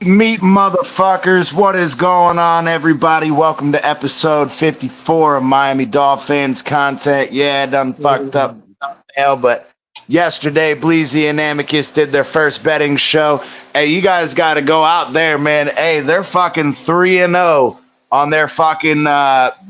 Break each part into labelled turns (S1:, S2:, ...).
S1: Meet motherfuckers, what is going on, everybody? Welcome to episode 54 of Miami Dolphins content. Yeah, done fucked up hell, but yesterday Bleezy and Amicus did their first betting show. Hey, you guys got to go out there, man. Hey, they're fucking 3-0 on their fucking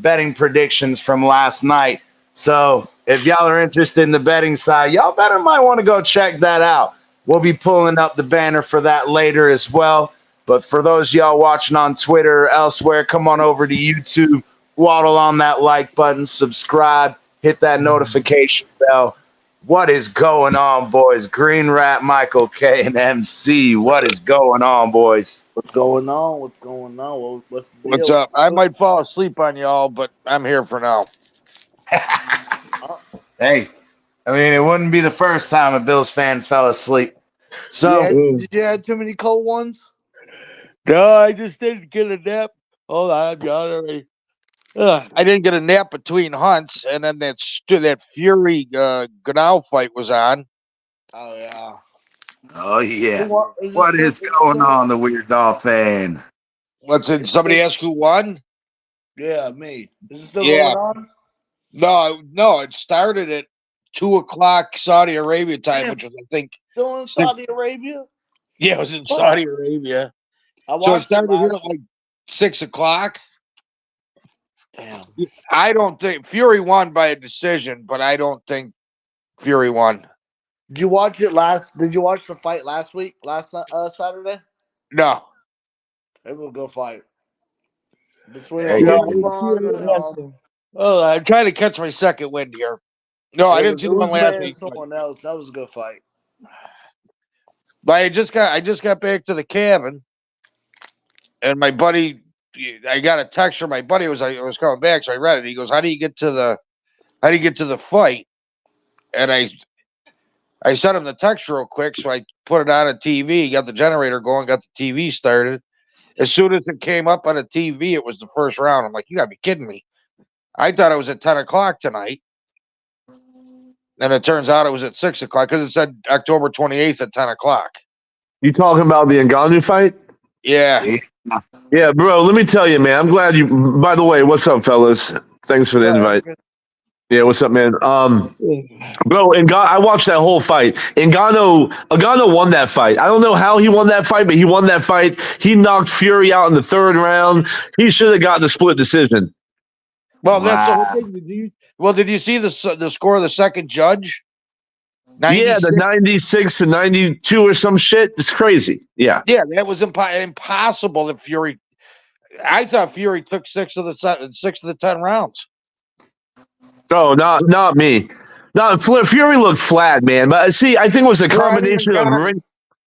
S1: betting predictions from last night. So if y'all are interested in the betting side, y'all better might want to go check that out. We'll be pulling up the banner for that later as well. But for those y'all watching on Twitter or elsewhere, come on over to YouTube, waddle on that like button, subscribe, hit that notification bell. What is going on, boys? Green Rat, Michael K, and MC. What is going on, boys?
S2: What's going on? What's going on? What's the deal?
S3: What's up? I might fall asleep on y'all, but I'm here for now.
S1: Hey, I mean, it wouldn't be the first time a Bills fan fell asleep. So,
S2: did you have too many cold ones?
S3: No, I just didn't get a nap. Hold on, I didn't get a nap between hunts, and then that Fury Ganal fight was on.
S2: Oh yeah.
S1: Oh yeah. What is going on, the Weird Dolphin?
S3: What's it? Somebody asked who won?
S2: Yeah, me. Is it still going on?
S3: No, it started at 2:00 Saudi Arabia time, which was I think
S2: still in Saudi Arabia.
S3: Yeah, it was in Saudi Arabia.
S2: So
S3: it started here at like 6:00.
S2: Damn.
S3: I don't think Fury won by a decision, but I don't think Fury won.
S2: Did you watch the fight last week? Last Saturday?
S3: No.
S2: It was a good fight. Between
S3: I'm trying to catch my second wind here. No, I didn't see the one last week.
S2: Someone else. That was a good fight.
S3: But I just got back to the cabin, and my buddy, I got a text from my buddy. I was coming back, so I read it. He goes, "How do you get to the fight?" And I sent him the text real quick, so I put it on a TV, got the generator going, got the TV started. As soon as it came up on a TV, it was the first round. I'm like, you gotta be kidding me. I thought it was at 10:00 tonight. And it turns out it was at 6:00 because it said October 28th at 10:00.
S4: You talking about the Ngannou fight?
S3: Yeah.
S4: Yeah, bro, let me tell you, man. I'm glad you, by the way, what's up, fellas? Thanks for the invite. Yeah, what's up, man? Bro, I watched that whole fight. Ngannou won that fight. I don't know how he won that fight, but he won that fight. He knocked Fury out in the third round. He should have got the split decision.
S3: Well, that's the whole thing. Did you see the score of the second judge?
S4: 96? Yeah, the 96 to 92 or some shit. It's crazy. Yeah.
S3: Yeah, that was impossible that Fury. I thought Fury took 6 of the 10 rounds.
S4: Oh, not me. Fury looked flat, man. But see, I think it was a combination of ring.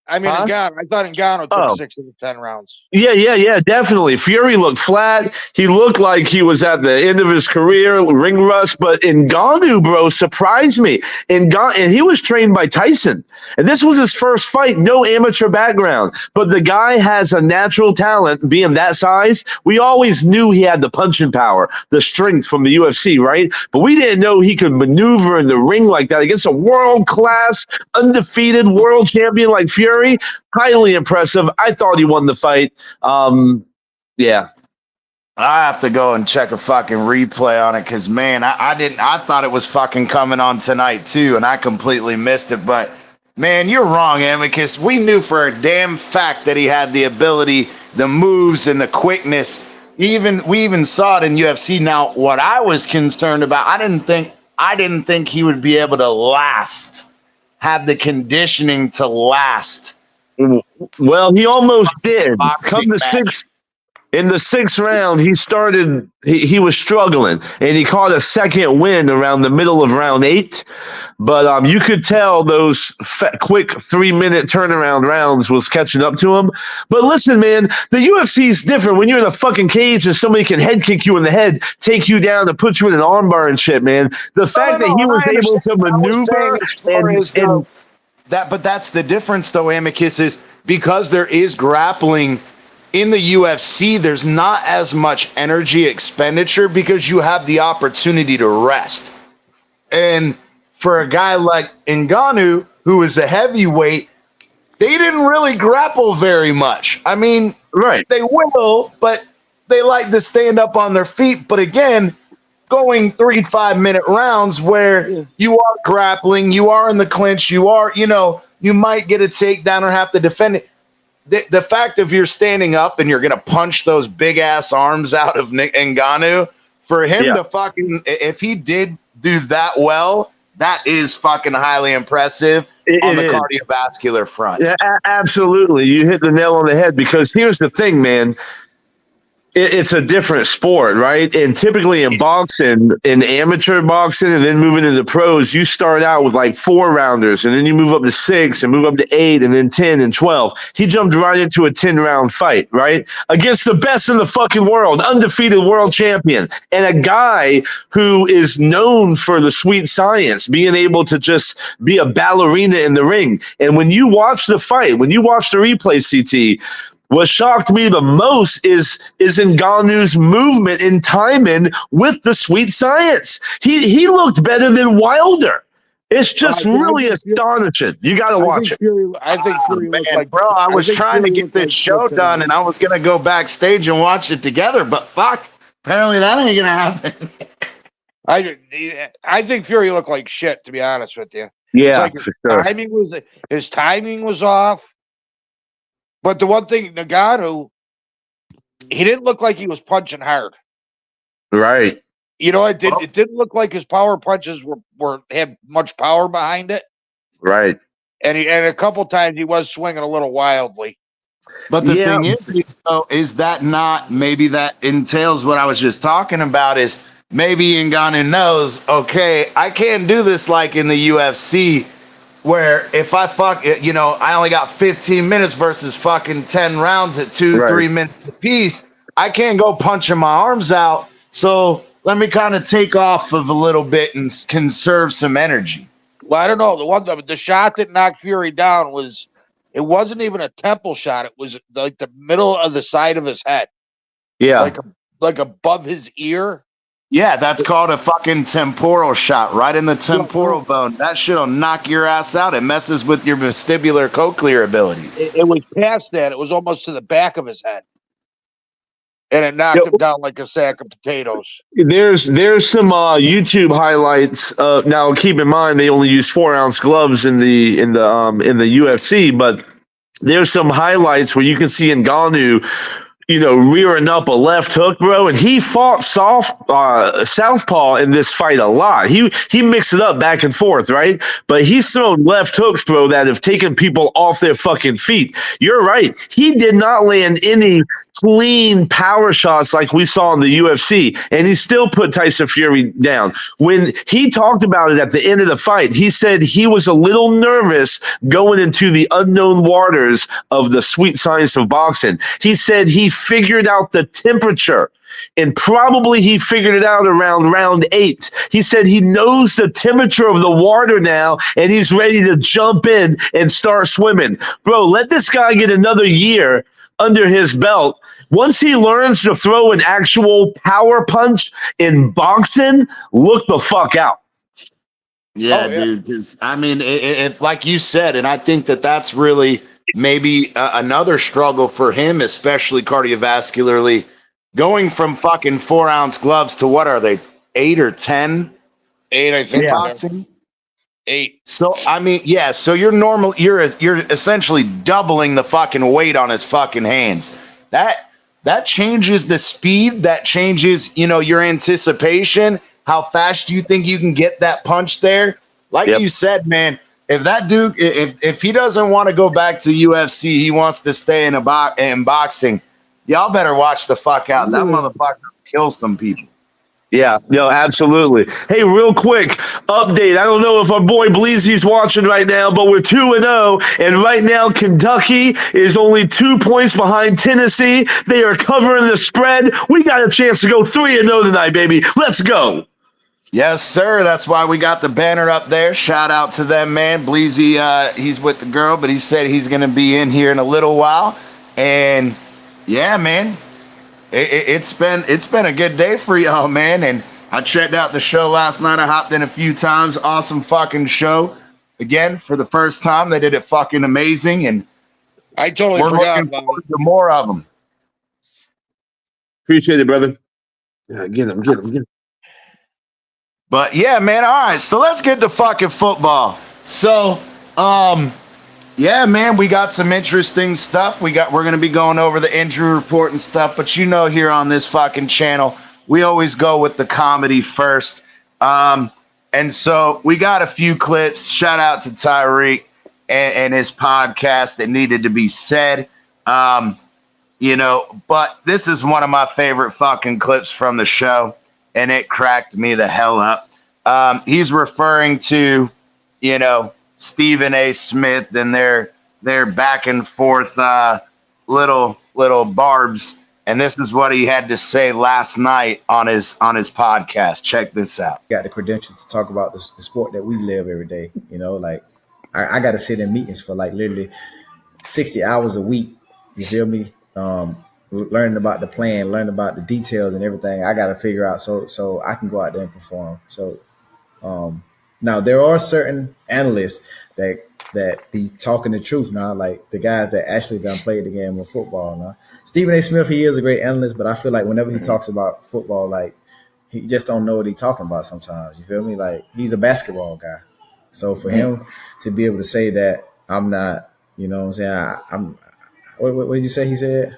S3: Ngannou. I thought Ngannou took 6 of the 10 rounds.
S4: Yeah, definitely. Fury looked flat. He looked like he was at the end of his career, ring rust. But Ngannou, bro, surprised me. And he was trained by Tyson. And this was his first fight, no amateur background. But the guy has a natural talent, being that size. We always knew he had the punching power, the strength from the UFC, right? But we didn't know he could maneuver in the ring like that against a world-class, undefeated world champion like Fury. Highly impressive. I thought he won the fight. Yeah.
S1: I have to go and check a fucking replay on it because, man, I thought it was fucking coming on tonight too, and I completely missed it. But, man, you're wrong, Amicus. We knew for a damn fact that he had the ability, the moves, and the quickness. We even saw it in UFC. Now, what I was concerned about, I didn't think he would be able to have the conditioning to last.
S4: Well, he almost did. Come to 6 In the 6th round, he was struggling, and he caught a second win around the middle of round 8. But you could tell those quick 3-minute turnaround rounds was catching up to him. But listen, man, the UFC is different. When you're in a fucking cage and somebody can head kick you in the head, take you down, and put you in an armbar and shit, man. The fact that he was able to maneuver and
S1: but that's the difference, though, Amicus, is because there is grappling in the UFC, there's not as much energy expenditure because you have the opportunity to rest. And for a guy like Ngannou, who is a heavyweight, they didn't really grapple very much. I mean,
S4: right.
S1: They will, but they like to stand up on their feet. But again, going 3 5-minute rounds where you are grappling, you are in the clinch, you might get a takedown or have to defend it. The fact of you're standing up and you're going to punch those big ass arms out of Ngannou, for him to fucking, if he did do that well, that is fucking highly impressive on the cardiovascular front.
S4: Yeah, absolutely. You hit the nail on the head, because here's the thing, man. It's a different sport, right? And typically in boxing, in amateur boxing, and then moving into pros, you start out with like 4-rounders, and then you move up to 6 and move up to 8 and then 10 and 12. He jumped right into a 10-round fight, right? Against the best in the fucking world, undefeated world champion, and a guy who is known for the sweet science, being able to just be a ballerina in the ring. And when you watch the fight, when you watch the replay, CT, what shocked me the most is Ngannou's movement and timing with the sweet science. He looked better than Wilder. It's just really astonishing. You got to watch it.
S3: I think Fury looks like,
S1: bro, I was trying to get this show done, and I was going to go backstage and watch it together, but fuck, apparently that ain't going to happen.
S3: I think Fury looked like shit, to be honest with you.
S4: Yeah,
S3: like
S4: for sure.
S3: His timing was off. But the one thing, Ngannou, he didn't look like he was punching hard.
S4: Right.
S3: It didn't look like his power punches had much power behind it.
S4: Right.
S3: And a couple times he was swinging a little wildly.
S1: But the thing is that not, maybe that entails what I was just talking about, is maybe Ngannou knows, okay, I can't do this like in the UFC, where if I I only got 15 minutes versus fucking 10 rounds at 3 minutes apiece. I can't go punching my arms out. So let me kind of take off of a little bit and conserve some energy.
S3: Well, I don't know. The shot that knocked Fury down it wasn't even a temple shot. It was like the middle of the side of his head.
S4: Yeah.
S3: Like above his ear.
S1: Yeah, that's called a fucking temporal shot, right in the temporal bone. That shit'll knock your ass out. It messes with your vestibular cochlear abilities.
S3: It was past that. It was almost to the back of his head. And it knocked him down like a sack of potatoes.
S4: There's some YouTube highlights. Now keep in mind they only use 4-ounce gloves in the UFC, but there's some highlights where you can see Ngannou rearing up a left hook, bro, and he fought southpaw in this fight a lot. He mixed it up back and forth, right? But he's thrown left hooks, bro, that have taken people off their fucking feet. You're right. He did not land any clean power shots like we saw in the UFC, and he still put Tyson Fury down. When he talked about it at the end of the fight, he said he was a little nervous going into the unknown waters of the sweet science of boxing. He said he figured out the temperature, and probably he figured it out around round 8. He said he knows the temperature of the water now, and he's ready to jump in and start swimming. Bro, let this guy get another year under his belt. Once he learns to throw an actual power punch in boxing, look the fuck out.
S1: Yeah, dude. Because I mean, it like you said, and I think that's really maybe another struggle for him, especially cardiovascularly, going from fucking 4-ounce gloves to what are they, 8 or 10?
S3: 8, I think.
S1: In boxing.
S3: 8.
S1: So I mean, yeah. So you're essentially doubling the fucking weight on his fucking hands. That changes the speed. That changes, your anticipation. How fast do you think you can get that punch there? Like you said, man. If that dude, if he doesn't want to go back to UFC, he wants to stay in boxing. y'all better watch the fuck out. That motherfucker kills some people.
S4: Yeah, no, absolutely. Hey, real quick update. I don't know if our boy Bleezy's watching right now, but we're 2-0, and right now Kentucky is only 2 points behind Tennessee. They are covering the spread. We got a chance to go 3-0 tonight, baby. Let's go.
S1: Yes, sir. That's why we got the banner up there. Shout out to them, man. Bleezy, he's with the girl, but he said he's going to be in here in a little while. And yeah, man, it's been a good day for y'all, man. And I checked out the show last night. I hopped in a few times. Awesome fucking show. Again, for the first time, they did it fucking amazing. And
S3: I totally
S1: we're
S3: forgot
S1: looking
S3: about
S1: forward to more of them.
S4: Appreciate it, brother. Yeah, get him.
S1: But yeah, man. All right, so let's get to fucking football. So, yeah, man, we got some interesting stuff. We're gonna be going over the injury report and stuff. But you know, here on this fucking channel, we always go with the comedy first. And so we got a few clips. Shout out to Tyreek and his podcast that needed to be said. You know, but this is one of my favorite fucking clips from the show, and it cracked me the hell up. He's referring to, you know, Stephen A. Smith and their back and forth little barbs, and this is what he had to say last night on his podcast. Check this out.
S5: Got the credentials to talk about the sport that we live every day. You know, like I got to sit in meetings for like literally 60 hours a week. You feel me? Learning about the plan, learning about the details and everything. I got to figure out so I can go out there and perform. So now there are certain analysts that be talking the truth now, like the guys that actually done played the game of football now. Stephen A. Smith, he is a great analyst, but I feel like whenever he talks about football, like he just don't know what he's talking about sometimes. You feel me? Like he's a basketball guy. So for him to be able to say that I'm not, you know what I'm saying? What did you say he said?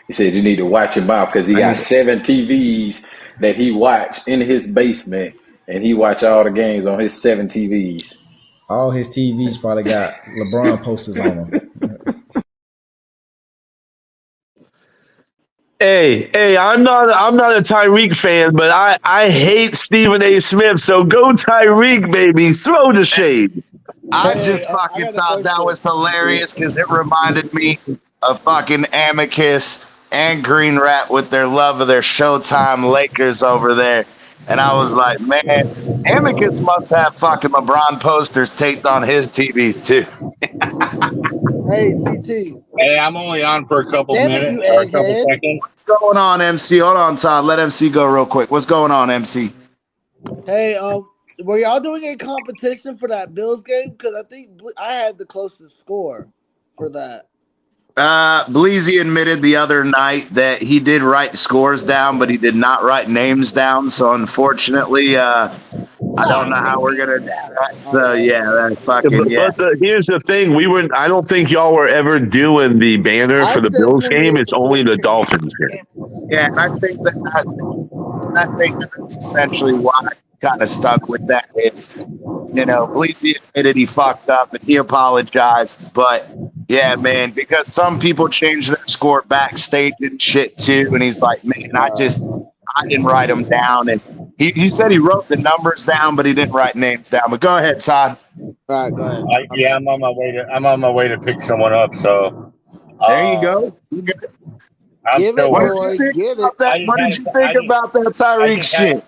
S6: He said you need to watch your mouth because he got 7 TVs that he watch in his basement, and he watch all the games on his 7 TVs.
S5: All his TVs probably got LeBron posters on them.
S4: Hey, I'm not a Tyreek fan, but I hate Stephen A. Smith. So go Tyreek, baby. Throw the shade.
S1: I just fucking thought that was hilarious because it reminded me of fucking Amicus and Green Rat with their love of their Showtime Lakers over there. And I was like, man, Amicus must have fucking LeBron posters taped on his TVs too.
S2: Hey, CT.
S7: Hey, I'm only on for a couple
S2: Damn it,
S7: minutes
S2: you
S7: or a couple
S2: egghead.
S7: seconds.
S1: What's going on, MC? Hold on, Todd. Let MC go real quick. What's going on, MC?
S2: Hey, were y'all doing a competition for that Bills game? Because I think I had the closest score for that.
S1: Bleezy admitted the other night that he did write scores down, but he did not write names down. So unfortunately, I don't know how we're gonna do that. So yeah, that fucking yeah.
S4: But here's the thing: I don't think y'all were ever doing the banner for the Bills game. It's only the Dolphins game.
S1: Yeah, and I think that's essentially why I kind of stuck with that. It's, you know, Bleezy admitted he fucked up and he apologized, but yeah, man, because some people change their score backstage and shit too, and he's like, man, I didn't write them down, and he said he wrote the numbers down, but he didn't write names down. But go ahead, Todd.
S2: All right, go ahead.
S7: Yeah, I'm on my way to pick someone up. So
S1: There you go. You good.
S7: I'm
S2: Give
S7: still
S2: it,
S1: What
S7: working.
S1: did you think
S2: Get
S1: about
S2: it.
S1: that? What did you think about that Tyreek shit?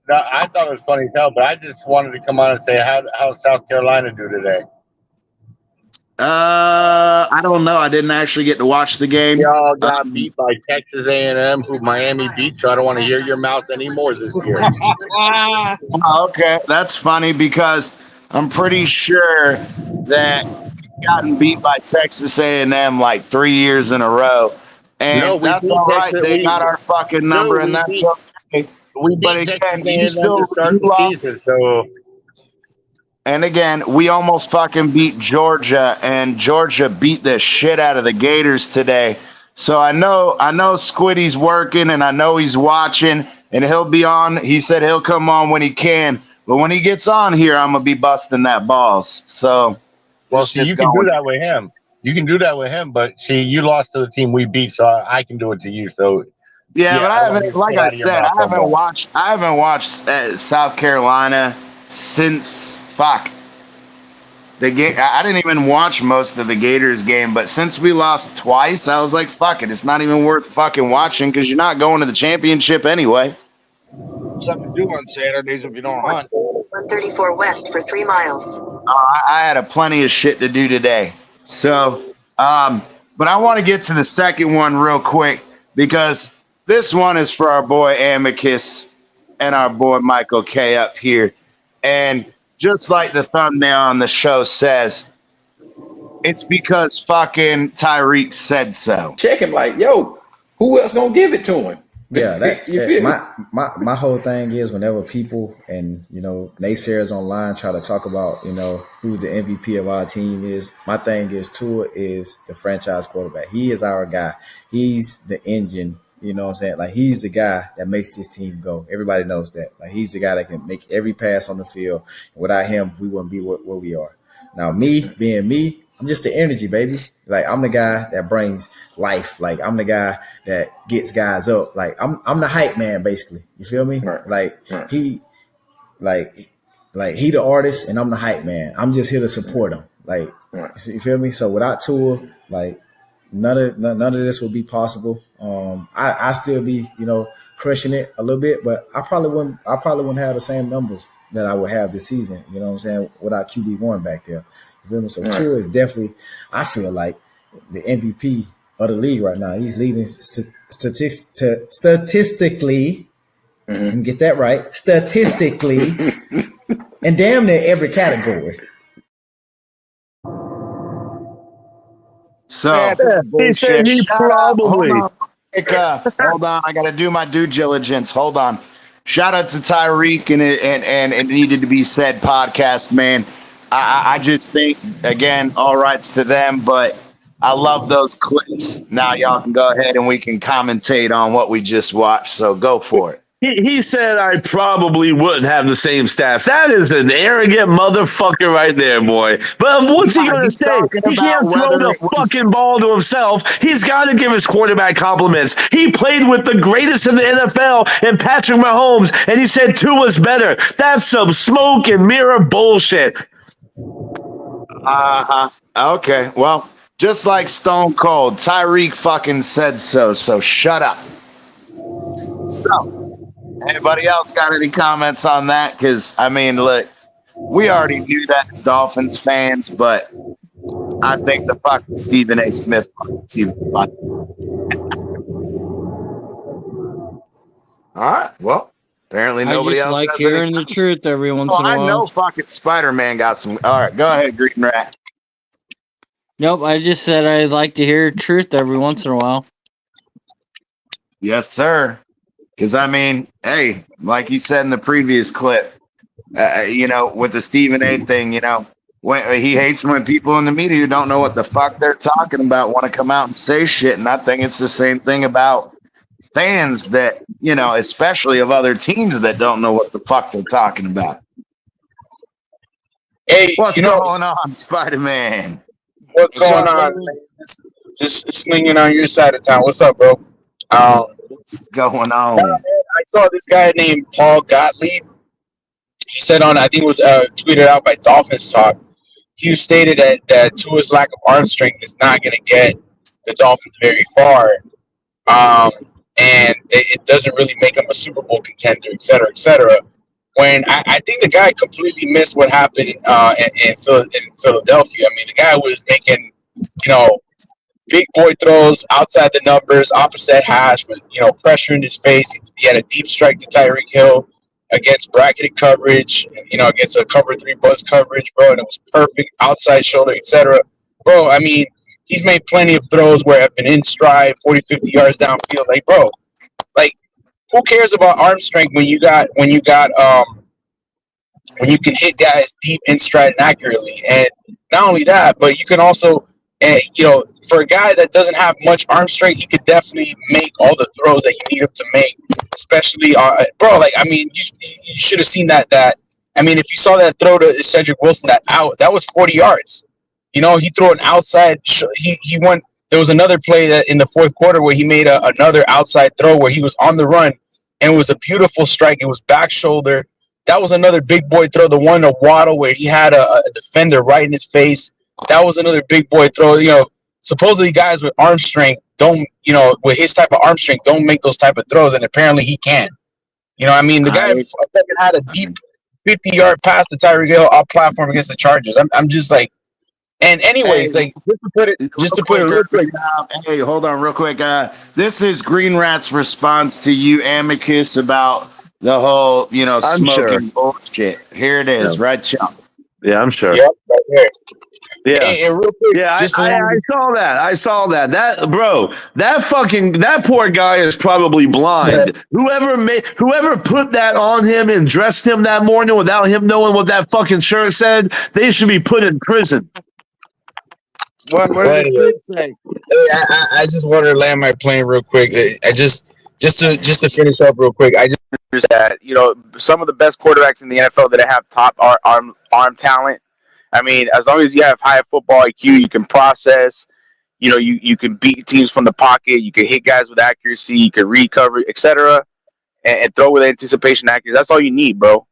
S7: No, I thought it was funny as hell, but I just wanted to come on and say how South Carolina do today.
S1: I don't know. I didn't actually get to watch the game.
S7: Y'all got beat by Texas A&M, who Miami beat, so I don't want to hear your mouth anymore this year.
S1: Oh, okay, that's funny because I'm pretty sure that we've gotten beat by Texas A&M like 3 years in a row, and
S7: No, we
S1: that's
S7: beat
S1: all right.
S7: Texas-
S1: They
S7: we-
S1: got our fucking number,
S7: No,
S1: and
S7: we
S1: that's
S7: beat-
S1: okay.
S7: We
S1: But
S7: beat
S1: again,
S7: Texas
S1: you
S7: A&M
S1: still-
S7: to start
S1: you
S7: the
S1: lost.
S7: season, so
S1: And again, we almost fucking beat Georgia, and Georgia beat the shit out of the Gators today. So I know Squiddy's working, and I know he's watching, and he'll be on. He said he'll come on when he can, but when he gets on here, I'm gonna be busting that balls. So
S7: well,
S1: it's
S7: see,
S1: just
S7: you can
S1: going.
S7: do that with him. You can do that with him, but see, you lost to the team we beat, so I can do it to you. So
S1: Yeah, but I haven't, like I said, I haven't
S7: watched.
S1: watched South Carolina since the game. I didn't even watch most of the Gators game, but since we lost twice, I was like, fuck it, it's not even worth fucking watching because you're not going to the championship anyway.
S3: Something to do on Saturdays if you don't hunt.
S8: 134 west for 3 miles.
S1: I had a plenty of shit to do today, so but I want to get to the second one real quick because this one is for our boy Amicus and our boy Michael K up here. And just like the thumbnail on the show says, it's because fucking Tyreek said so.
S6: Check him like, yo, who else gonna give it to him?
S5: Yeah, my whole thing is whenever people and naysayers online try to talk about who's the MVP of our team is, my thing is Tua is the franchise quarterback. He is our guy. He's the engine. You know what I'm saying? Like, he's the guy that makes this team go. Everybody knows that. Like, he's the guy that can make every pass on the field. Without him, we wouldn't be where we are. Now, me being me, I'm just the energy, baby. Like, I'm the guy that brings life. Like, I'm the guy that gets guys up. Like, I'm the hype man, basically. You feel me?
S6: Right.
S5: Like, he the artist and I'm the hype man. I'm just here to support him. Like, you feel me? So without Tua, like, none of this would be possible. I still be, crushing it a little bit, but I probably wouldn't have the same numbers that I would have this season. You know what I'm saying? Without QB1 back there. You feel me? So Tua is definitely, I feel like, the MVP of the league right now. He's leading statistically.
S6: Mm-hmm.
S5: And get that right. Statistically, and damn near every category.
S1: So
S4: he said he probably.
S1: Hold on, I got to do my due diligence. Hold on. Shout out to Tyreek and it needed to be said podcast, man. I just think, again, all rights to them, but I love those clips. Now y'all can go ahead and we can commentate on what we just watched. So go for it.
S4: He said I probably wouldn't have the same stats. That is an arrogant motherfucker right there, boy. But what's he going to say? He can't throw the fucking ball to himself. He's got to give his quarterback compliments. He played with the greatest in the NFL and Patrick Mahomes, and he said Tua's better. That's some smoke and mirror bullshit.
S1: Okay, well, just like Stone Cold, Tyreek fucking said so, so shut up. So, anybody else got any comments on that? Because, I mean, look, we already knew that as Dolphins fans, but I think the fucking Stephen A. Smith is even funny. All right, well, apparently nobody else
S9: like
S1: has
S9: hearing
S1: any.
S9: the truth every once in a while.
S1: I know fucking Spider-Man got some. All right, go ahead, Green Rat.
S9: Nope, I just said I'd like to hear truth every once in a while.
S1: Yes, sir. Because, I mean, hey, like he said in the previous clip, with the Stephen A. thing, when he hates when people in the media who don't know what the fuck they're talking about want to come out and say shit. And I think it's the same thing about fans that, especially of other teams that don't know what the fuck they're talking about.
S10: Hey,
S1: What's going on, Spider-Man?
S10: What's going on? Just slinging on your side of town. What's up, bro?
S1: What's going on?
S10: I saw this guy named Paul Gottlieb. He said I think it was tweeted out by Dolphins Talk. He stated that Tua's lack of arm strength is not going to get the Dolphins very far. And it doesn't really make him a Super Bowl contender, et cetera, et cetera. When I think the guy completely missed what happened in Philadelphia. I mean, the guy was making, big boy throws outside the numbers, opposite hash, with pressure in his face. He had a deep strike to Tyreek Hill against bracketed coverage, against a cover 3 buzz coverage, bro, and it was perfect outside shoulder, etc. Bro, I mean, he's made plenty of throws where have been in stride, 40, 50 yards downfield. Like, bro, who cares about arm strength when you can hit guys deep in stride and accurately? And not only that, but you can also, for a guy that doesn't have much arm strength, he could definitely make all the throws that you need him to make, especially, bro, you should have seen that. I mean, if you saw that throw to Cedric Wilson, that was 40 yards. he threw an outside. He went. There was another play that in the fourth quarter where he made another outside throw where he was on the run, and it was a beautiful strike. It was back shoulder. That was another big boy throw. The one to Waddle where he had a defender right in his face. That was another big boy throw. Supposedly guys with arm strength don't, with his type of arm strength, don't make those type of throws, and apparently he can. I mean, the guy fucking had a deep 50-yard pass to Tyreek Hill off platform against the Chargers. I'm just like, and anyways,
S1: Hey,
S10: just to put it real quick.
S1: Hey, hold on, real quick. This is Green Rat's response to you, Amicus, about the whole, smoking bullshit. Here it is, right, Chump?
S4: Yeah, I'm sure.
S10: Yep, right here.
S4: Yeah,
S10: and real quick,
S4: yeah, I saw that. I saw that. That poor guy is probably blind. Yeah. Whoever put that on him and dressed him that morning without him knowing what that fucking shirt said, they should be put in prison.
S3: What did you say?
S10: I just wanted to land my plane real quick. Just to finish up real quick. I just that some of the best quarterbacks in the NFL that have top arm talent. I mean, as long as you have high football IQ, you can process. You can beat teams from the pocket. You can hit guys with accuracy. You can read coverage, etc., and throw with anticipation accuracy. That's all you need, bro.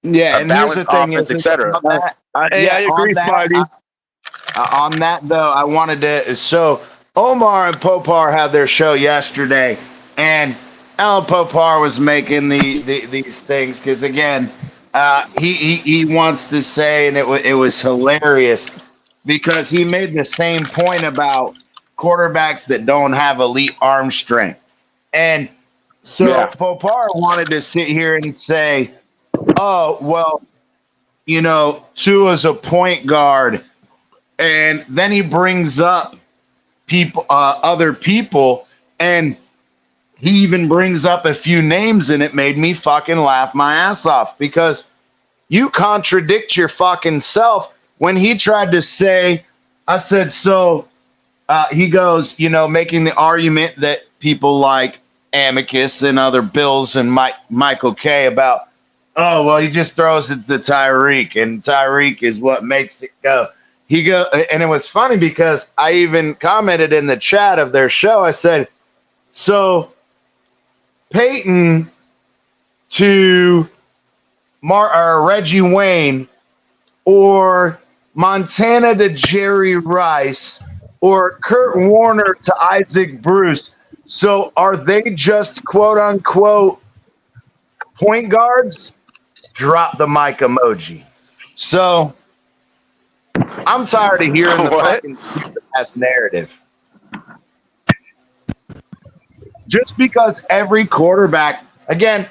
S1: Yeah, and here's the thing,
S10: etc.
S4: I agree, Spidey.
S1: On that, though, I wanted to. So Omar and Popar had their show yesterday, and Alan Popar was making these things because again. He wants to say, and it was hilarious because he made the same point about quarterbacks that don't have elite arm strength. And so Popar wanted to sit here and say, oh, well, Tua's a point guard. And then he brings up other people, and he even brings up a few names, and it made me fucking laugh my ass off because you contradict your fucking self. When he tried to say, I said, so he goes, making the argument that people like Amicus and other Bills and Michael K about, oh, well, he just throws it to Tyreek, and Tyreek is what makes it go. And it was funny because I even commented in the chat of their show, I said, so Peyton to Reggie Wayne or Montana to Jerry Rice or Kurt Warner to Isaac Bruce. So are they just quote unquote point guards? Drop the mic emoji. So I'm tired of hearing the fucking stupid ass narrative. Just because every quarterback, again,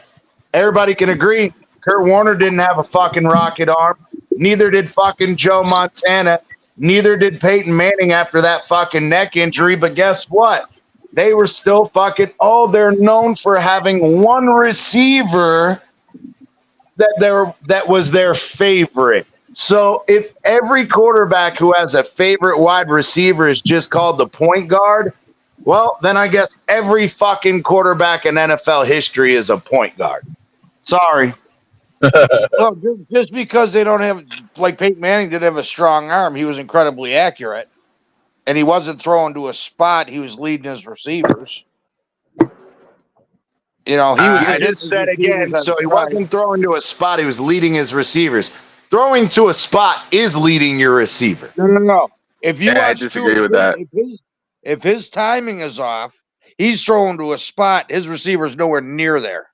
S1: everybody can agree, Kurt Warner didn't have a fucking rocket arm. Neither did fucking Joe Montana. Neither did Peyton Manning after that fucking neck injury. But guess what? They were still fucking, they're known for having one receiver that was their favorite. So if every quarterback who has a favorite wide receiver is just called the point guard, well, then I guess every fucking quarterback in NFL history is a point guard. Sorry.
S3: No, just because they don't have, like Peyton Manning didn't have a strong arm, he was incredibly accurate. And he wasn't throwing to a spot, he was leading his receivers.
S1: I just said again, so he wasn't throwing to a spot, he was leading his receivers. Throwing to a spot is leading your receiver.
S3: No. If you
S10: I disagree with that.
S3: If his timing is off, he's throwing to a spot, his receiver's nowhere near there.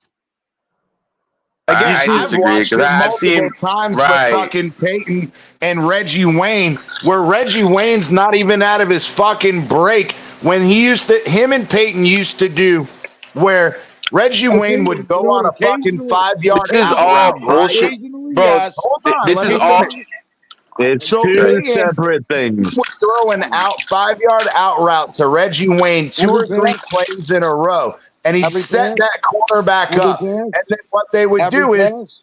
S1: Again, I've watched it multiple times for fucking Peyton and Reggie Wayne, where Reggie Wayne's not even out of his fucking break. When him and Peyton used to do where Reggie Wayne would go on a fucking 5-yard out route.
S10: Bullshit. Bro, this is all.
S4: It's two separate things.
S1: Throwing out 5-yard out route to Reggie Wayne 2 or 3 plays in a row. And he'd set that cornerback up. And then what they would do is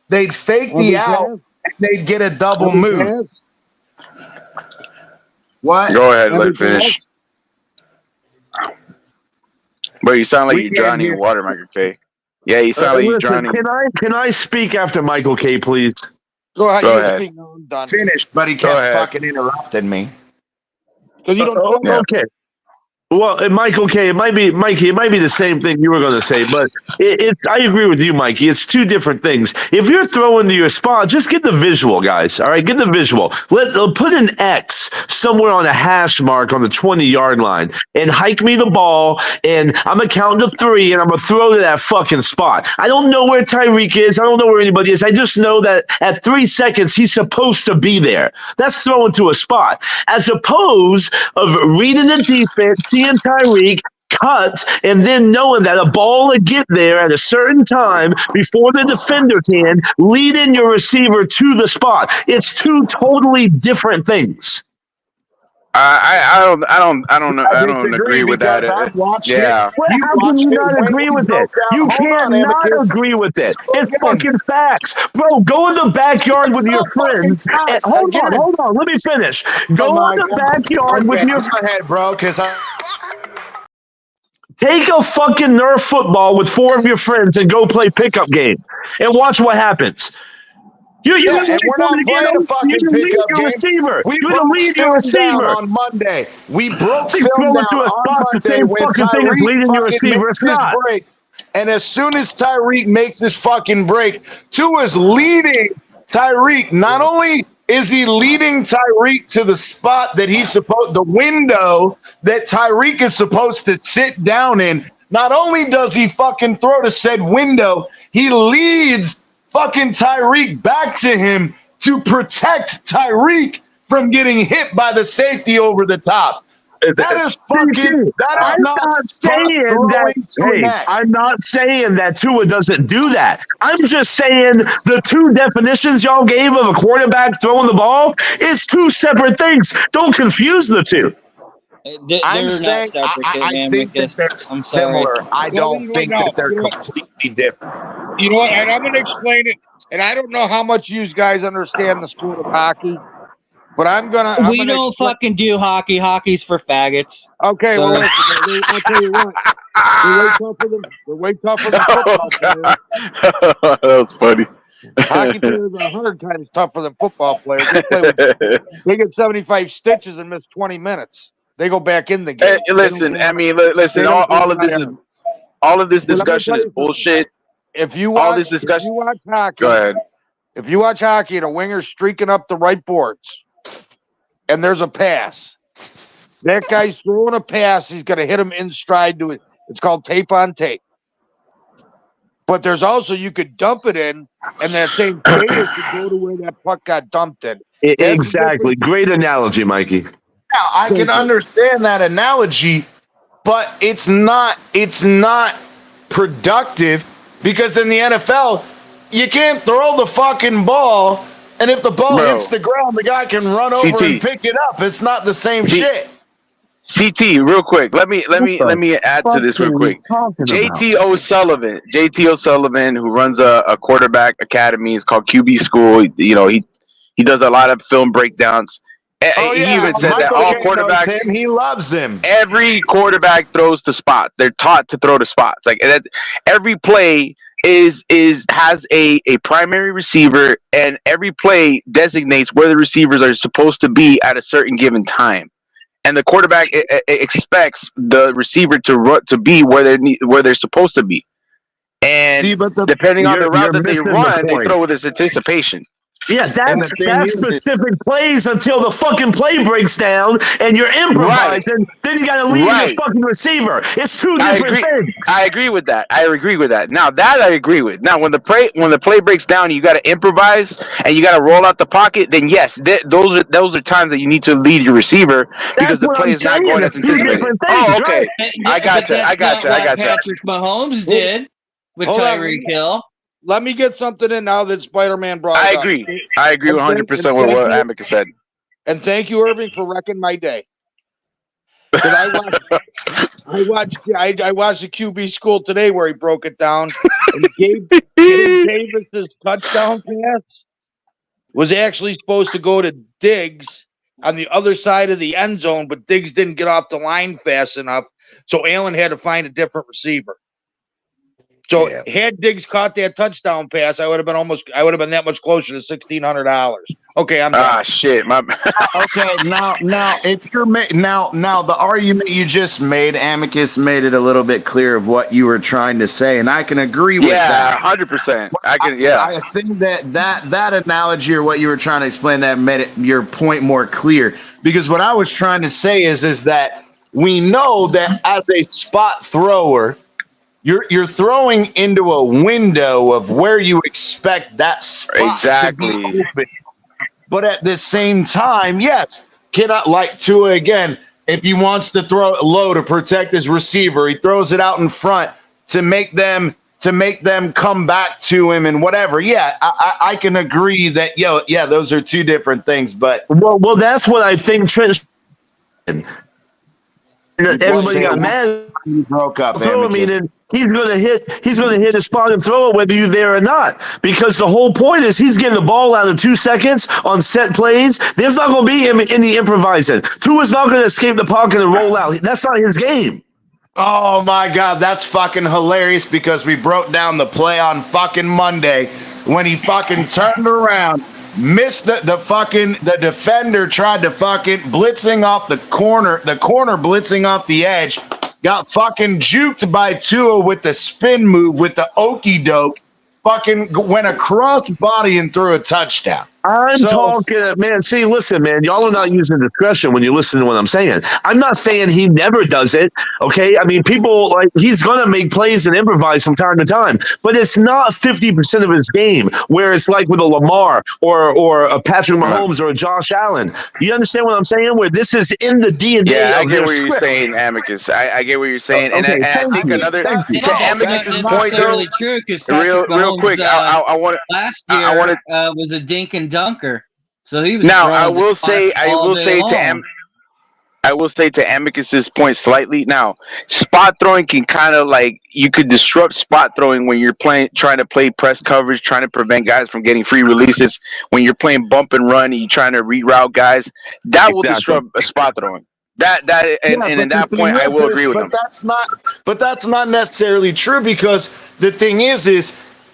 S1: they'd fake the out and they'd get a double move. What?
S10: Go ahead, let finish. But you sound like you're drowning in water, Michael K. Yeah, you sound like you're drowning.
S4: Can I speak after Michael K, please?
S3: Go ahead.
S10: Go
S3: You
S10: ahead.
S3: speak. No, I'm done.
S1: Finished, but he
S10: Go
S1: kept
S10: ahead.
S1: fucking interrupting me.
S3: Because you don't.
S10: Yeah.
S4: Okay. Well, Mike, okay, it might be Mikey. It might be the same thing you were going to say, but I agree with you, Mikey. It's two different things. If you're throwing to your spot, just get the visual, guys. All right, get the visual. Put an X somewhere on a hash mark on the 20-yard line and hike me the ball, and I'm gonna count to 3, and I'm gonna throw to that fucking spot. I don't know where Tyreek is. I don't know where anybody is. I just know that at 3 seconds he's supposed to be there. That's throwing to a spot, as opposed of reading the defense, seeing Tyreek cut, and then knowing that a ball will get there at a certain time before the defender can, lead in your receiver to the spot. It's two totally different things.
S10: I don't agree with that.
S1: I've watched
S10: Yeah.
S1: it.
S4: Well, how can you not agree with it? You can't not agree with it. It's fucking facts. Bro, go in the backyard with your friends. And hold on. Let me finish. Go in the backyard with your
S1: Go ahead, bro, because
S4: Take a fucking Nerf football with 4 of your friends and go play pickup game and watch what happens. You're
S1: and we're not playing a fucking pickup game.
S4: Receiver.
S1: We
S4: You're
S1: broke
S4: the lead
S1: film
S4: receiver.
S1: down on Monday. We broke
S4: They
S1: film
S4: throw
S1: down
S4: it to a
S1: on
S4: spot, the
S1: Monday
S4: same
S1: when
S4: fucking thing as leading your
S1: Tyreek
S4: receiver.
S1: makes
S4: It's
S1: his
S4: not.
S1: break. And as soon as Tyreek makes his fucking break, Tua'S leading Tyreek. Not only is he leading Tyreek to the spot that he's supposed, the window that Tyreek is supposed to sit down in, not only does he fucking throw to said window, he leads fucking Tyreek back to him to protect Tyreek from getting hit by the safety over the top. That is fucking. That is not
S4: saying that. Hey, I'm not saying that Tua doesn't do that. I'm just saying the two definitions y'all gave of a quarterback throwing the ball is two separate things. Don't confuse the two.
S1: I'm saying I think that they're similar. I don't think that they're completely different.
S3: You know what? And I'm going to explain it. And I don't know how much you guys understand the sport of hockey, but
S9: we don't fucking do hockey. Hockey's for faggots.
S3: Okay,
S9: so.
S3: well, listen, I'll tell you what. They're way tougher than football players.
S10: That was funny.
S3: Hockey players are 100 times tougher than football players. They get 75 stitches and miss 20 minutes. They go back in the game.
S10: Hey, listen, all of this discussion is bullshit.
S3: If you watch hockey,
S10: go ahead.
S3: If you watch hockey and a winger's streaking up the right boards and there's a pass, that guy's throwing a pass, he's going to hit him in stride to it. It's called tape on tape. But there's also, you could dump it in, and that same skater could go to where that puck got dumped in.
S4: Exactly. Great analogy, Mikey.
S1: Now, I can understand that analogy, but it's not productive because in the NFL, you can't throw the fucking ball, and if the ball hits the ground, the guy can run over and pick it up. It's not the same shit.
S10: CT, real quick. Let me add to this real quick. JT O'Sullivan, who runs a quarterback academy, is called QB School. You know, he does a lot of film breakdowns. He even said that all quarterbacks,
S1: he loves him.
S10: Every quarterback throws to spots. They're taught to throw to spots. Like that, every play has a primary receiver, and every play designates where the receivers are supposed to be at a certain given time. And the quarterback expects the receiver to be where they're supposed to be. And depending on the route that they run, they throw with this anticipation.
S4: Yeah, that's specific plays until the fucking play breaks down and you're improvising. Right. Then you got to leave your fucking receiver. It's two different things.
S10: I agree with that. Now that I agree with. Now when the play breaks down, you got to improvise and you got to roll out the pocket. Then yes, those are times that you need to lead your receiver because the play is not going as anticipated. Oh, okay.
S9: Right.
S10: I got you.
S9: Patrick Mahomes did with Tyreek Hill.
S3: Let me get something in now that Spider-Man brought
S10: up. I agree 100% with what Amica said.
S3: And thank you, Irving, for wrecking my day. Because I watched the QB School today where he broke it down. And Gabe Davis's touchdown pass was actually supposed to go to Diggs on the other side of the end zone, but Diggs didn't get off the line fast enough, so Allen had to find a different receiver. So
S1: Yeah.
S3: had Diggs caught that touchdown pass, I would have been that much closer to $1,600. Okay, I'm done.
S10: Ah, shit. My
S1: Okay, now, if you're now the argument you just made, Amicus made it a little bit clear of what you were trying to say, and I can agree with
S10: yeah,
S1: that.
S10: 100%. I can. Yeah,
S1: I think that analogy or what you were trying to explain that made your point more clear. Because what I was trying to say is that we know that as a spot thrower, you're throwing into a window of where you expect that spot to be
S10: exactly.
S1: open. But at the same time, yes, cannot like Tua again. If he wants to throw it low to protect his receiver, he throws it out in front to make them come back to him and whatever. Yeah, I can agree that those are two different things. But
S4: Well, that's what I think Trent. Everybody got mad.
S1: You broke up,
S4: Throw him, meaning he's gonna hit a spot and throw it whether you're there or not. Because the whole point is he's getting the ball out in 2 seconds on set plays. There's not gonna be him in the improvising. Tua's not gonna escape the pocket and roll out. That's not his game.
S1: Oh my God, that's fucking hilarious because we broke down the play on fucking Monday when he fucking turned around, missed the defender tried to fucking blitzing off the corner blitzing off the edge, got fucking juked by Tua with the spin move with the okey doke, fucking went across body and threw a touchdown.
S4: I'm talking, man. See, listen, man. Y'all are not using discretion when you listen to what I'm saying. I'm not saying he never does it. Okay, I mean, people he's gonna make plays and improvise from time to time, but it's not 50% of his game. Where it's like with a Lamar or a Patrick Mahomes or a Josh Allen. You understand what I'm saying? Where this is in the DNA.
S10: Yeah, I
S4: of
S10: get
S4: their
S10: what
S4: script.
S10: you're saying, Amicus. I get what you're saying,
S4: Okay,
S10: and I think another to Amicus's point though.
S9: True, because
S10: Real quick, I want to.
S9: last year was a dink and dunker, so he was.
S10: Now
S9: I will say
S10: to Amicus's point slightly. Now, spot throwing can kind of you could disrupt spot throwing when you're trying to play press coverage, trying to prevent guys from getting free releases. When you're playing bump and run and you're trying to reroute guys, that will disrupt spot throwing. And at that point, I will agree with him.
S1: But that's not necessarily true because the thing is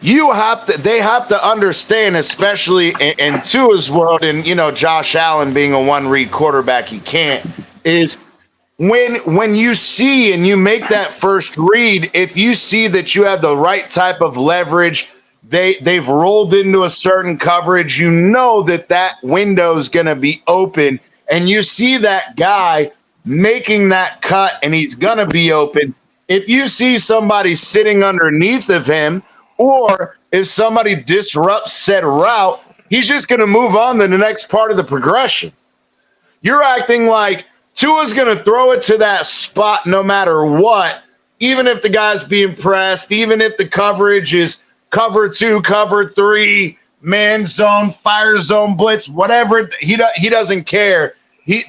S1: they have to understand, especially in Tua's world, and Josh Allen being a one-read quarterback, he can't. Is when you see and you make that first read, if you see that you have the right type of leverage, they've rolled into a certain coverage, that window is going to be open, and you see that guy making that cut, and he's going to be open. If you see somebody sitting underneath of him, or if somebody disrupts said route, he's just going to move on to the next part of the progression. You're acting like Tua's going to throw it to that spot no matter what, even if the guy's being pressed, even if the coverage is cover 2, cover 3, man zone, fire zone, blitz, whatever. He doesn't care.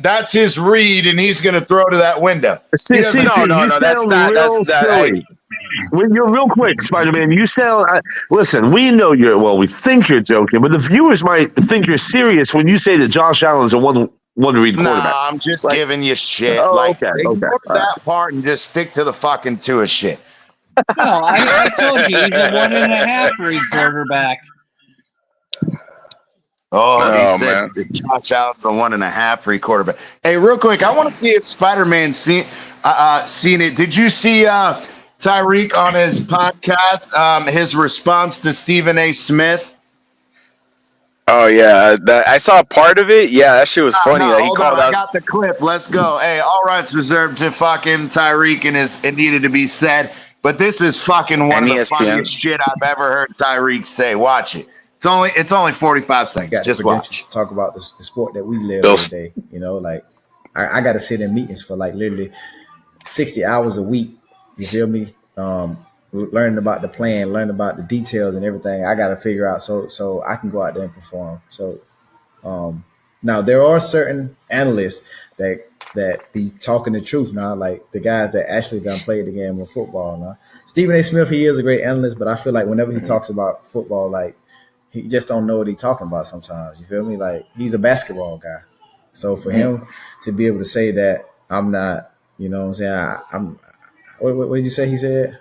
S1: That's his read, and he's going to throw to that window.
S10: No, that's silly.
S4: You're real quick, Spider-Man. You sound. Listen, we know we think you're joking, but the viewers might think you're serious when you say that Josh Allen's a one-read quarterback.
S1: Nah, I'm just giving you shit. Ignore that part and just stick to the fucking Tua shit.
S9: No, I told you he's a 1.5 read quarterback.
S1: He said Josh Allen's a 1.5 read quarterback. Hey, real quick, I want to see if Spider-Man's seen it. Did you see Tyreek on his podcast, his response to Stephen A. Smith?
S10: Oh yeah, I saw part of it. Yeah, that shit was funny.
S1: I got the clip. Let's go. Hey, all rights reserved to fucking Tyreek, and it needed to be said. But this is fucking one of the funniest shit I've ever heard Tyreek say. Watch it. It's only 45 seconds. Just watch.
S5: To talk about the sport that we live every day. I got to sit in meetings for literally 60 hours a week. You feel me? Learning about the plan, learning about the details and everything. I got to figure out so I can go out there and perform. So now there are certain analysts that be talking the truth now, like the guys that actually done played the game of football now. Stephen A. Smith, he is a great analyst, but I feel like whenever he talks about football, he just don't know what he's talking about sometimes. You feel me? He's a basketball guy. So for him to be able to say that I'm not, what I'm saying, what did you say he said?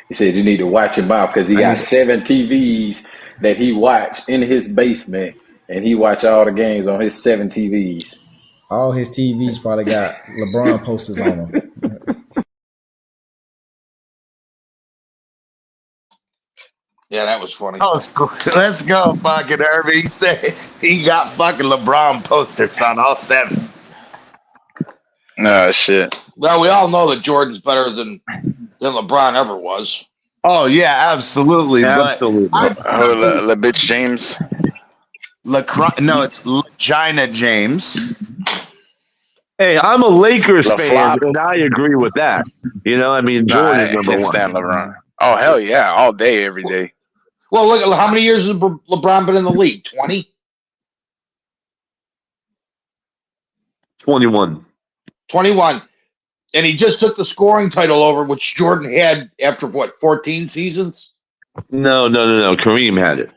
S6: He said you need to watch him out because he got 7 TVs that he watch in his basement, and he watch all the games on his 7 TVs.
S5: All his TVs probably got LeBron posters on them.
S3: Yeah, that was funny.
S1: Oh, let's go, fucking Herbie. He said he got fucking LeBron posters on all 7.
S11: No shit.
S3: Well, we all know that Jordan's better than LeBron ever was.
S1: Oh yeah, absolutely.
S4: Absolutely.
S1: But
S11: Le bitch James.
S1: No, it's Legina James.
S4: Hey, I'm a Lakers
S11: La
S4: fan,
S11: flop.
S4: and I agree with that. You know, I mean, Jordan's number
S11: can't
S4: one.
S11: stand LeBron. Oh hell yeah, all day, every day.
S3: Well, look at how many years has LeBron been in the league? 20?
S4: 21.
S3: 21. And he just took the scoring title over, which Jordan had after, 14 seasons?
S4: No. Kareem had it.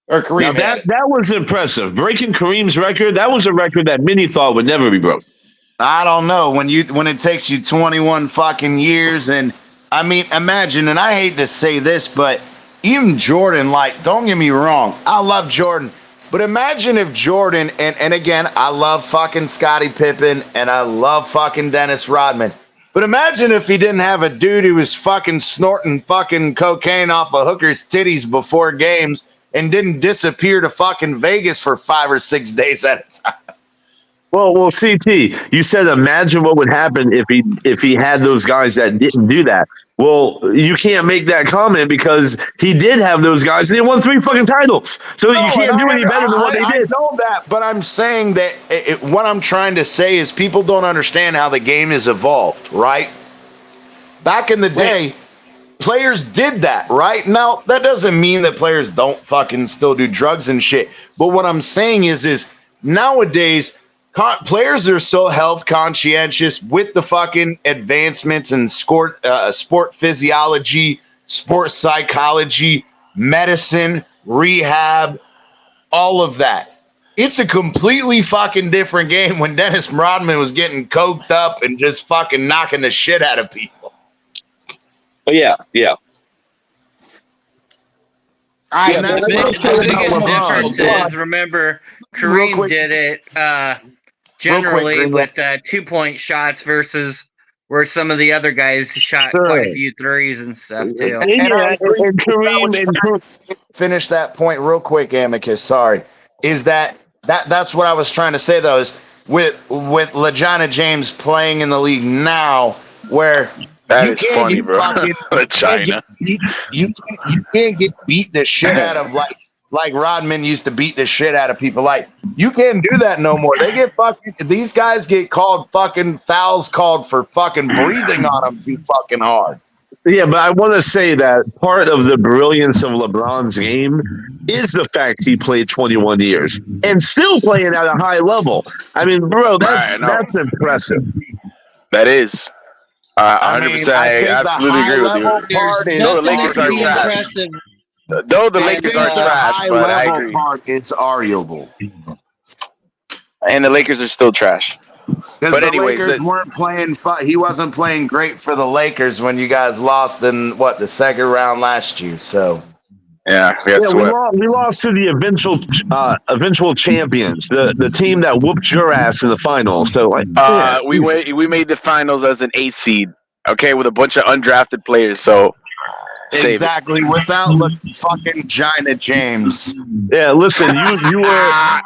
S3: Or Kareem
S4: Now
S3: had it.
S4: that was impressive. Breaking Kareem's record, that was a record that many thought would never be broke.
S1: I don't know when it takes you 21 fucking years, and I mean, imagine, and I hate to say this, but even Jordan, like, don't get me wrong, I love Jordan, but imagine if Jordan, and again, I love fucking Scottie Pippen, and I love fucking Dennis Rodman, but imagine if he didn't have a dude who was fucking snorting fucking cocaine off a hooker's titties before games and didn't disappear to fucking Vegas for 5 or 6 days at a time.
S4: Well, CT, you said imagine what would happen if he had those guys that didn't do that. Well, you can't make that comment because he did have those guys and they won 3 fucking titles. So you can't do any better than what they did.
S1: I know that, but I'm saying that what I'm trying to say is people don't understand how the game has evolved, right? Back in the day, players did that, right? Now, that doesn't mean that players don't fucking still do drugs and shit. But what I'm saying is nowadays, players are so health conscientious with the fucking advancements in sport physiology, sports psychology, medicine, rehab, all of that. It's a completely fucking different game when Dennis Rodman was getting coked up and just fucking knocking the shit out of people.
S4: Yeah.
S9: The biggest difference is, remember, Kareem did it generally with 2-point shots versus where some of the other guys shot quite a few threes and stuff too.
S4: And Kareem
S1: finish that point real quick, Amicus. Sorry, is that's what I was trying to say though. Is with Legina James playing in the league now, where
S11: that is funny, bro. Legina.
S1: You can't get beat the shit out of like Rodman used to beat the shit out of people. Like, you can't do that no more. They get fucking, these guys get called fucking fouls called for fucking breathing on them too fucking hard.
S4: Yeah, but I want to say that part of the brilliance of LeBron's game is the fact he played 21 years and still playing at a high level. I mean, bro, that's impressive.
S11: That is. 100%. I absolutely agree with you. No, the Lakers are trash. Though the Lakers are trash, but I agree.
S1: It's arguable.
S11: And the Lakers are still trash.
S1: But anyways, Lakers weren't playing. He wasn't playing great for the Lakers when you guys lost in the second round last year. So
S11: yeah,
S4: we lost to the eventual champions, the team that whooped your ass in the finals. So
S11: we made the finals as an 8th seed, okay, with a bunch of undrafted players. So
S1: exactly, without fucking Gina James.
S4: Yeah, listen, you were.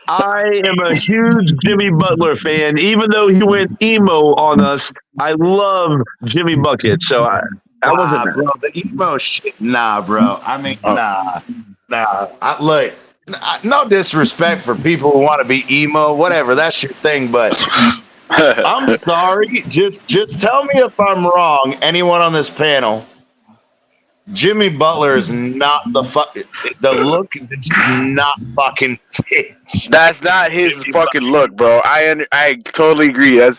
S4: I am a huge Jimmy Butler fan. Even though he went emo on us, I love Jimmy Bucket. So I wasn't
S1: bro. The emo shit, nah, bro. I mean, nah. Look, no disrespect for people who want to be emo, whatever. That's your thing, but I'm sorry. Just tell me if I'm wrong. Anyone on this panel? Jimmy Butler is not the look. It's not fucking fit.
S11: That's not his fucking look, bro. I totally agree. I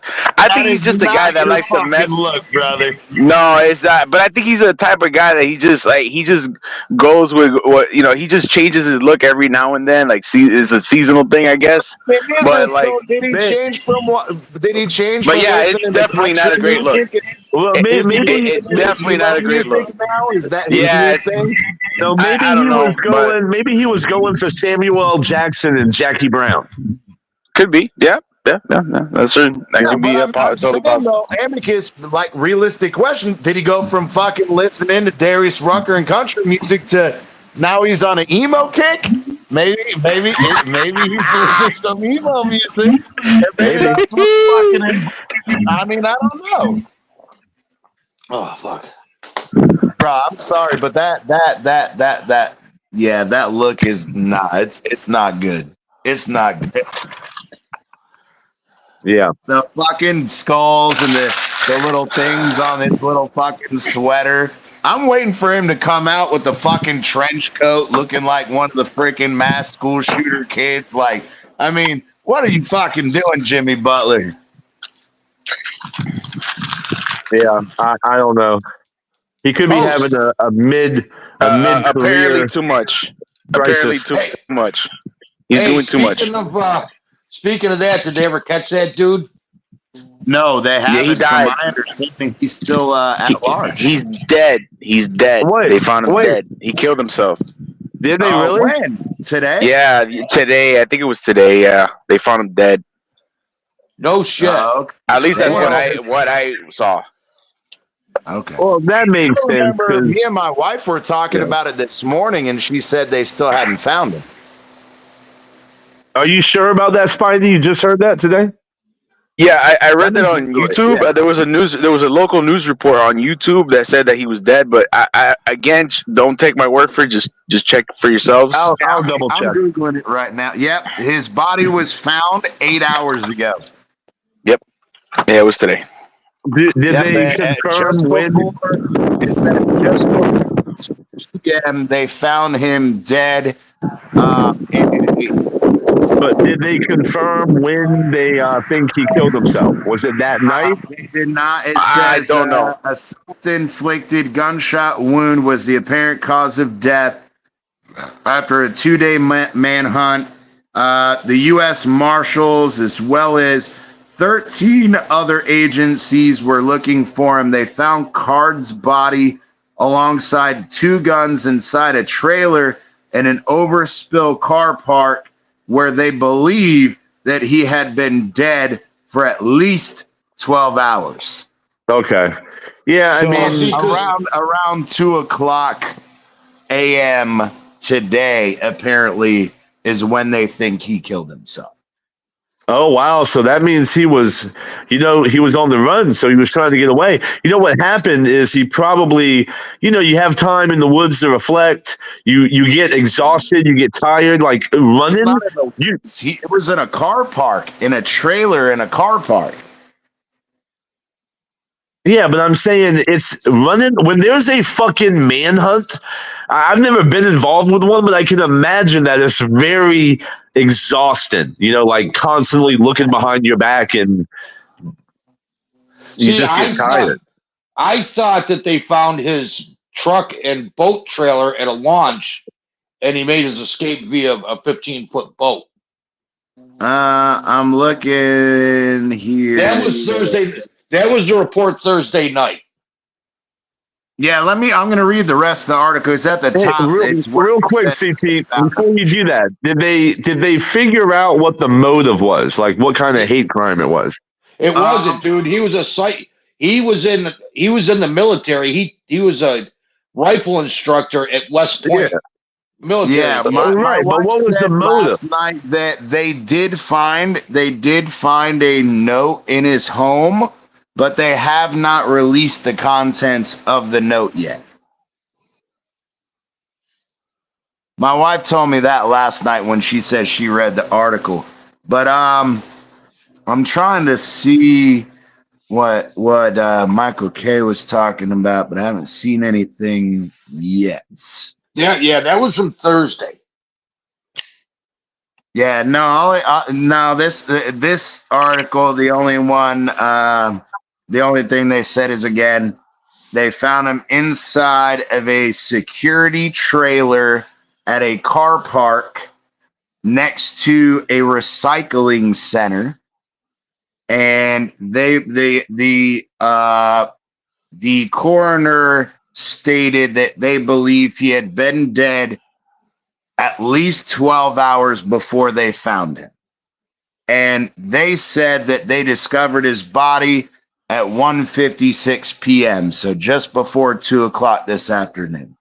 S11: think he's just a guy that likes to mess.
S1: Look, brother.
S11: No, it's not. But I think he's the type of guy that he just goes with what he just changes his look every now and then. Like, it's a seasonal thing, I guess. But like,
S1: so did he change from what? Did he change?
S11: But
S1: from
S11: yeah, it's definitely not a great look.
S4: Well, maybe
S11: it's definitely not a great look.
S1: Now? Is that his new thing?
S4: So maybe
S11: I don't know,
S4: maybe he was going for Samuel L. Jackson and Jackie Brown.
S11: Could be, yeah. That's true. That could be totally possible.
S1: Amicus, like, realistic question: did he go from fucking listening to Darius Rucker and country music to now he's on an emo kick? Maybe he's listening to some emo music. Maybe that's what's fucking. I mean, I don't know.
S3: Oh fuck.
S1: Bro, I'm sorry, but that look is not. It's not good. It's not good.
S4: Yeah.
S1: The fucking skulls and the little things on his little fucking sweater. I'm waiting for him to come out with the fucking trench coat, looking like one of the freaking mass school shooter kids. Like, I mean, what are you fucking doing, Jimmy Butler?
S4: Yeah, I don't know. He could be having a mid career.
S11: Apparently too much.
S4: Crisis.
S11: Apparently too much. He's doing too much.
S3: Speaking of that, did they ever catch that dude?
S1: No, they haven't.
S11: Yeah, he died.
S1: From my understanding, he's still at large.
S11: He's dead. He's dead.
S4: What?
S11: They found him dead. He killed himself.
S1: Did they really? When? Today?
S11: Yeah, today. I think it was today. Yeah, they found him dead.
S3: No shit.
S1: Okay.
S11: At least that's what I saw.
S1: Okay.
S4: Well, that makes sense.
S1: Me and my wife were talking about it this morning, and she said they still hadn't found him.
S4: Are you sure about that, Spidey? You just heard that today?
S11: Yeah, I read that on YouTube. Yeah. There was a local news report on YouTube that said that he was dead. But I again, don't take my word for it. Just check for yourselves.
S4: I'll double check.
S1: I'm googling it right now. Yep, his body was found 8 hours ago.
S11: Yep. Yeah, it was today.
S4: Did they confirm when?
S1: And they found him dead.
S4: But did they confirm when they think he killed himself? Was it that night?
S1: They did not. It says,
S11: I don't know.
S1: A self-inflicted gunshot wound was the apparent cause of death after a 2-day manhunt. The U.S. Marshals, as well as 13 other agencies, were looking for him. They found Card's body alongside 2 guns inside a trailer in an overspill car park, where they believe that he had been dead for at least 12 hours.
S4: Okay. Yeah,
S1: so
S4: I mean,
S1: around 2:00 a.m. today, apparently, is when they think he killed himself.
S4: Oh, wow. So that means he was on the run. So he was trying to get away. You know, what happened is he probably, you have time in the woods to reflect. You get exhausted. You get tired, like running.
S1: It was in a car park, in a trailer in a car park.
S4: Yeah, but I'm saying it's running. When there's a fucking manhunt, I've never been involved with one, but I can imagine that it's very exhausting, like constantly looking behind your back and you just get tired.
S3: I thought that they found his truck and boat trailer at a launch and he made his escape via a 15-foot boat.
S1: I'm looking here.
S3: That was Thursday. That was the report Thursday night.
S1: Yeah, I'm going to read the rest of the article. It's at the top.
S4: Real quick, CT, before you do that, did they figure out what the motive was? Like, what kind of hate crime it was?
S3: It wasn't, dude. He was He was in the military. He was a rifle instructor at West Point.
S1: Yeah.
S3: Military.
S1: Yeah, my wife what was the motive? Last night that they did find a note in his home, but they have not released the contents of the note yet. My wife told me that last night when she said she read the article. But I'm trying to see what Michael K was talking about, but I haven't seen anything yet.
S3: Yeah, that was from Thursday.
S1: Yeah, no. This article, the only thing they said is, again, they found him inside of a security trailer at a car park next to a recycling center, and the coroner stated that they believe he had been dead at least 12 hours before they found him. And they said that they discovered his body at 1:56 p.m., so just before 2 o'clock this afternoon.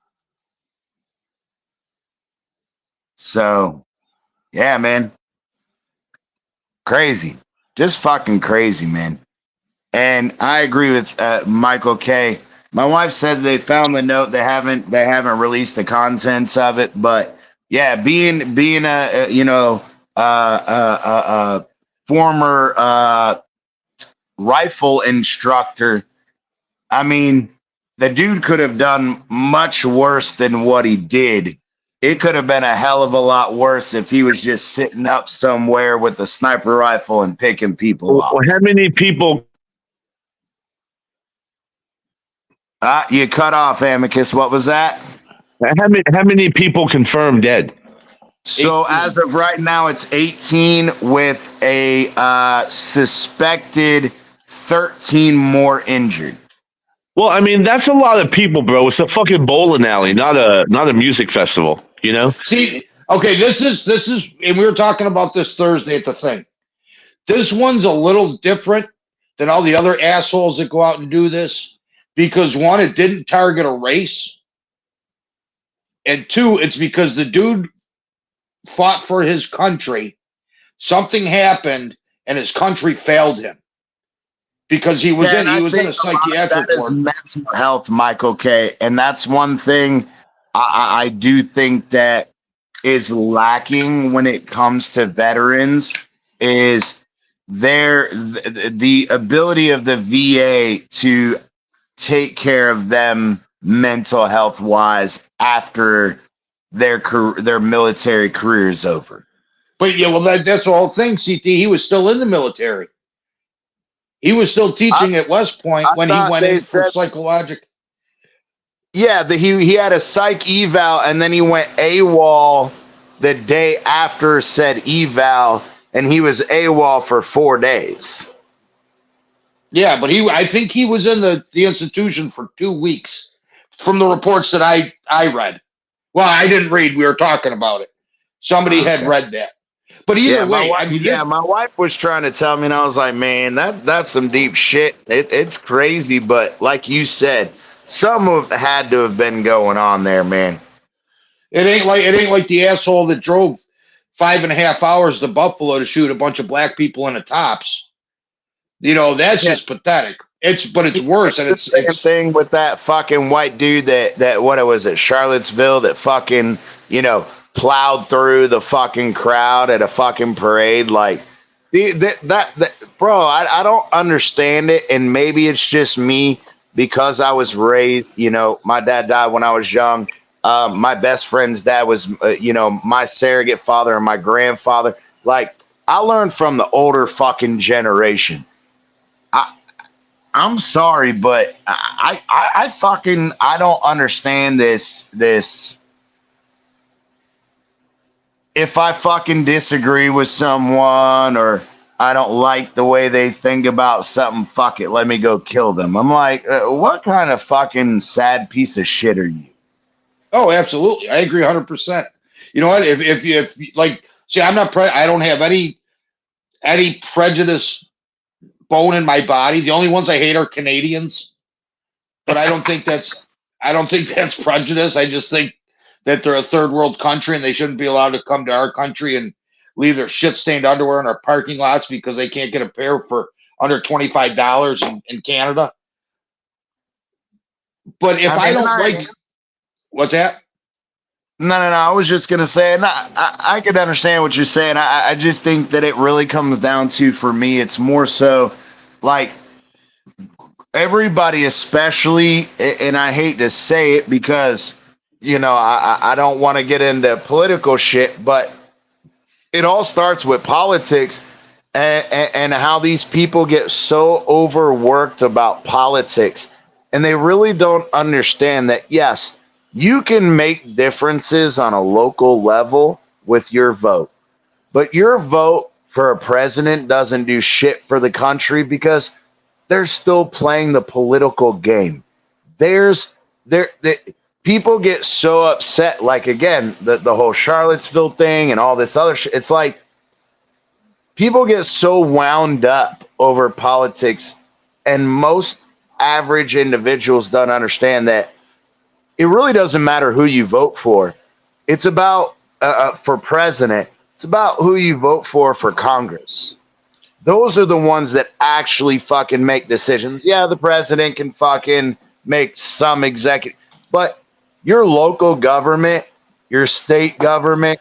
S1: So, yeah, man. Crazy. Just fucking crazy, man. And I agree with Michael K. My wife said they found the note. They haven't released the contents of it, but yeah, being a former rifle instructor, I mean, the dude could have done much worse than what he did. It could have been a hell of a lot worse if he was just sitting up somewhere with a sniper rifle and picking people off.
S4: How many people?
S1: You cut off, Amicus. What was that?
S4: How many people confirmed dead?
S1: So 18. As of right now, it's 18 with a suspected 13 more injured.
S4: Well, I mean, that's a lot of people, bro. It's a fucking bowling alley, not a music festival, you know?
S3: See, okay, this is, and we were talking about this Thursday at the thing. This one's a little different than all the other assholes that go out and do this because, one, it didn't target a race, and two, it's because the dude fought for his country. Something happened, and his country failed him. Because he was in a psychiatric ward.
S1: Mental health, Michael K. And that's one thing I do think that is lacking when it comes to veterans is the ability of the VA to take care of them mental health wise after their military career is over.
S3: But yeah, well, that's the whole thing, CT. He was still in the military. He was still teaching at West Point when he went in for psychological.
S1: Yeah, he had a psych eval, and then he went AWOL the day after said eval, and he was AWOL for 4 days.
S3: Yeah, but I think he was in the institution for 2 weeks from the reports that I read. Well, I didn't read. We were talking about it. Somebody had read that. But either way,
S1: my wife was trying to tell me, and I was like, man, that's some deep shit. It's crazy, but like you said, some of it had to have been going on there, man.
S3: It ain't like the asshole that drove 5.5 hours to Buffalo to shoot a bunch of black people in the tops. You know, that's just pathetic. It's worse.
S1: It's the same thing with that fucking white dude that what it was at Charlottesville that fucking, plowed through the fucking crowd at a fucking parade. Like, bro, I don't understand it. And maybe it's just me because I was raised, my dad died when I was young. My best friend's dad was, my surrogate father and my grandfather. Like, I learned from the older fucking generation. I'm sorry, but I don't understand this. If I fucking disagree with someone or I don't like the way they think about something, fuck it, let me go kill them. I'm like, what kind of fucking sad piece of shit are you?
S3: Oh, absolutely. I agree 100%. You know what? If you like, see, I don't have any prejudice bone in my body. The only ones I hate are Canadians, but I don't think that's prejudice. I just think that they're a third world country and they shouldn't be allowed to come to our country and leave their shit stained underwear in our parking lots because they can't get a pair for under $25 in Canada. But if I don't like, what's that?
S1: No. I was just gonna say, and I could understand what you're saying. I just think that it really comes down to, for me, it's more so like everybody, especially, and I hate to say it because I don't want to get into political shit, but it all starts with politics and how these people get so overworked about politics. And they really don't understand that, yes, you can make differences on a local level with your vote. But your vote for a president doesn't do shit for the country because they're still playing the political game. People get so upset, like, again, the whole Charlottesville thing and all this other shit. It's like people get so wound up over politics, and most average individuals don't understand that it really doesn't matter who you vote for. It's about, for president, it's about who you vote for Congress. Those are the ones that actually fucking make decisions. Yeah, the president can fucking make some executive, but your local government, your state government,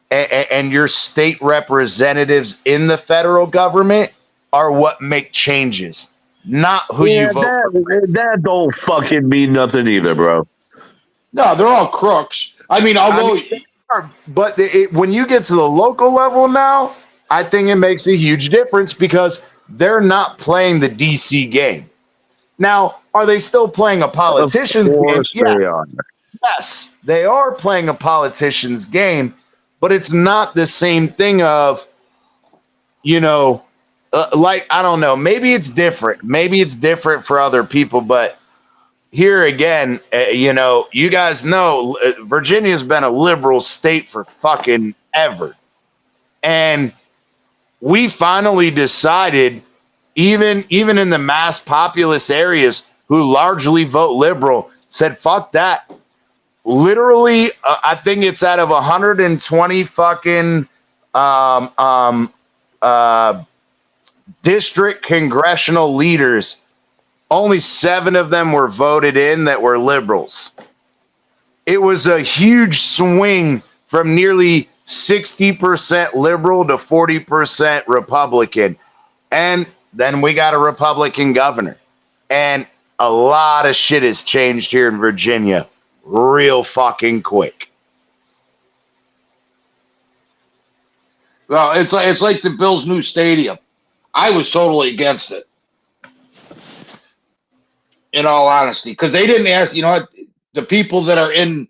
S1: and your state representatives in the federal government are what make changes, not who you vote for.
S4: That don't fucking mean nothing either, bro.
S3: No, they're all crooks. I mean,
S1: but when you get to the local level now, I think it makes a huge difference because they're not playing the DC game. Now, are they still playing a politician's game? Yes. Yes, they are playing a politician's game, but it's not the same thing of, like, I don't know, maybe it's different. Maybe it's different for other people, but here again, you guys know Virginia's been a liberal state for fucking ever. And we finally decided, even in the mass populous areas who largely vote liberal, said, fuck that. Literally, I think it's out of 120 fucking district congressional leaders, only 7 of them were voted in that were liberals. It was a huge swing from nearly 60% liberal to 40% Republican. And then we got a Republican governor. And a lot of shit has changed here in Virginia real fucking quick.
S3: Well, it's like the Bills' new stadium. I was totally against it, in all honesty, because they didn't ask. The people that are in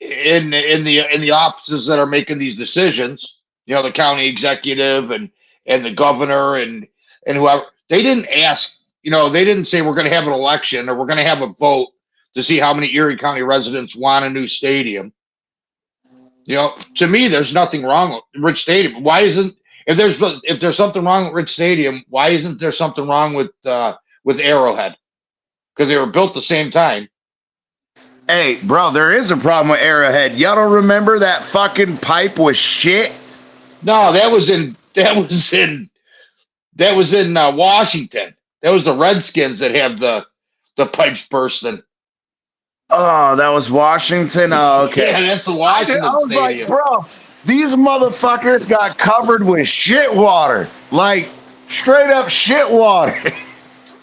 S3: the offices that are making these decisions, the county executive and the governor and whoever, they didn't ask. They didn't say we're going to have an election or we're going to have a vote to see how many Erie County residents want a new stadium. To me, there's nothing wrong with Rich Stadium. Why isn't, if there's something wrong with Rich Stadium, why isn't there something wrong with Arrowhead? Because they were built the same time.
S1: Hey, bro, there is a problem with Arrowhead. Y'all don't remember that fucking pipe was shit?
S3: No, that was in Washington. That was the Redskins that have the pipes bursting.
S1: Oh, that was Washington? Oh, okay.
S3: Yeah, that's the Washington
S1: I was
S3: Stadium.
S1: like, bro, these motherfuckers got covered with shit water. Like, straight up shit water.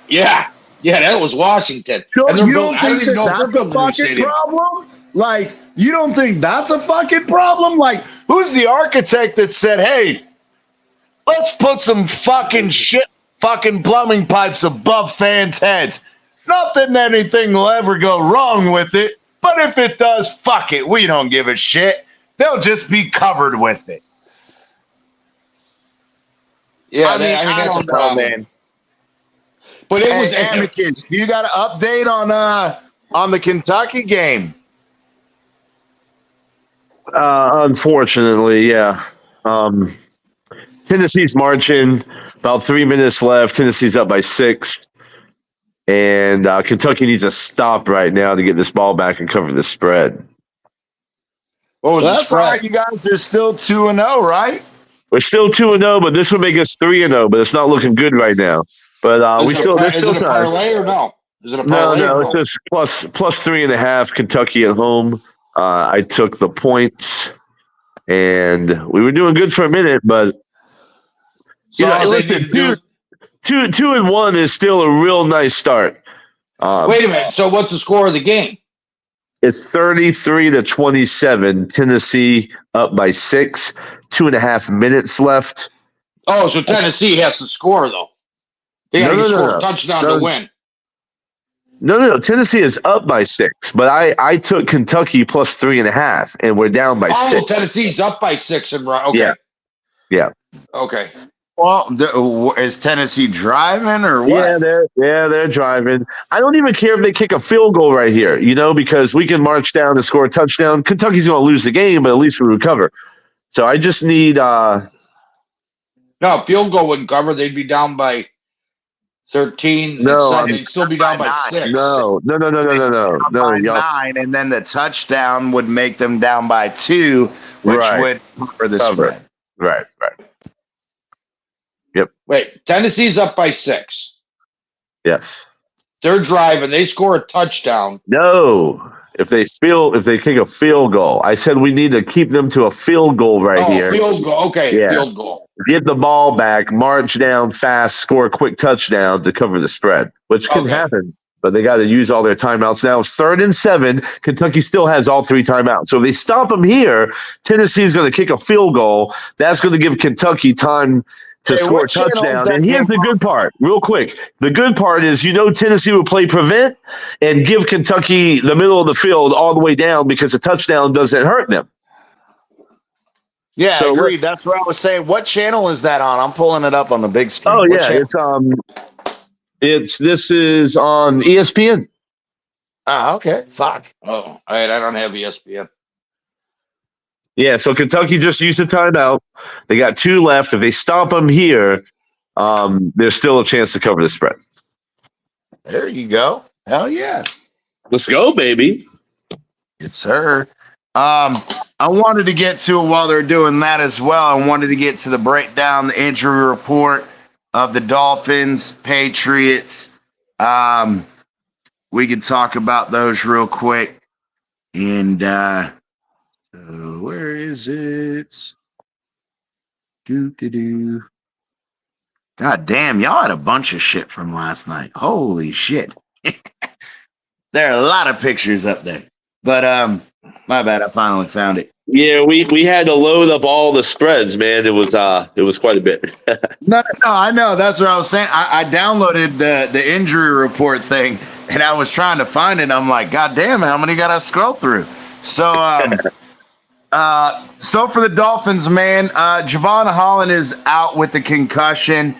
S3: Yeah, that was Washington.
S1: You don't think that's a fucking problem? Like, you don't think that's a fucking problem? Like, who's the architect that said, hey, let's put some fucking fucking plumbing pipes above fans' heads? Not that anything will ever go wrong with it, but if it does, fuck it. We don't give a shit. They'll just be covered with it.
S3: Yeah,
S1: I mean that's a problem, man.
S3: But it was
S1: Amicus. You got an update on the Kentucky game?
S4: Unfortunately, yeah. Tennessee's marching. About 3 minutes left. Tennessee's up by 6. And Kentucky needs a stop right now to get this ball back and cover the spread.
S1: That's right. You guys are still 2-0, right?
S4: We're still 2-0, but this would make us 3-0. But it's not looking good right now. But there's still time. Is it a
S3: parlay or no? Is it a parlay?
S4: No. It's just plus 3.5. Kentucky at home. I took the points, and we were doing good for a minute, but listen, 2-1 is still a real nice start.
S3: Wait a minute. So what's the score of the game?
S4: It's 33-27. Tennessee up by 6. 2.5 minutes left.
S3: Oh, so Tennessee has to score though. They got to score a touchdown to win.
S4: No. Tennessee is up by 6, but I took Kentucky plus 3.5, and we're down by 6.
S3: Oh, Tennessee's up by 6 and okay.
S4: Yeah.
S3: Okay.
S1: Well, is Tennessee driving or what?
S4: They're driving. I don't even care if they kick a field goal right here, because we can march down and score a touchdown. Kentucky's going to lose the game, but at least we recover. So I just need
S3: no, field goal wouldn't cover. They'd be down by 13. No, they'd still be down by 6.
S4: No.
S1: 9, and then the touchdown would make them down by 2, which would cover the spread.
S4: Right. Yep.
S3: Wait, Tennessee's up by 6.
S4: Yes.
S3: They're driving. They score a touchdown.
S4: No. If they kick a field goal, I said we need to keep them to a field goal here.
S3: Field goal. Okay, yeah. Field goal.
S4: Get the ball back, march down fast, score a quick touchdown to cover the spread, which can happen. But they got to use all their timeouts now. It's 3rd and 7. Kentucky still has all 3 timeouts. So if they stop them here, Tennessee is going to kick a field goal. That's going to give Kentucky time to score a touchdown. And here's the good part, real quick. The good part is, Tennessee will play prevent and give Kentucky the middle of the field all the way down because a touchdown doesn't hurt them.
S1: Yeah, so agreed. That's what I was saying. What channel is that on? I'm pulling it up on the big screen.
S4: Oh, yeah. This is on ESPN.
S1: Okay. Fuck.
S3: Oh, all right. I don't have ESPN.
S4: Yeah, so Kentucky just used a timeout. They got 2 left. If they stop them here, there's still a chance to cover the spread.
S1: There you go. Hell yeah.
S4: Let's go, baby.
S1: Yes, sir. I wanted to get to, while they're doing that as well, I wanted to get to the breakdown, the injury report of the Dolphins, Patriots. We could talk about those real quick. And where is it? God damn, y'all had a bunch of shit from last night. Holy shit. There are a lot of pictures up there. But my bad, I finally found it.
S4: Yeah, we had to load up all the spreads, man. It was quite a bit.
S1: No, I know. That's what I was saying. I downloaded the injury report thing, and I was trying to find it. And I'm like, God damn, how many got to scroll through? So, so for the Dolphins, man, Javon Holland is out with the concussion.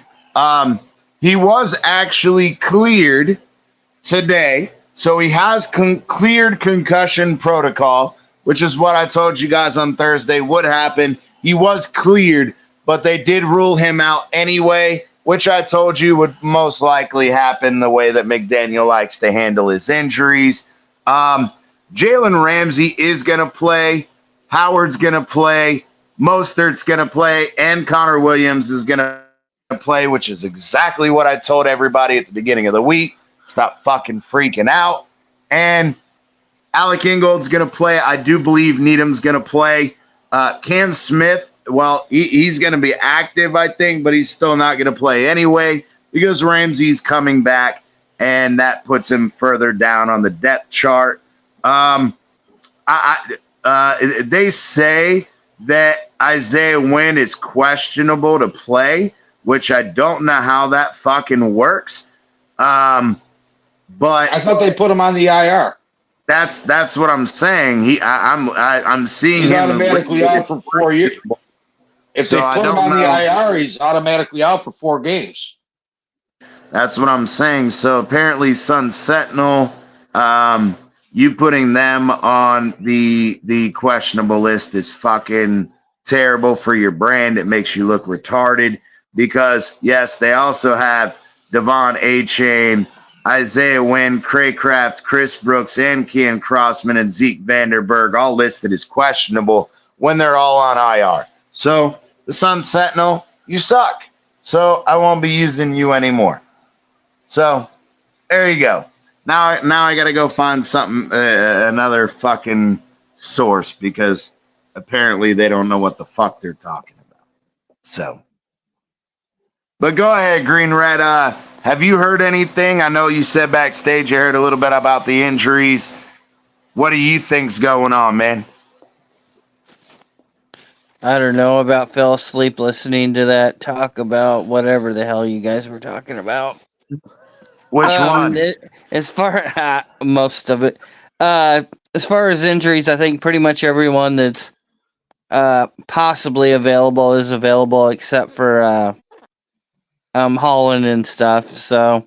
S1: He was actually cleared today. So he has cleared concussion protocol, which is what I told you guys on Thursday would happen. He was cleared, but they did rule him out anyway, which I told you would most likely happen the way that McDaniel likes to handle his injuries. Jalen Ramsey is going to play. Howard's going to play. Mostert's going to play. And Connor Williams is going to play, which is exactly what I told everybody at the beginning of the week. Stop fucking freaking out. And Alec Ingold's going to play. I do believe Needham's going to play. Cam Smith, well, he's going to be active, I think, but he's still not going to play anyway because Ramsey's coming back, and that puts him further down on the depth chart. They say that Isaiah Wynn is questionable to play, which I don't know how that fucking works. But
S3: I thought they put him on the IR.
S1: That's what I'm saying. I'm seeing
S3: he's
S1: him
S3: automatically out for 4 years. If they put him on the IR, he's automatically out for 4 games.
S1: That's what I'm saying. So apparently, Sun Sentinel, you putting them on the questionable list is fucking terrible for your brand. It makes you look retarded because yes, they also have Devon A-Chain, Isaiah Wynn, Craycraft, Chris Brooks, and Ken Crossman and Zeke Vanderberg all listed as questionable when they're all on IR. So the Sun Sentinel, you suck. So I won't be using you anymore. So there you go. Now I got to go find something, another fucking source because apparently they don't know what the fuck they're talking about. So, but go ahead, Green Red. Have you heard anything? I know you said backstage you heard a little bit about the injuries. What do you think's going on, man?
S9: I don't know. About fell asleep listening to that talk about whatever the hell you guys were talking about.
S1: Which one?
S9: As far most of it. As far as injuries, I think pretty much everyone that's possibly available is available, except for Holland and stuff. So,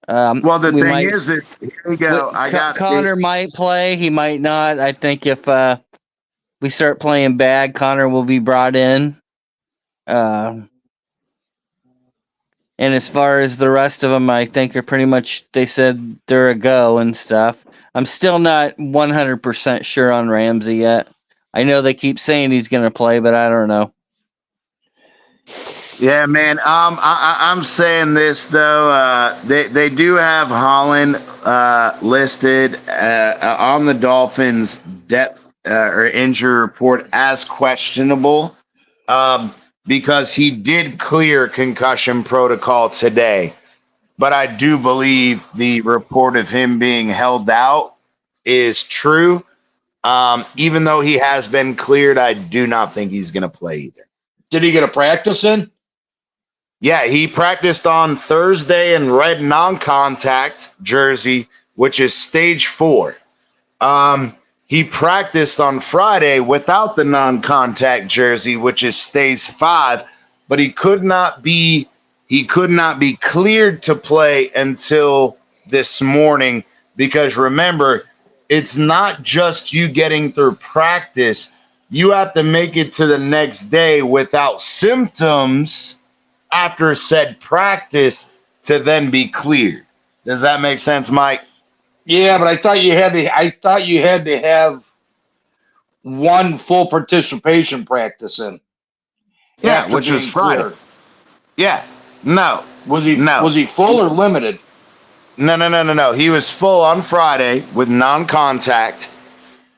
S1: well, the thing is, here we go.
S9: Connor might play. He might not. I think if we start playing bad, Connor will be brought in. And as far as the rest of them, I think are pretty much, they said they're a go and stuff. I'm still not 100% sure on Ramsey yet. I know they keep saying he's going to play, but I don't know.
S1: Yeah, man. I'm saying this though. They do have Holland listed on the Dolphins' depth or injury report as questionable because he did clear concussion protocol today. But I do believe the report of him being held out is true. Even though he has been cleared, I do not think he's going to play either.
S3: Did he get a practice in?
S1: Yeah, he practiced on Thursday in red non-contact jersey, which is stage 4. He practiced on Friday without the non-contact jersey, which is stage 5, but he could not be cleared to play until this morning because remember, it's not just you getting through practice. You have to make it to the next day without symptoms after said practice to then be cleared. Does that make sense, Mike?
S3: Yeah, but I thought you had to have one full participation practice in.
S1: Yeah, which was Friday. Cleared. Yeah. No.
S3: Was he full or limited?
S1: No. He was full on Friday with non-contact.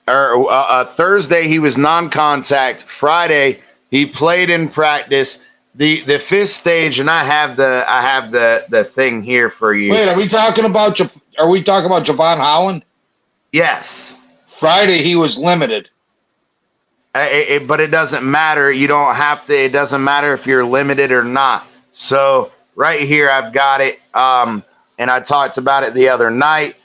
S1: Or Thursday he was non-contact. Friday he played in practice. The 5th stage, and I have the thing here for you.
S3: Wait, are we talking about Javon Holland?
S1: Yes.
S3: Friday he was limited.
S1: But it doesn't matter. You don't have to. It doesn't matter if you're limited or not. So right here I've got it. And I talked about it the other night.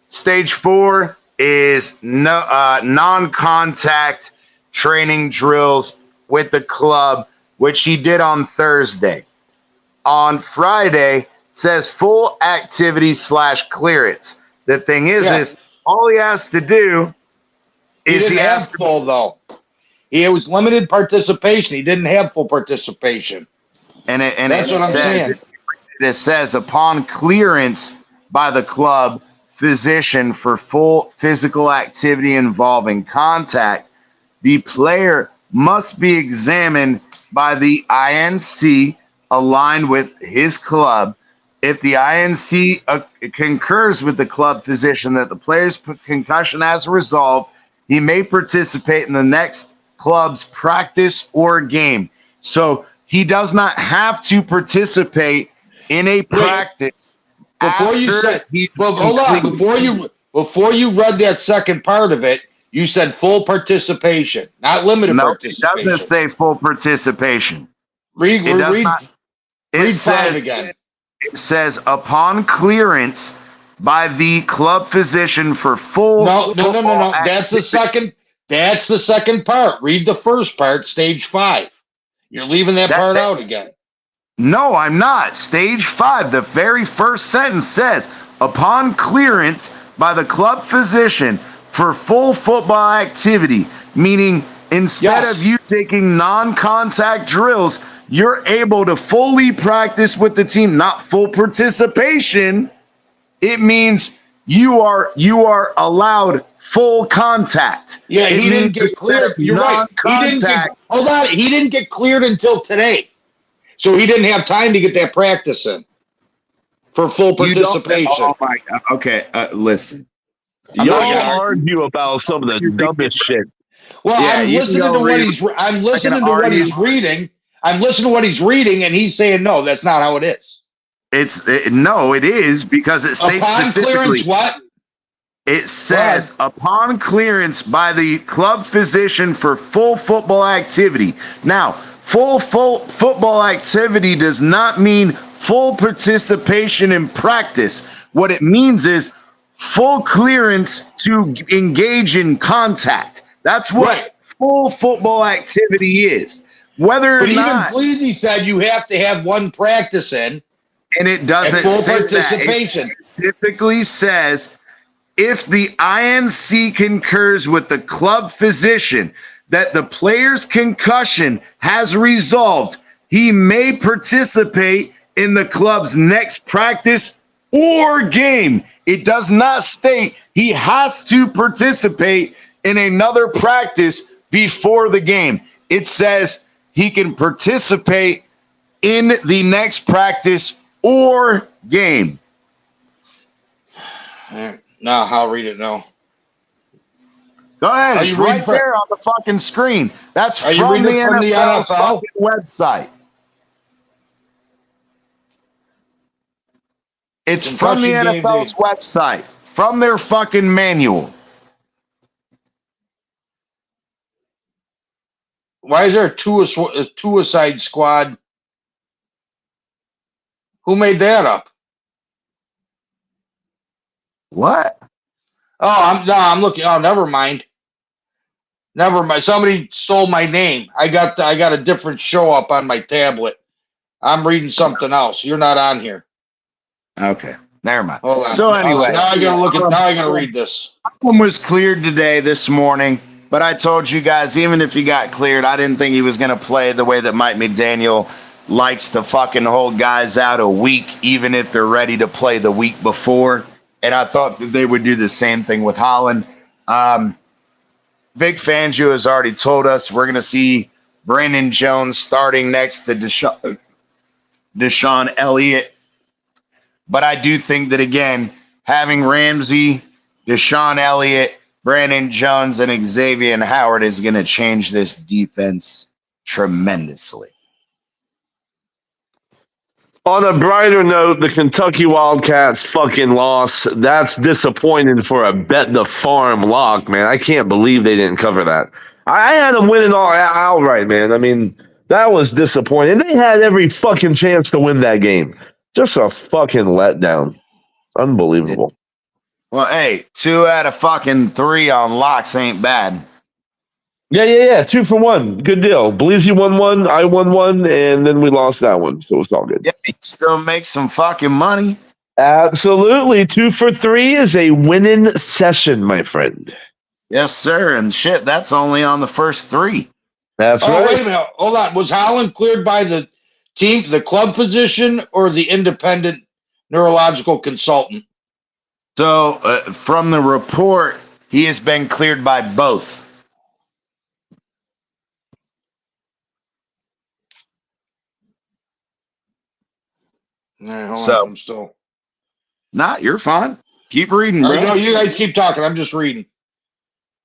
S1: Stage 4 is non-contact training drills with the club, which he did on Thursday. On Friday, it says full activity / clearance. The thing is all he has to do is
S3: he has full though. It was limited participation. He didn't have full participation.
S1: And it says upon clearance by the club physician for full physical activity involving contact, the player must be examined by the INC aligned with his club. If the INC concurs with the club physician that the player's concussion has resolved, he may participate in the next club's practice or game. So he does not have to participate in a practice.
S3: Before you read that second part of it, you said full participation, not limited participation.
S1: It doesn't say full participation.
S3: Read 5 again.
S1: It says upon clearance by the club physician for full.
S3: No. That's the second. That's the second part. Read the first part, stage 5. You're leaving that part out again.
S1: No, I'm not. Stage 5, the very first sentence says, upon clearance by the club physician for full football activity, meaning instead of you taking non-contact drills, you're able to fully practice with the team, not full participation. It means you are allowed full contact.
S3: Yeah, he didn't get cleared. You're right. He didn't get cleared until today. So he didn't have time to get that practice in for full participation.
S1: Okay, listen.
S4: Y'all argue about some of the dumbest shit.
S3: Well, I'm listening to what he's reading. I'm listening to what he's reading, and he's saying, no, that's not how it is.
S1: It is because it states
S3: upon
S1: specifically.
S3: Clearance, what?
S1: It says, upon clearance by the club physician for full football activity. Now, full football activity does not mean full participation in practice. What it means is full clearance to engage in contact. That's what full football activity is. Whether or not,
S3: even Bleezy said you have to have one practice in,
S1: and it doesn't
S3: full
S1: say
S3: participation.
S1: That. It specifically says, if the INC concurs with the club physician that the player's concussion has resolved, he may participate in the club's next practice or game. It does not state he has to participate in another practice before the game. It says he can participate in the next practice or game.
S3: No, I'll read it now.
S1: Go ahead. It's right there on the fucking screen. That's from the NFL's fucking website. It's from the NFL's website, from their fucking manual.
S3: Why is there a Tua'S squad? Who made that up?
S1: What?
S3: Oh, I'm looking. Oh, never mind. Never mind. Somebody stole my name. I got a different show up on my tablet. I'm reading something else. You're not on here.
S1: Okay, never mind.
S3: Hold on.
S1: So anyway,
S3: now I gotta read this.
S1: One was cleared today, this morning, but I told you guys, even if he got cleared, I didn't think he was going to play the way that Mike McDaniel likes to fucking hold guys out a week, even if they're ready to play the week before. And I thought that they would do the same thing with Holland. Vic Fangio has already told us we're going to see Brandon Jones starting next to Deshaun Elliott. But I do think that, again, having Ramsey, Deshaun Elliott, Brandon Jones, and Xavier Howard is going to change this defense tremendously.
S4: On a brighter note, the Kentucky Wildcats fucking loss. That's disappointing for a bet the farm lock, man. I can't believe they didn't cover that. I had them winning all outright, man. I mean, that was disappointing. They had every fucking chance to win that game. Just a fucking letdown. Unbelievable.
S1: Well, hey, 2 out of fucking 3 on locks ain't bad.
S4: Yeah. 2 for 1. Good deal. Bleezy won 1, I won 1, and then we lost that one. So it's all good.
S1: Yeah, you still make some fucking money.
S4: Absolutely. 2 for 3 is a winning session, my friend.
S1: Yes, sir. And shit, that's only on the first 3.
S4: That's right.
S3: Wait a minute. Hold on. Was Holland cleared by the team, the club physician, or the independent neurological consultant?
S1: So, from the report, he has been cleared by both.
S3: I'm still.
S1: Nah, you're fine. Keep reading, bro.
S3: No, you guys keep talking. I'm just reading.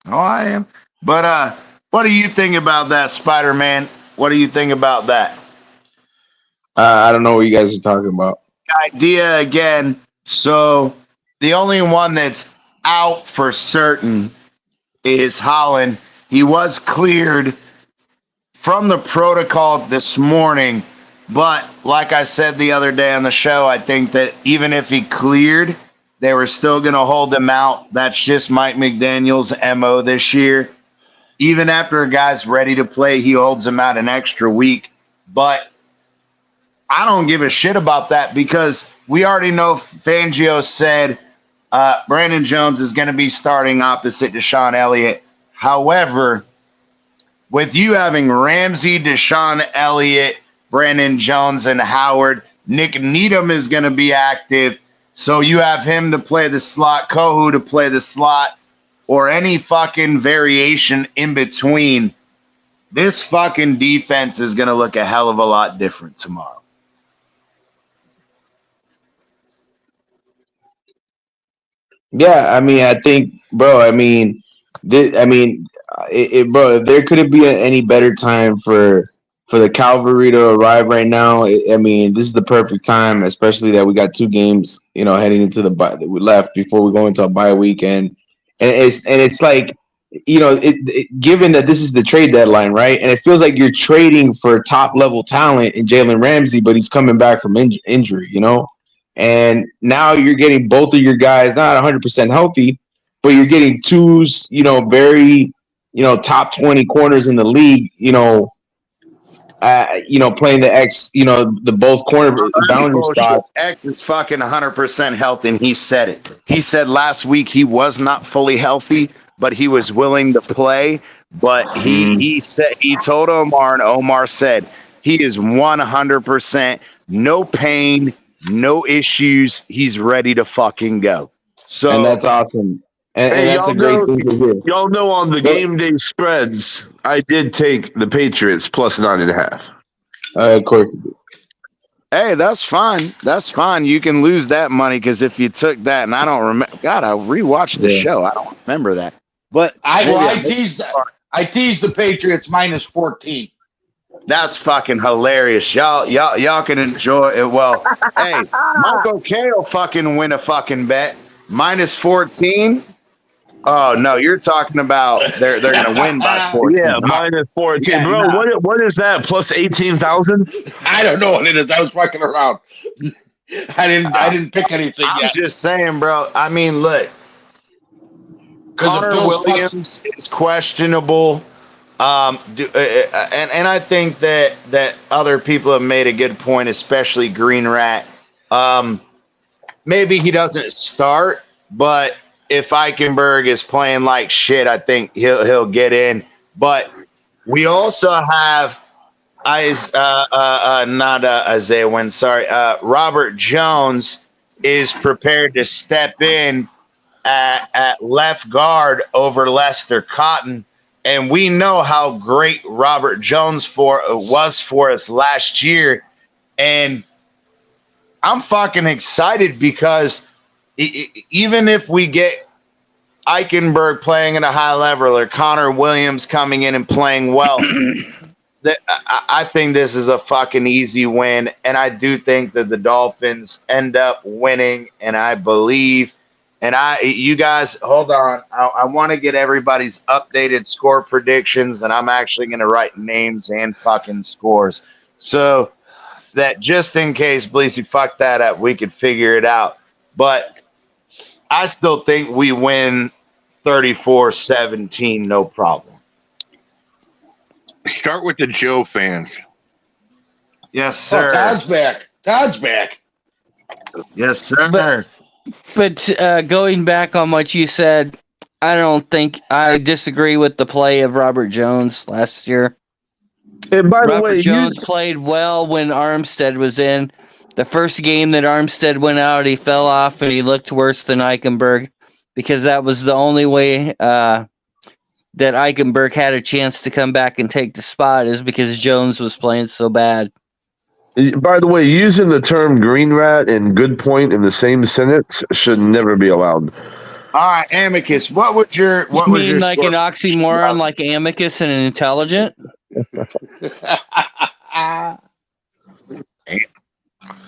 S1: Oh, I am. But what do you think about that, Spider-Man? What do you think about that?
S10: I don't know what you guys are talking about.
S1: Idea again. So the only one that's out for certain is Holland. He was cleared from the protocol this morning, but like I said the other day on the show, I think that even if he cleared, they were still going to hold him out. That's just Mike McDaniel's MO this year. Even after a guy's ready to play, he holds him out an extra week. But I don't give a shit about that because we already know Fangio said Brandon Jones is going to be starting opposite Deshaun Elliott. However, with you having Ramsey, Deshaun Elliott, Brandon Jones, and Howard, Nick Needham is going to be active. So you have him to play the slot, Kohu to play the slot, or any fucking variation in between. This fucking defense is going to look a hell of a lot different tomorrow.
S10: Yeah, I mean, I think, bro. I mean, bro. If there couldn't be any better time for for the cavalry to arrive right now. I mean, this is the perfect time, especially that we got 2 games, heading into the bye that we left before we go into a bye weekend. And it's like, given that this is the trade deadline, right? And it feels like you're trading for top level talent in Jalen Ramsey, but he's coming back from injury, And now you're getting both of your guys not 100% healthy, but you're getting 2's, very, top 20 corners in the league, playing the X, the both corner boundary spots.
S1: X is fucking 100% healthy, and he said it. He said last week he was not fully healthy, but he was willing to play. But he told Omar, and Omar said he is 100%, no pain, no issues. He's ready to fucking go. So,
S10: and that's awesome. And that's a great thing to hear.
S4: Y'all know on the game day spreads, I did take the Patriots plus 9.5.
S10: Of course.
S1: Hey, that's fine. That's fine. You can lose that money because if you took that, and I don't remember. God, I rewatched the show. I don't remember that. But
S3: I teased the Patriots minus 14.
S1: That's fucking hilarious. Y'all can enjoy it. Well, hey, Michael K will fucking win a fucking bet. Minus 14. Oh no, you're talking about they're gonna win by 14.
S4: Yeah, minus 14. Yeah, bro, what is that? Plus 18,000?
S3: I don't know what it is. I was fucking around. I didn't pick anything yet.
S1: I'm just saying, bro. I mean, look. Connor Williams is questionable. And I think that other people have made a good point, especially Green Rat. Maybe he doesn't start, but if Eichenberg is playing like shit, I think he'll get in. But we also have Isaiah Wynn. Sorry, Robert Jones is prepared to step in at left guard over Lester Cotton. And we know how great Robert Jones was for us last year. And I'm fucking excited because even if we get Eichenberg playing at a high level or Connor Williams coming in and playing well, I think this is a fucking easy win. And I do think that the Dolphins end up winning. And I believe, you guys, hold on. I want to get everybody's updated score predictions, and I'm actually going to write names and fucking scores. So that just in case Bleasy fucked that up, we could figure it out. But I still think we win 34-17, no problem.
S7: Start with the Joe fans.
S1: Yes, sir.
S3: Todd's back.
S1: Yes, sir.
S9: But going back on what you said, I disagree with the play of Robert Jones last year.
S4: And by the way,
S9: Jones played well when Armstead was in. The first game that Armstead went out, he fell off and he looked worse than Eichenberg because that was the only way that Eichenberg had a chance to come back and take the spot is because Jones was playing so bad.
S4: By the way, using the term green rat and good point in the same sentence should never be allowed.
S1: All right, Amicus, what was your
S9: like an oxymoron, like Amicus and an intelligent?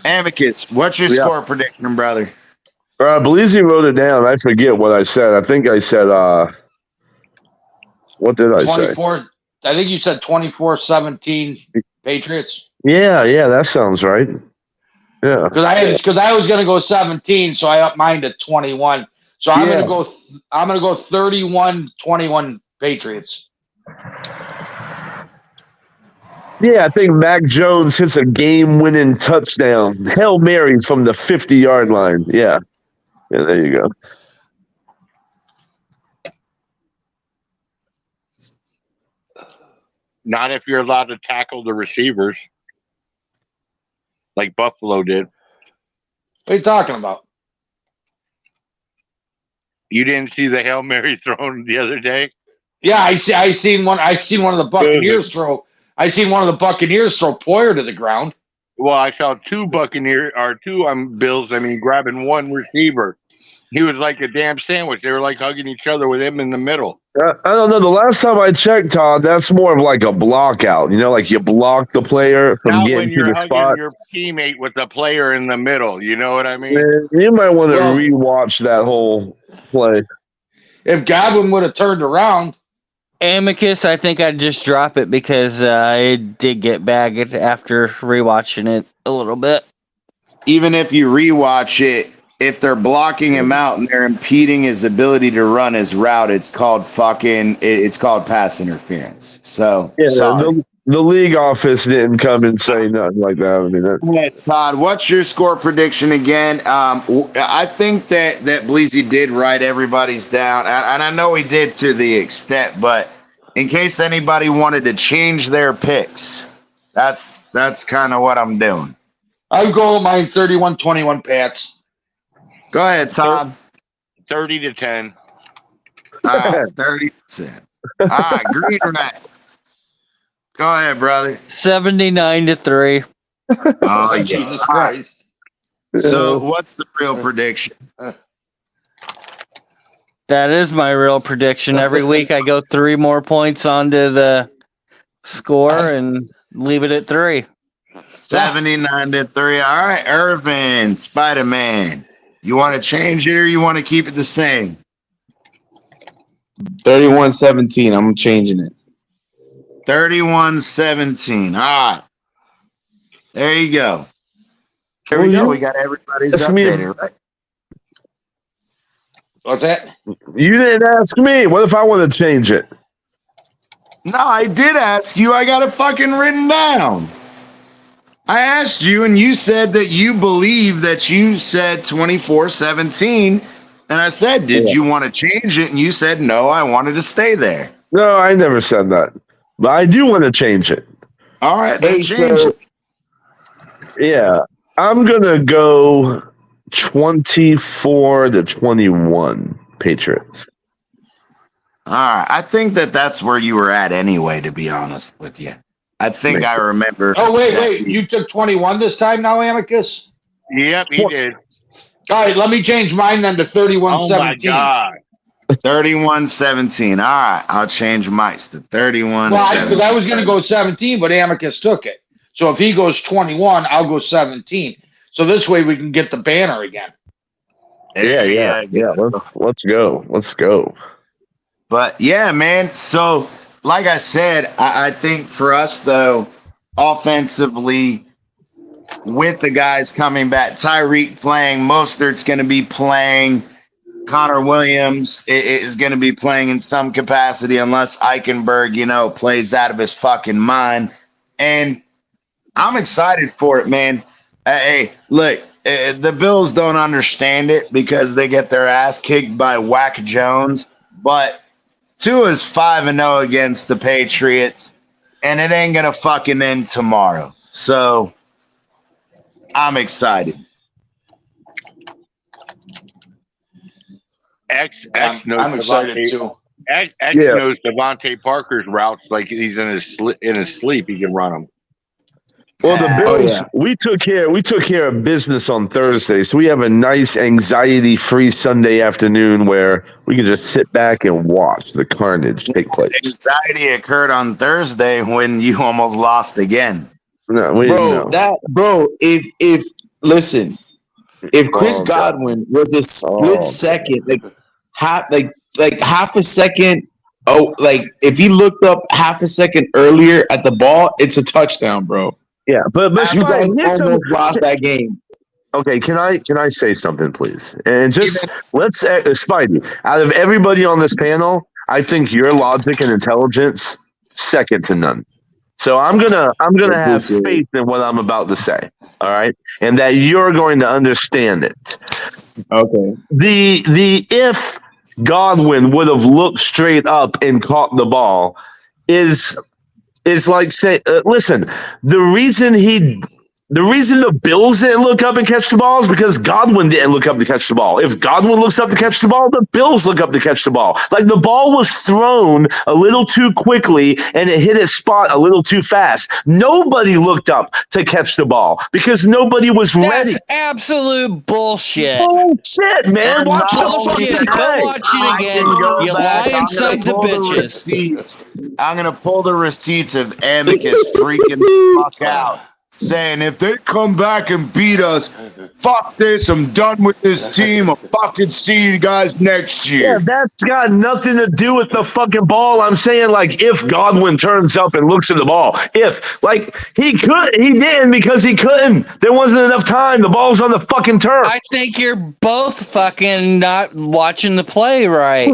S1: Amicus, what's your score prediction, brother?
S4: Bleasy wrote it down. I forget what I said. I think I said, what did I say?
S3: I think you said 24-17 Patriots.
S4: Yeah, that sounds right. Yeah,
S3: because I was gonna go 17, so I upped mine to 21. So I'm gonna go 31-21 Patriots.
S4: Yeah, I think Mac Jones hits a game-winning touchdown, Hail Mary from the 50-yard line. Yeah, there you go.
S7: Not if you're allowed to tackle the receivers. Like Buffalo did.
S3: What are you talking about?
S7: You didn't see the Hail Mary thrown the other day?
S3: Yeah, I seen one of the Buccaneers throw. I seen one of the Buccaneers throw Poyer to the ground.
S7: Well, I saw two Bills. Grabbing one receiver.
S3: He was like a damn sandwich. They were like hugging each other with him in the middle.
S4: I don't know. The last time I checked, Todd, that's more of like a block out. You know, like you block the player from
S3: Not
S4: getting
S3: when
S4: to
S3: you're
S4: the
S3: hugging
S4: spot.
S3: your teammate with the player in the middle. You know what I mean?
S4: Man, you might want to rewatch that whole play.
S3: If Godwin would have turned around.
S9: Amicus, I think I'd just drop it because it did get bagged after rewatching it a little bit.
S1: Even if you rewatch it, if they're blocking him out and they're impeding his ability to run his route, it's called pass interference. So sorry.
S4: The league office didn't come and say nothing like that. I mean,
S1: Todd, what's your score prediction again? I think that Bleezy did write everybody's down, and I know he did to the extent, but in case anybody wanted to change their picks, that's kind of what I'm doing.
S3: I'll go with mine 31-21 Pats.
S1: Go ahead, Todd.
S3: 30-10.
S1: 30%. All right, green or not? Go ahead, brother.
S9: 79-3.
S1: Oh,
S3: Jesus Christ.
S1: So what's the real prediction?
S9: That is my real prediction. Every week I go 3 more points onto the score and leave it at 3.
S1: 79-3. All right, Irvin, Spider-Man. You want to change it or you want to keep it the same?
S10: 31-17. I'm changing it.
S1: 31-17. All right. There you go. Here we go. We got everybody's updated, right?
S3: What's that?
S4: You didn't ask me. What if I want to change it?
S1: No, I did ask you. I got it fucking written down. I asked you, and you said that you believe that you said 24-17. And I said, did you want to change it? And you said, no, I wanted to stay there.
S4: No, I never said that. But I do want to change it.
S1: All right, then change it.
S4: Yeah, I'm going to go 24-21 Patriots.
S1: All right. I think that's where you were at anyway, to be honest with you. I think I remember.
S3: Oh, wait. You took 21 this time now, Amicus? Yep, he did. All right, let me change mine then to 31-17. Oh, my God.
S1: 31-17. All right, I'll change mine to 31-17.
S3: Well, because I was going to go 17, but Amicus took it. So if he goes 21, I'll go 17. So this way we can get the banner again.
S4: Yeah. Let's go.
S1: But yeah, man. So like I said, I think for us though, offensively, with the guys coming back, Tyreek playing, Mostert's going to be playing. Connor Williams is going to be playing in some capacity unless Eichenberg, plays out of his fucking mind. And I'm excited for it, man. Hey, look, the Bills don't understand it because they get their ass kicked by Whack Jones. But Tua'S 5-0 against the Patriots, and it ain't going to fucking end tomorrow. So I'm excited.
S3: I'm excited too. X knows Devontae Parker's routes like he's in his sleep. He can run them.
S4: Well, the Bills, we took care of business on Thursday, so we have a nice anxiety-free Sunday afternoon where we can just sit back and watch the carnage take place.
S1: Anxiety occurred on Thursday when you almost lost again.
S4: No,
S10: if Chris Godwin was a split second, half a second, if he looked up half a second earlier at the ball, it's a touchdown, bro.
S4: Yeah, but
S10: you guys almost lost that game.
S4: Okay, can I say something, please? And just let's Spidey. Out of everybody on this panel, I think your logic and intelligence second to none. So I'm gonna have faith in what I'm about to say. All right, and that you're going to understand it.
S10: Okay.
S4: The if Godwin would have looked straight up and caught the ball is like say, listen. The reason he The reason the Bills didn't look up and catch the ball is because Godwin didn't look up to catch the ball. If Godwin looks up to catch the ball, the Bills look up to catch the ball. Like the ball was thrown a little too quickly and it hit its spot a little too fast. Nobody looked up to catch the ball because nobody was ready.
S9: That's absolute bullshit.
S4: Bullshit, man. Watch
S9: bullshit. Go watch it again. You lying sons of bitches.
S1: I'm going to pull the receipts of Amicus freaking the fuck out. Saying if they come back and beat us, fuck this, I'm done with this team. I'll fucking see you guys next year.
S4: Yeah, that's got nothing to do with the fucking ball. I'm saying, like, if Godwin turns up and looks at the ball, he didn't because he couldn't. There wasn't enough time. The ball's on the fucking turf.
S9: I think you're both fucking not watching the play right.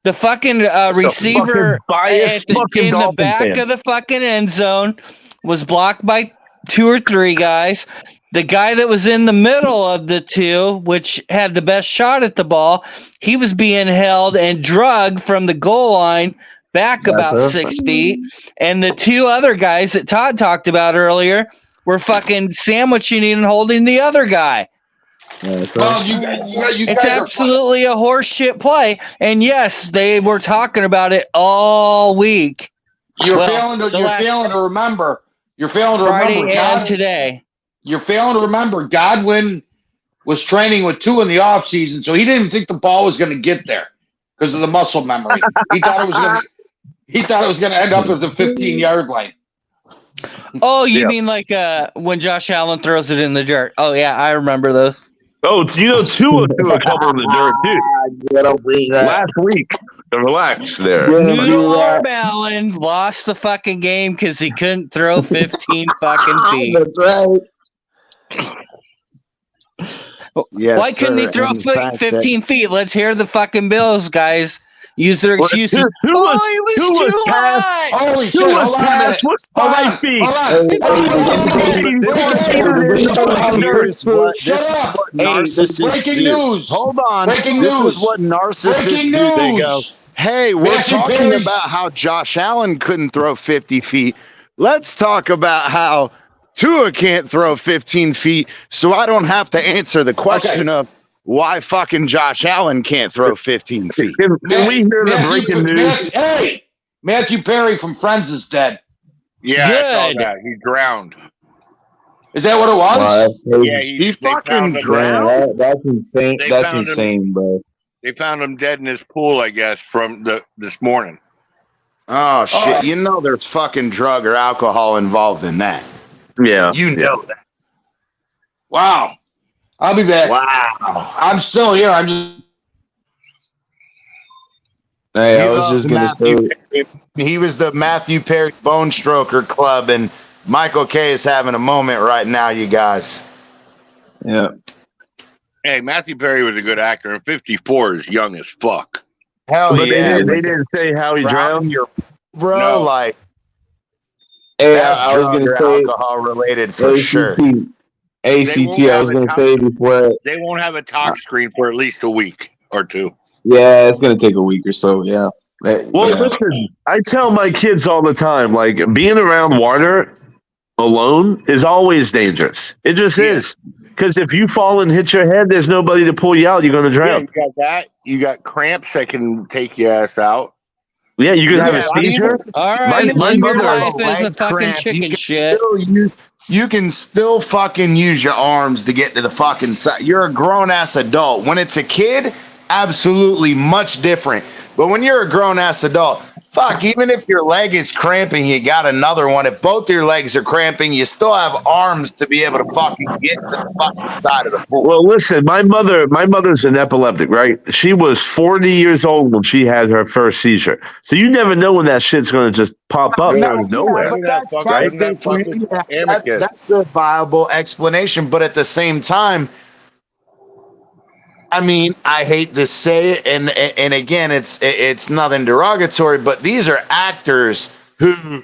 S9: The fucking receiver in the back of the fucking end zone was blocked by 2 or 3 guys. The guy that was in the middle of the two, which had the best shot at the ball, he was being held and drugged from the goal line back about 6 feet. And the 2 other guys that Todd talked about earlier were fucking sandwiching and holding the other guy.
S3: Well,
S9: It's absolutely a horseshit play. And yes, they were talking about it all week.
S3: You're failing to remember. You're failing to
S9: Friday
S3: remember
S9: and today.
S3: You're failing to remember Godwin was training with 2 in the offseason, so he didn't think the ball was going to get there because of the muscle memory. He thought it was going to end up at the 15-yard line.
S9: Oh, you mean like when Josh Allen throws it in the dirt? Oh yeah, I remember those.
S4: Oh, Tua threw a couple in the dirt too. Last week. Relax there.
S9: Norm Allen lost the fucking game because he couldn't throw 15 fucking feet.
S5: That's right.
S1: Yes,
S9: Why couldn't he throw 15 feet? Let's hear the fucking Bills guys use their excuses. He was too high.
S3: Holy shit! Hold on a minute.
S4: Was 5 feet.
S3: Breaking news.
S1: Hold on.
S3: Breaking
S1: this
S3: news.
S1: is what narcissists
S3: Breaking
S1: do. They go,
S3: news.
S1: hey, we're
S3: Matthew
S1: talking
S3: Perry's-
S1: about how Josh Allen couldn't throw 50 feet. Let's talk about how Tua can't throw 15 feet, so I don't have to answer the question of why fucking Josh Allen can't throw 15 feet.
S4: Can we hear the breaking news?
S3: Matthew Perry from Friends is dead.
S11: Yeah, I saw that. He drowned.
S3: Is that what it was?
S11: Yeah,
S1: he fucking drowned.
S5: That's insane. That's insane, bro.
S11: They found him dead in his pool, I guess, from this morning.
S1: Oh shit! You know there's fucking drug or alcohol involved in that.
S4: Yeah,
S1: you know that.
S3: Wow. I'll be back.
S1: Wow.
S3: I'm still here. I'm just.
S5: Hey, I was just gonna say
S1: he was the Matthew Perry Bone Stroker Club, and Michael K is having a moment right now, you guys.
S5: Yeah.
S11: Hey, Matthew Perry was a good actor, and 54 is young as fuck.
S1: Hell
S4: but
S1: yeah!
S4: They didn't say how he drowned.
S1: Bro,
S11: No.
S1: like.
S5: Hey,
S1: That's
S5: I was gonna
S1: drug or
S5: say
S1: alcohol related for
S5: ACT.
S1: sure.
S5: ACT. I was gonna say before.
S11: They won't have a talk screen for at least a week or 2.
S5: Yeah, it's gonna take a week or so. Yeah.
S4: Well, listen, I tell my kids all the time, like being around water alone is always dangerous. It just is. Because if you fall and hit your head, there's nobody to pull you out. You're going to drown.
S11: Yeah, you got that. You got cramps that can take your ass out.
S4: Yeah, you can have a seizure.
S9: All right,
S4: my
S9: live your
S4: mother-
S9: life as a fucking
S1: Cramp.
S9: chicken shit.
S1: You can still fucking use your arms to get to the fucking side. You're a grown ass adult. When it's a kid, absolutely much different. But when you're a grown ass adult, fuck, even if your leg is cramping, you got another one. If both your legs are cramping, you still have arms to be able to fucking get to the fucking side of the pool.
S4: Well, listen, my mother's an epileptic, right? She was 40 years old when she had her first seizure. So you never know when that shit's going to just pop up out of nowhere.
S1: But that's a viable explanation. But at the same time, I mean, I hate to say it, and again, it's nothing derogatory, but these are actors who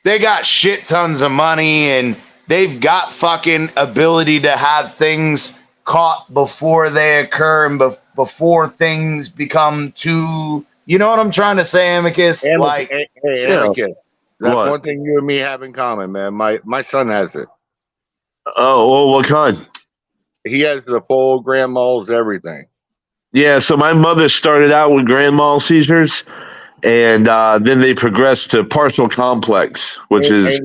S1: they got shit tons of money and they've got fucking ability to have things caught before they occur and before things become too. You know what I'm trying to say, Amicus? Like,
S11: Amicus. That's one thing you and me have in common, man. My son has it.
S4: Oh, well, what kind?
S7: He has the full grand mals, everything.
S4: Yeah, so my mother started out with grand mal seizures, and then they progressed to partial complex, which is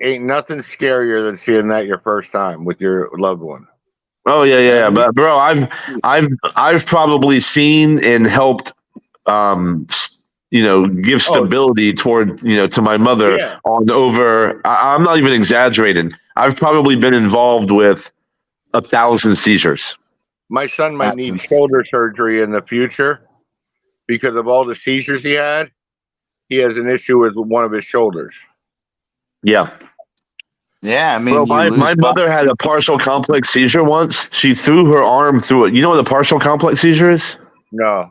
S7: ain't nothing scarier than seeing that your first time with your loved one.
S4: Oh yeah. But bro, I've probably seen and helped give stability toward to my mother on over. I'm not even exaggerating. I've probably been involved with 1,000 seizures.
S7: My son might need shoulder surgery in the future because of all the seizures he had. He has an issue with one of his shoulders.
S4: Yeah.
S1: Yeah, I mean,
S4: bro, my mother had a partial complex seizure once. She threw her arm through it. You know what a partial complex seizure is?
S7: No.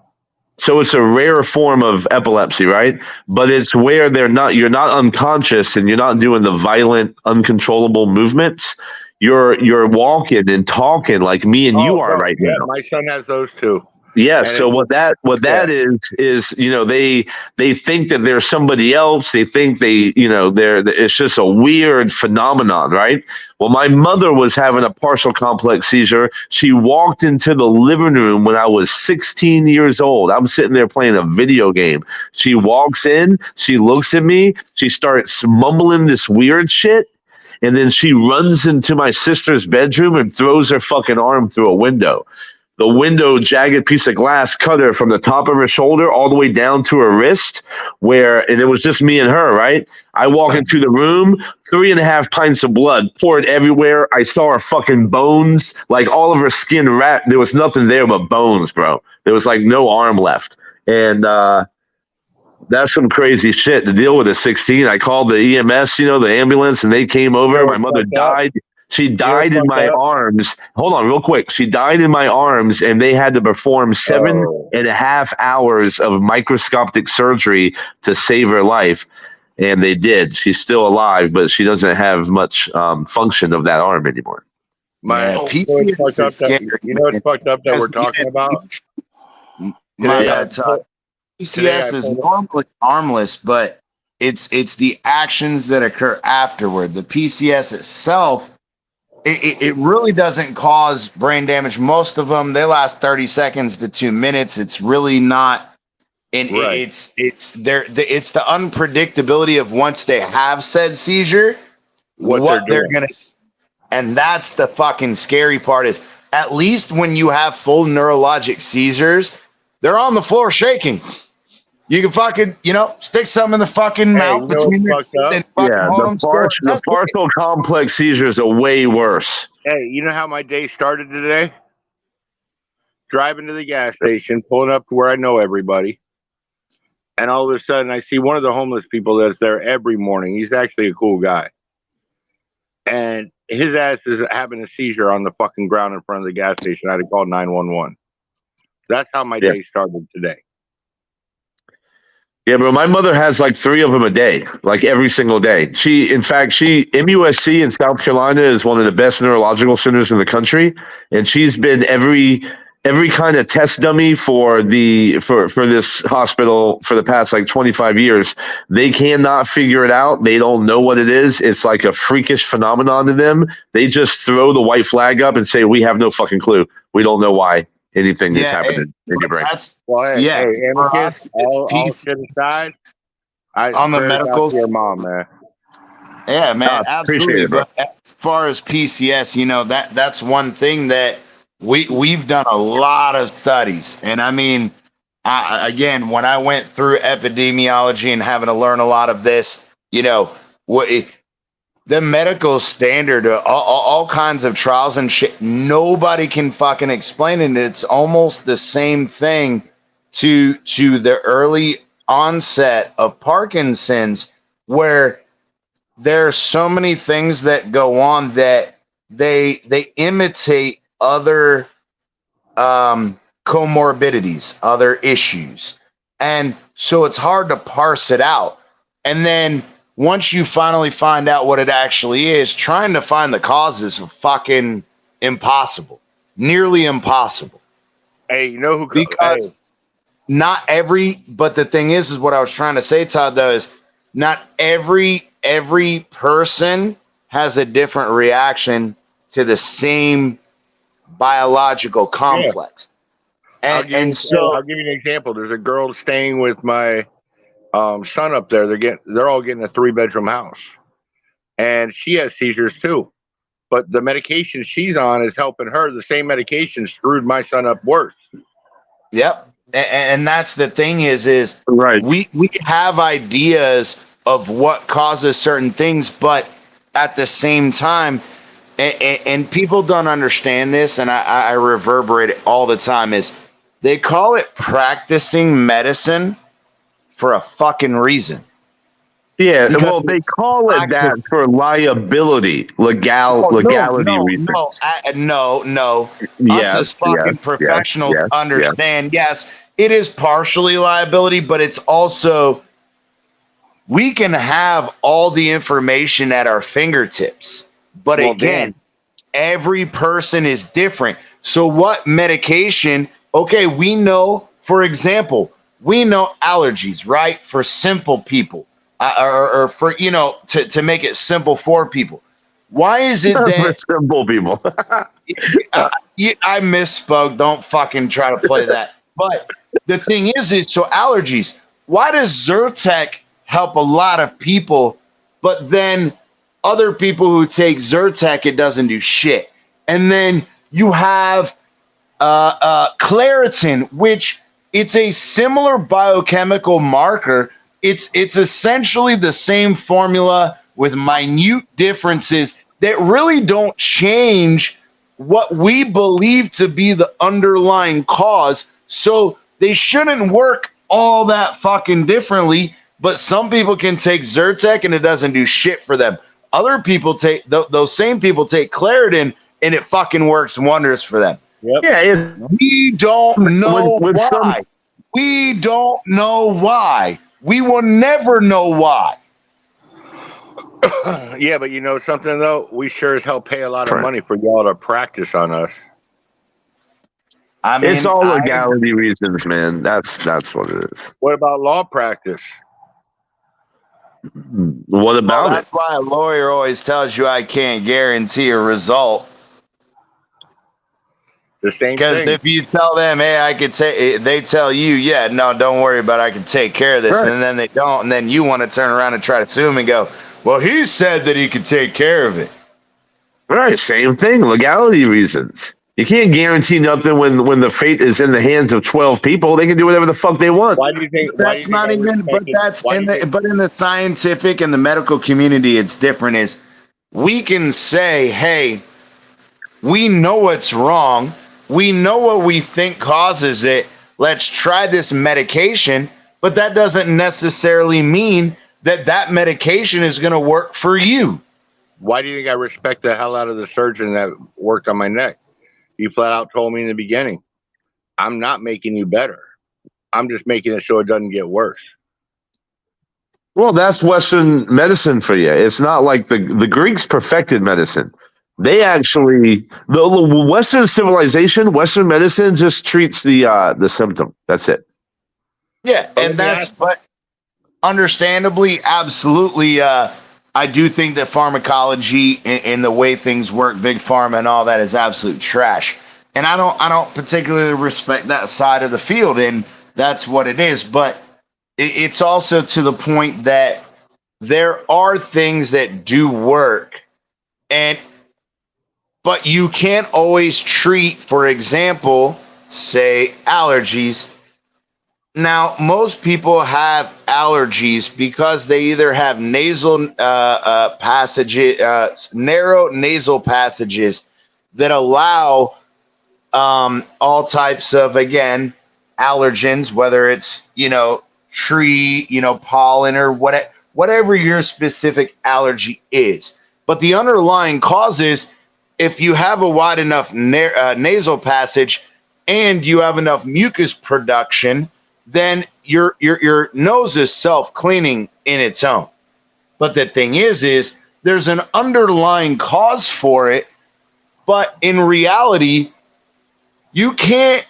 S4: So it's a rare form of epilepsy, right? But it's where you're not unconscious and you're not doing the violent, uncontrollable movements. You're walking and talking like me and you are right now.
S7: My son has those too.
S4: Yeah. And so what that is they think that they're somebody else. They think it's just a weird phenomenon, right? Well, my mother was having a partial complex seizure. She walked into the living room when I was 16 years old. I'm sitting there playing a video game. She walks in, she looks at me, she starts mumbling this weird shit. And then she runs into my sister's bedroom and throws her fucking arm through a window. The window, jagged piece of glass, cut her from the top of her shoulder all the way down to her wrist, and it was just me and her, right? I walk into the room, 3.5 pints of blood poured everywhere. I saw her fucking bones, like all of her skin wrapped. There was nothing there but bones, bro. There was like no arm left. And that's some crazy shit to deal with at 16. I called the EMS, the ambulance, and they came over. My mother died. She died in my arms. Hold on real quick. She died in my arms, and they had to perform 7.5 hours of microscopic surgery to save her life. And they did. She's still alive, but she doesn't have much function of that arm anymore.
S1: PCS is scary.
S7: You know what's fucked up that we're talking about?
S1: My bad, Todd. PCS is normally harmless, but it's the actions that occur afterward. The PCS itself, it really doesn't cause brain damage. Most of them, they last 30 seconds to 2 minutes. It's really not, and it's the unpredictability of once they have said seizure, what they're gonna, and that's the fucking scary part. Is at least when you have full neurologic seizures, they're on the floor shaking. You can fucking, stick something in the fucking mouth between your teeth and fucking
S4: the partial complex seizures are way worse.
S7: Hey, you know how my day started today? Driving to the gas station, pulling up to where I know everybody. And all of a sudden, I see one of the homeless people that's there every morning. He's actually a cool guy. And his ass is having a seizure on the fucking ground in front of the gas station. I had to call 911. That's how my day started today.
S4: Yeah, bro. My mother has like 3 of them a day, like every single day. MUSC in South Carolina is one of the best neurological centers in the country, and she's been every kind of test dummy for this hospital for the past like 25 years. They cannot figure it out. They don't know what it is. It's like a freakish phenomenon to them. They just throw the white flag up and say, "We have no fucking clue. We don't know why anything is happening in your brain."
S7: Amicus, all shit aside,
S1: on the medicals,
S7: your mom, man.
S1: Yeah, man, absolutely. But as far as PCS, that's one thing that we've done a lot of studies, and I mean, again, when I went through epidemiology and having to learn a lot of this, the medical standard, all kinds of trials and shit, nobody can fucking explain it. It's almost the same thing to the early onset of Parkinson's, where there are so many things that go on that they imitate other comorbidities, other issues. And so it's hard to parse it out. And then once you finally find out what it actually is, trying to find the causes is fucking impossible, nearly impossible.
S7: Hey, you know who?
S1: Because but the thing is what I was trying to say, Todd, though, is not every person has a different reaction to the same biological complex.
S7: I'll give you an example. There's a girl staying with my son up there. They're all getting a 3-bedroom house, and she has seizures too. But the medication she's on is helping her. The same medication screwed my son up worse.
S1: Yep. And that's the thing is
S4: right.
S1: We have ideas of what causes certain things, but at the same time, and people don't understand this, and I reverberate it all the time, is they call it practicing medicine for a fucking reason.
S4: Yeah, well, they call it that for liability, legality reasons.
S1: No.
S4: Yes,
S1: Us as fucking professionals understand. Yes, it is partially liability, but it's also we can have all the information at our fingertips. But again, every person is different. So what medication? Okay, we know, for example, we know allergies, right? For simple people. Or for, to make it simple for people. Why is it that
S4: for simple people?
S1: I misspoke. Don't fucking try to play that. But the thing is so allergies. Why does Zyrtec help a lot of people, but then other people who take Zyrtec, it doesn't do shit? And then you have Claritin, which it's a similar biochemical marker. It's essentially the same formula with minute differences that really don't change what we believe to be the underlying cause. So they shouldn't work all that fucking differently. But some people can take Zyrtec and it doesn't do shit for them. Other people take those same people take Claritin and it fucking works wonders for them.
S7: Yep.
S4: Yeah,
S1: we don't know why. We don't know why. We will never know why.
S7: Yeah, but you know something though? We sure as hell pay a lot of money for y'all to practice on us.
S1: I mean,
S4: it's all legality reasons, man. That's what it is.
S7: What about law practice?
S4: What about
S1: that's why a lawyer always tells you I can't guarantee a result.
S7: The same
S1: because if you tell them, hey, I could take, they tell you, yeah, no, don't worry about it, I can take care of this, and then they don't, and then you want to turn around and try to sue them and go, well, he said that he could take care of it.
S4: Right, same thing, legality reasons. You can't guarantee nothing when the fate is in the hands of 12 people. They can do whatever the fuck they want.
S7: Why do you think
S1: that's not even? But that's in the but in the scientific and the medical community, it's different. Is we can say, hey, we know what's wrong. We know what we think causes it. Let's try this medication, but that doesn't necessarily mean that that medication is going to work for you.
S7: Why do you think I respect the hell out of the surgeon that worked on my neck? He flat out told me in the beginning, I'm not making you better. I'm just making it so it doesn't get worse.
S4: Well, that's Western medicine for you. It's not like the Greeks perfected medicine. They actually, the Western civilization, Western medicine just treats the symptom. That's it.
S1: Yeah, and but understandably, absolutely, I do think that pharmacology and the way things work, big pharma and all that is absolute trash. And I don't particularly respect that side of the field, and that's what it is. But it's also to the point that there are things that do work, but you can't always treat, for example, say allergies. Now, most people have allergies because they either have nasal passages, narrow nasal passages that allow all types of, again, allergens, whether it's, tree, pollen or whatever your specific allergy is. But the underlying cause is if you have a wide enough nasal passage and you have enough mucus production, then your nose is self-cleaning in its own. But the thing is there's an underlying cause for it, but in reality, you can't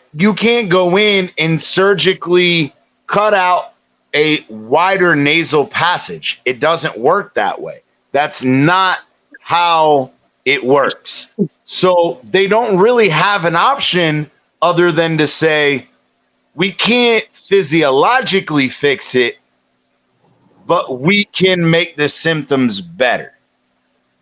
S1: go in and surgically cut out a wider nasal passage. It doesn't work that way. That's not how it works. So they don't really have an option other than to say, we can't physiologically fix it, but we can make the symptoms better.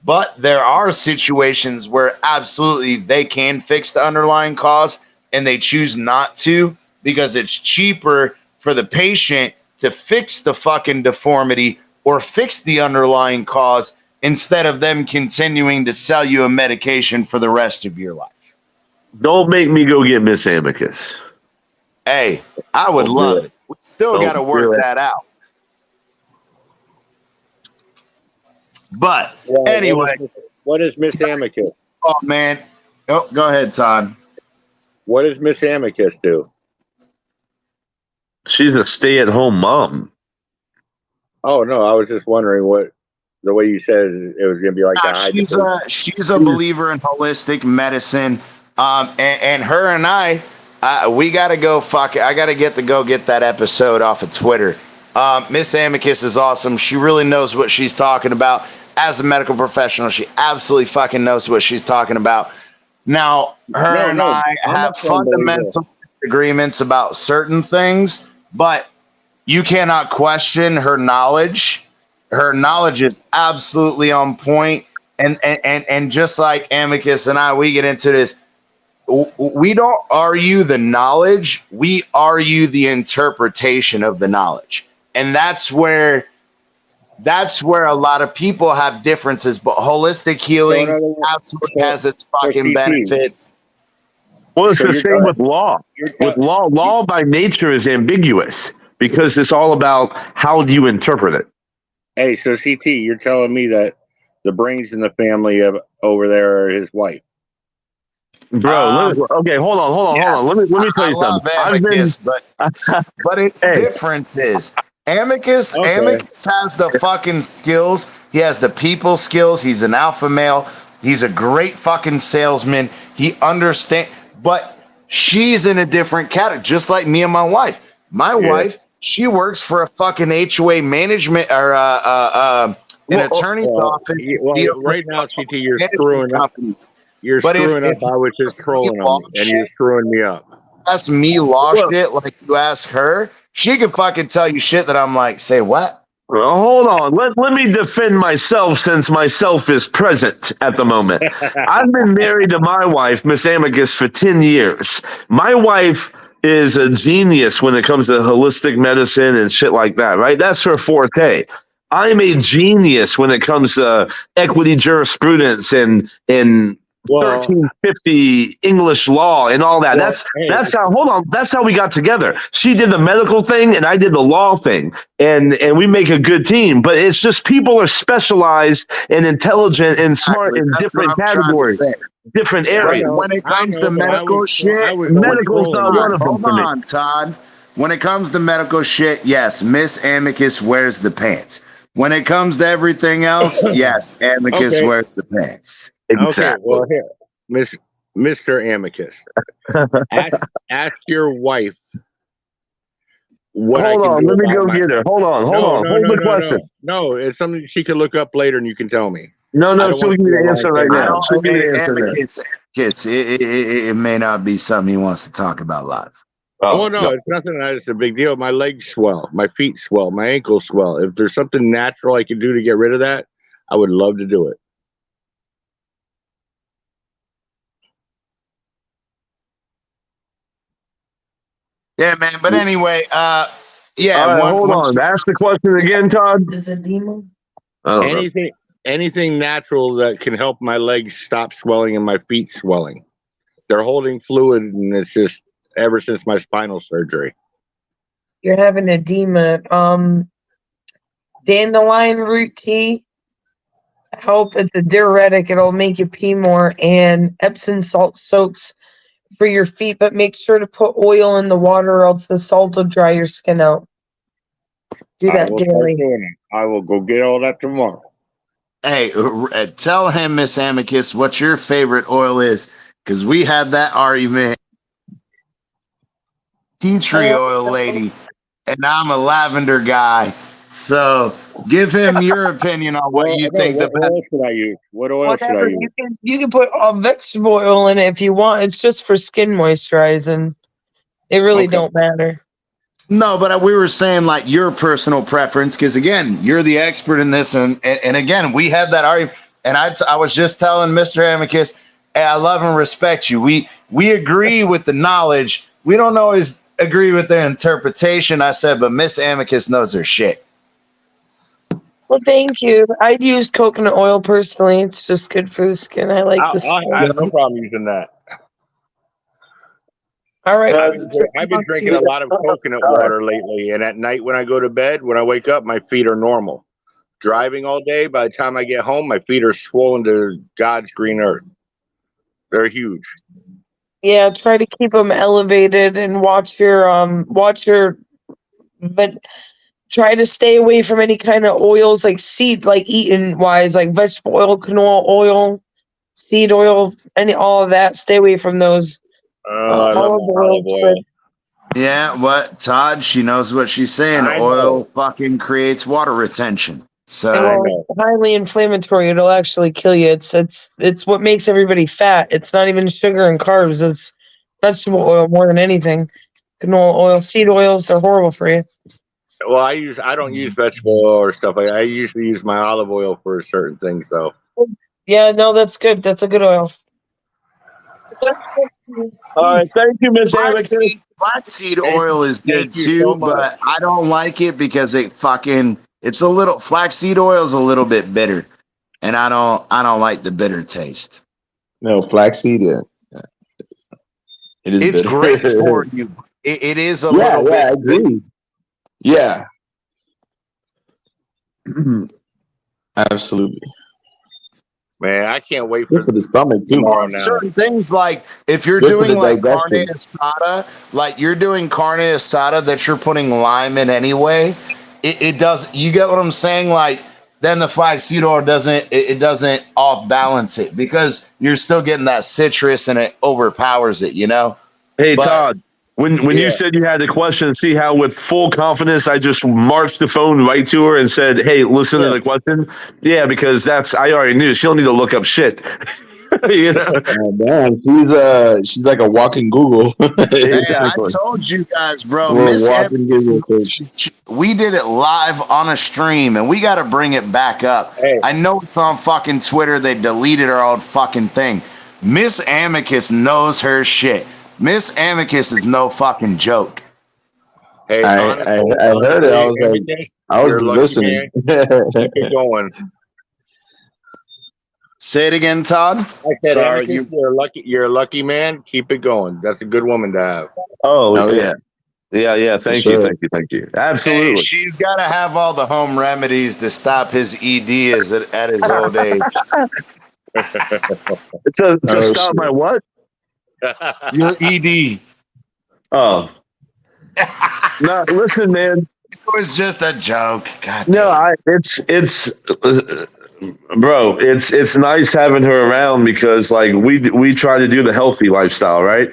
S1: But there are situations where absolutely they can fix the underlying cause and they choose not to because it's cheaper for the patient to fix the fucking deformity or fix the underlying cause instead of them continuing to sell you a medication for the rest of your life.
S4: Don't make me go get Miss Amicus.
S1: Hey, I would love it. We still got to work that out. But anyway,
S7: what is Miss Amicus?
S1: Oh man, go ahead, Todd.
S7: What does Miss Amicus do?
S4: She's a stay-at-home mom.
S7: Oh no, I was just wondering what the way you said it was going to be like that.
S1: She's a believer in holistic medicine, and her and I, we got to go. Fuck it, I got to get that episode off of Twitter. Miss Amicus is awesome. She really knows what she's talking about. As a medical professional, she absolutely fucking knows what she's talking about. Now, I have fundamental disagreements about certain things, but you cannot question her knowledge. Her knowledge is absolutely on point. And just like Amicus and I, we get into this. We don't argue the knowledge. We argue the interpretation of the knowledge. And that's where a lot of people have differences, but holistic healing absolutely has its fucking benefits.
S4: Well, it's the same with law. With law by nature is ambiguous because it's all about how do you interpret it.
S7: Hey, so CT, you're telling me that the brains in the family over there are his wife?
S4: Bro, okay, hold on. Let me tell you something.
S1: Amicus, but its differences. Amicus has the fucking skills. He has the people skills. He's an alpha male. He's a great fucking salesman. He understands, but she's in a different category, just like me and my wife. My wife, she works for a fucking HOA management or an attorney's office.
S7: Right now, CT, you're screwing up. You're screwing up. I was just trolling him, and you're screwing me up.
S1: Ask me law shit like you ask her. She can fucking tell you shit that I'm like, say what?
S4: Well, hold on. Let me defend myself since myself is present at the moment. I've been married to my wife, Miss Amicus, for 10 years. My wife is a genius when it comes to holistic medicine and shit like that, right? That's her forte. I'm a genius when it comes to equity jurisprudence and 1350 English law and all that. That's how we got together. She did the medical thing and I did the law thing, and we make a good team. But it's just people are specialized and intelligent and smart in different categories, different areas.
S1: When it comes to medical shit,
S4: medical's not one of them for me.
S1: Hold on, Todd. When it comes to medical shit, yes, Miss Amicus wears the pants. When it comes to everything else, yes, Amicus wears the pants.
S7: Exactly. Okay, well, here, Mr. Amicus, ask your wife what
S4: Hold on, let me go get her. Hold on. Hold the question.
S7: No, it's something she can look up later and you can tell me.
S4: No, she'll give me the answer right now. She'll give me the answer
S1: now. It may not be something he wants to talk about live.
S7: Oh, no, it's nothing. It's a big deal. My legs swell, my feet swell, my ankles swell. If there's something natural I can do to get rid of that, I would love to do it.
S1: Yeah, man. But anyway,
S4: Right, hold on. Ask the question again, Todd.
S12: Is it demon?
S7: Anything natural that can help my legs stop swelling and my feet swelling. They're holding fluid, and it's just ever since my spinal surgery.
S12: You're having edema. Dandelion root tea help. It's a diuretic. It'll make you pee more. And Epsom salt soaps for your feet, but make sure to put oil in the water or else the salt will dry your skin out. Do that daily.
S7: I will go get all that tomorrow.
S1: Hey, tell him, Miss Amicus, what your favorite oil is, because we had that argument. Tea tree oil lady, and I'm a lavender guy. So give him your opinion on what you think the
S7: what
S1: best.
S7: oil should I use? What oil should I
S12: Whatever,
S7: use?
S12: you can put vegetable oil in it if you want. It's just for skin moisturizing. It really don't matter.
S1: No, but we were saying like your personal preference, because again, you're the expert in this, and again, we had that argument. And I was just telling Mr. Amicus, hey, I love and respect you. We agree with the knowledge. We don't always agree with the interpretation. I said, but Miss Amicus knows her shit.
S12: Well, thank you. I'd use coconut oil personally. It's just good for the skin. I like the smell.
S7: I have no problem using that.
S12: All right.
S7: I've been drinking a lot of coconut water lately, and at night when I go to bed, when I wake up, my feet are normal. Driving all day, by the time I get home, my feet are swollen to God's green earth. They're huge.
S12: Yeah, try to keep them elevated and but try to stay away from any kind of oils like eating wise, like vegetable oil, canola oil, seed oil, all of that. Stay away from those.
S7: I love olive oil.
S1: Yeah, what Todd? She knows what she's saying. Oil fucking creates water retention. So
S12: It's highly inflammatory. It'll actually kill you. It's what makes everybody fat. It's not even sugar and carbs. It's vegetable oil more than anything. Canola oil, seed oils, they're horrible for you.
S7: Well, I don't use vegetable oil or stuff. I usually use my olive oil for certain things, though.
S12: Yeah, no, that's good. That's a good oil.
S4: All right, thank you, Miss Amicus.
S1: Flaxseed oil is good too, but I don't like it because it's a little flaxseed oil is a little bit bitter, and I don't like the bitter taste.
S10: No, flaxseed, yeah.
S1: It's
S10: bitter.
S1: great for you. It is a little bit.
S10: I agree. Yeah. Absolutely.
S7: Man, I can't wait for
S10: the stomach too.
S1: Certain things like if you're doing like carne asada, that you're putting lime in anyway, it does. You get what I'm saying? Like then the flaxseed oil doesn't off balance it because you're still getting that citrus and it overpowers it. You know.
S4: Hey Todd. When you said you had the question, see how with full confidence I just marched the phone right to her and said, "Hey, listen to the question." Yeah, because I already knew she don't need to look up shit. You know?
S10: Oh, man, she's like a walking Google.
S1: Exactly. I told you guys, bro. Miss Amicus, we did it live on a stream, and we got to bring it back up. Hey. I know it's on fucking Twitter. They deleted our old fucking thing. Miss Amicus knows her shit. Miss Amicus is no fucking joke.
S7: Hey,
S10: I heard it. I was listening.
S7: Keep it going.
S1: Say it again, Todd.
S7: I said, Amicus, you're a lucky man. Keep it going. That's a good woman to have.
S4: Oh yeah. Yeah. Thank you. Absolutely.
S1: Hey, she's got to have all the home remedies to stop his ED at his old age.
S4: to stop my what?
S1: Your ED.
S4: Oh. No, listen, man.
S1: It was just a joke. God
S4: no, it's bro, it's nice having her around because like we try to do the healthy lifestyle, right?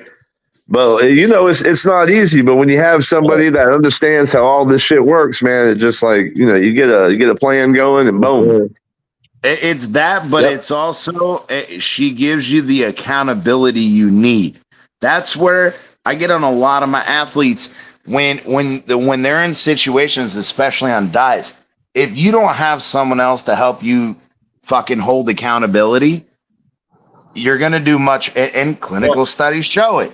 S4: But it's not easy. But when you have somebody that understands how all this shit works, man, it just like you get a plan going and boom.
S1: It's that, but it's also she gives you the accountability you need. That's where I get on a lot of my athletes when they're in situations, especially on diets. If you don't have someone else to help you fucking hold accountability, you're gonna do much. And clinical studies show it.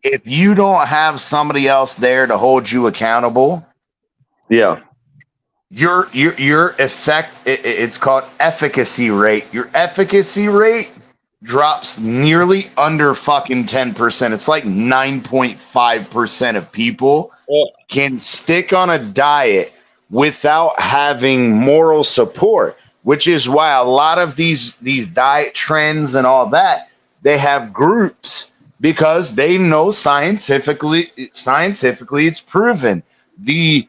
S1: If you don't have somebody else there to hold you accountable, your effect, it's called efficacy rate. Your efficacy rate drops nearly under fucking 10%. It's like 9.5% of people can stick on a diet without having moral support, which is why a lot of these diet trends and all that, they have groups because they know scientifically it's proven. The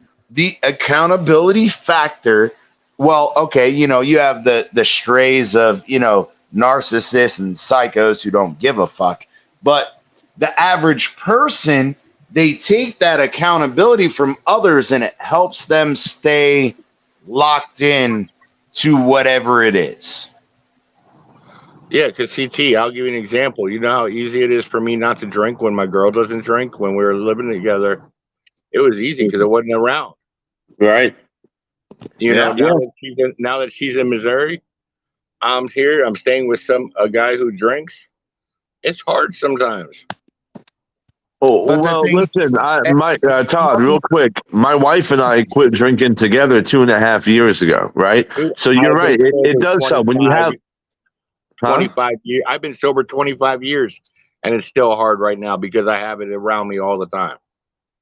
S1: accountability factor, well, okay, you have the strays of, narcissists and psychos who don't give a fuck. But the average person, they take that accountability from others and it helps them stay locked in to whatever it is.
S7: Yeah, because CT, I'll give you an example. You know how easy it is for me not to drink when my girl doesn't drink. When we were living together, it was easy because I wasn't around.
S4: Right.
S7: You know, now that she's in Missouri, I'm here. I'm staying with a guy who drinks. It's hard sometimes.
S4: Oh,
S1: But
S4: well, listen, Todd, real quick. My wife and I quit drinking together 2.5 years ago, right? So you're right. It does help when you have
S7: 25 years. I've been sober 25 years, and it's still hard right now because I have it around me all the time.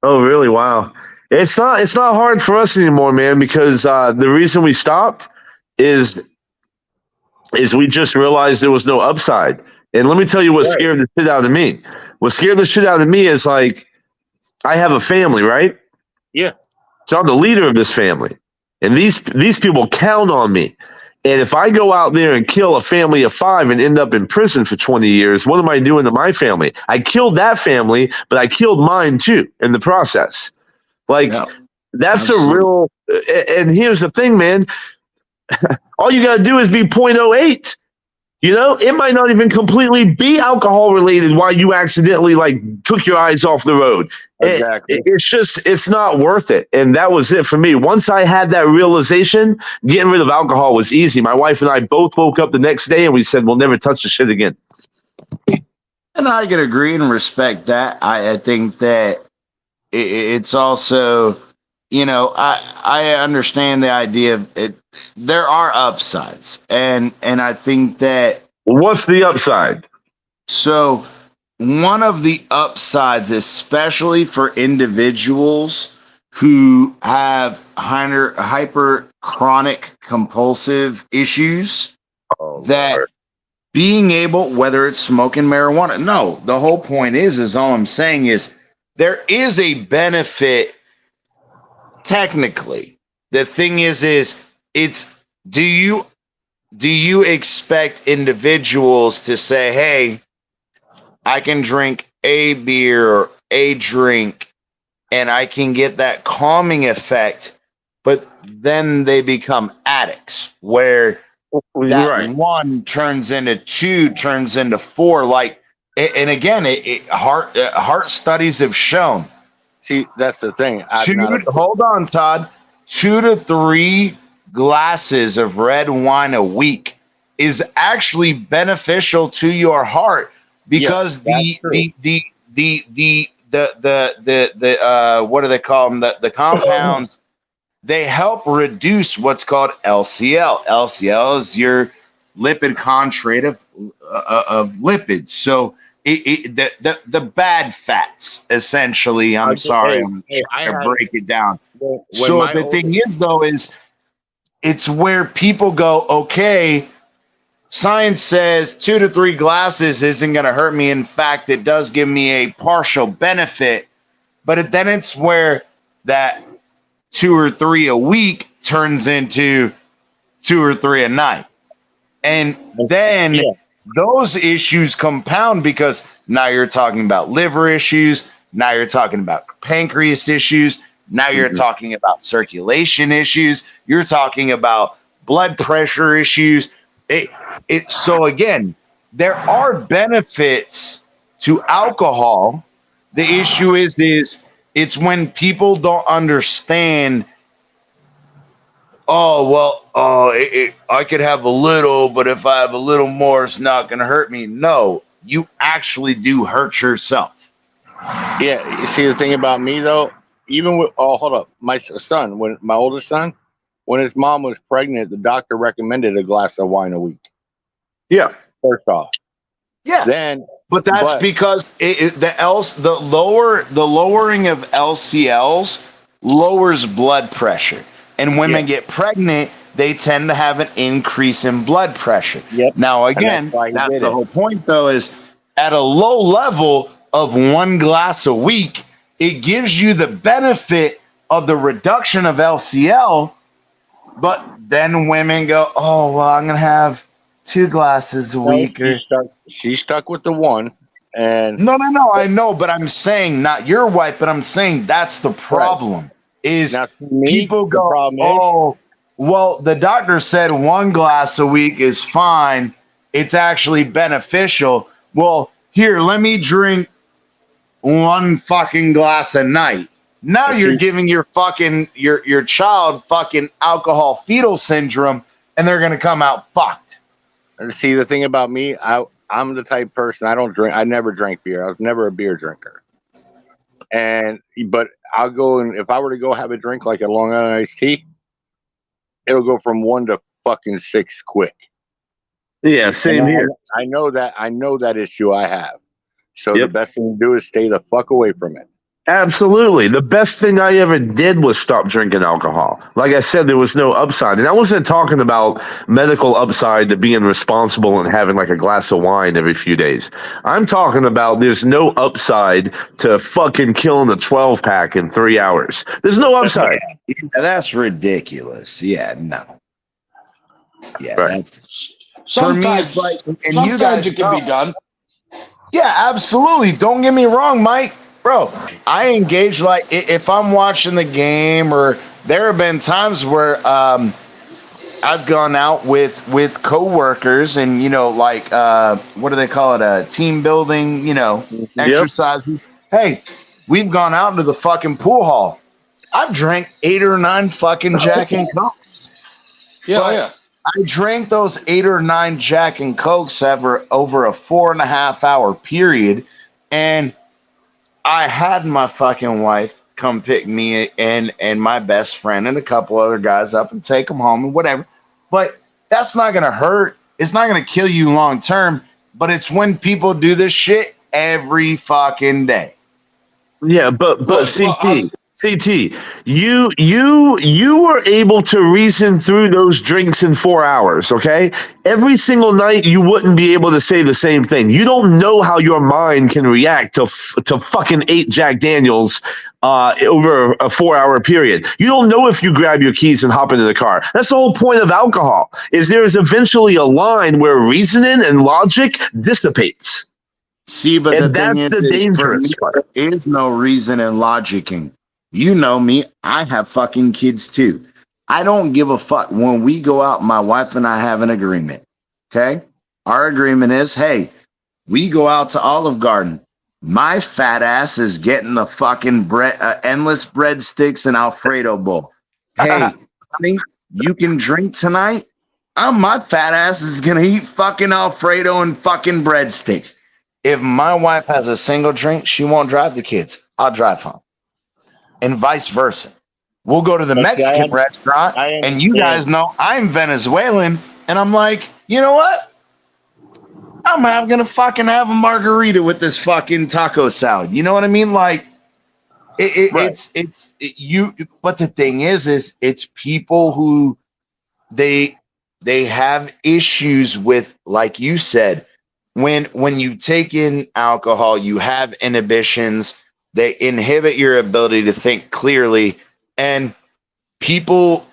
S4: Oh, really? Wow. It's not hard for us anymore, man, because the reason we stopped is we just realized there was no upside. And let me tell you what scared the shit out of me. What scared the shit out of me is like, I have a family, right?
S7: Yeah.
S4: So I'm the leader of this family. And these people count on me. And if I go out there and kill a family of 5 and end up in prison for 20 years, what am I doing to my family? I killed that family, but I killed mine too in the process. Like, that's a real, and here's the thing, man. All you got to do is be 0.08. You know, it might not even completely be alcohol related while you accidentally like took your eyes off the road. Exactly. It's not worth it. And that was it for me. Once I had that realization, getting rid of alcohol was easy. My wife and I both woke up the next day and we said, we'll never touch the shit again.
S1: And I can agree and respect that. I think that it's also, you know, I understand the idea of it. There are upsides, and I think that.
S4: What's the upside?
S1: So, one of the upsides, especially for individuals who have hyper chronic compulsive issues, that being able, whether it's smoking marijuana, no, the whole point is all I'm saying is there is a benefit. Technically, the thing is it's do you expect individuals to say, hey, I can drink a beer or a drink and I can get that calming effect, but then they become addicts where that 1 turns into 2, turns into 4. Like, and again, heart studies have shown.
S7: See, that's the thing.
S1: Hold on, Todd. 2 to 3 glasses of red wine a week is actually beneficial to your heart because the what do they call them? The compounds, they help reduce what's called LCL. LCL is your lipid contrast of lipids. So the bad fats, essentially. I'm sorry, I'm trying to break it down. So the thing is, though, is it's where people go, okay, science says 2 to 3 glasses isn't going to hurt me. In fact, it does give me a partial benefit. But then it's where that 2 or 3 a week turns into 2 or 3 a night. And then those issues compound because now you're talking about liver issues. Now you're talking about pancreas issues. Now you're talking about circulation issues. You're talking about blood pressure issues. So again, there are benefits to alcohol. The issue is it's when people don't understand. Oh, well, I could have a little, but if I have a little more, it's not going to hurt me. No, you actually do hurt yourself.
S7: Yeah, you see the thing about me, though, even with, hold up, my son, when my oldest son, when his mom was pregnant, the doctor recommended a glass of wine a week.
S4: Yeah.
S7: First off.
S1: Yeah. But that's because the lowering of LCLs lowers blood pressure. And women get pregnant, they tend to have an increase in blood pressure.
S7: Yep.
S1: Now, again, that's the whole point, though, is at a low level of 1 glass a week, it gives you the benefit of the reduction of LCL. But then women go, oh, well, I'm going to have 2 glasses a week.
S7: She's stuck with the 1. And
S1: no, I know, but I'm saying not your wife, but I'm saying that's the problem. Is
S7: now, for me,
S1: people
S7: the
S1: go,
S7: problem is,
S1: oh, well, the doctor said 1 glass a week is fine. It's actually beneficial. Well, here, let me drink 1 fucking glass a night. Now you're giving your fucking your child fucking alcohol fetal syndrome, and they're gonna come out fucked.
S7: see, the thing about me, I'm the type of person, I don't drink. I never drank beer. I was never a beer drinker. But I'll go, and if I were to go have a drink like a Long Island iced tea, it'll go from 1 to fucking 6 quick.
S4: Yeah, same here.
S7: I know that issue I have. So the best thing to do is stay the fuck away from it.
S4: Absolutely. The best thing I ever did was stop drinking alcohol. Like I said, there was no upside. And I wasn't talking about medical upside to being responsible and having like a glass of wine every few days. I'm talking about there's no upside to fucking killing a 12-pack in 3 hours. There's no upside.
S1: Yeah, that's ridiculous. Yeah, no. Yeah, that's for me. It's like, and you guys,
S3: it can be done.
S1: Yeah, absolutely. Don't get me wrong, Mike. Bro, I engage like if I'm watching the game, or there have been times where I've gone out with coworkers and, you know, like what do they call it? Team building, you know, exercises. Hey, we've gone out to the fucking pool hall. I've drank 8 or 9 fucking Jack and Cokes.
S3: Yeah.
S1: I drank those 8 or 9 Jack and Cokes over a 4.5 hour period, and I had my fucking wife come pick me and my best friend and a couple other guys up and take them home and whatever. But that's not going to hurt. It's not going to kill you long term. But it's when people do this shit every fucking day.
S4: Yeah, but CT, you were able to reason through those drinks in 4 hours, okay? Every single night you wouldn't be able to say the same thing. You don't know how your mind can react to fucking 8 Jack Daniels over a 4 hour period. You don't know if you grab your keys and hop into the car. That's the whole point of alcohol, is there is eventually a line where reasoning and logic dissipates.
S1: See, but
S4: and
S1: the thing
S4: that's the dangerous part.
S1: There is no reason in logicking. You know me, I have fucking kids too. I don't give a fuck. When we go out, my wife and I have an agreement. Okay? Our agreement is, hey, we go out to Olive Garden. My fat ass is getting the fucking endless breadsticks and Alfredo bowl. Hey, honey, you can drink tonight? My fat ass is gonna eat fucking Alfredo and fucking breadsticks. If my wife has a single drink, she won't drive the kids. I'll drive home. And vice versa. We'll go to the Mexican restaurant, and you guys know I'm Venezuelan, and I'm like, you know what? I'm gonna fucking have a margarita with this fucking taco salad. You know what I mean? Like, But the thing is it's people who they have issues with, like you said. When you take in alcohol, you have inhibitions. They inhibit your ability to think clearly, and people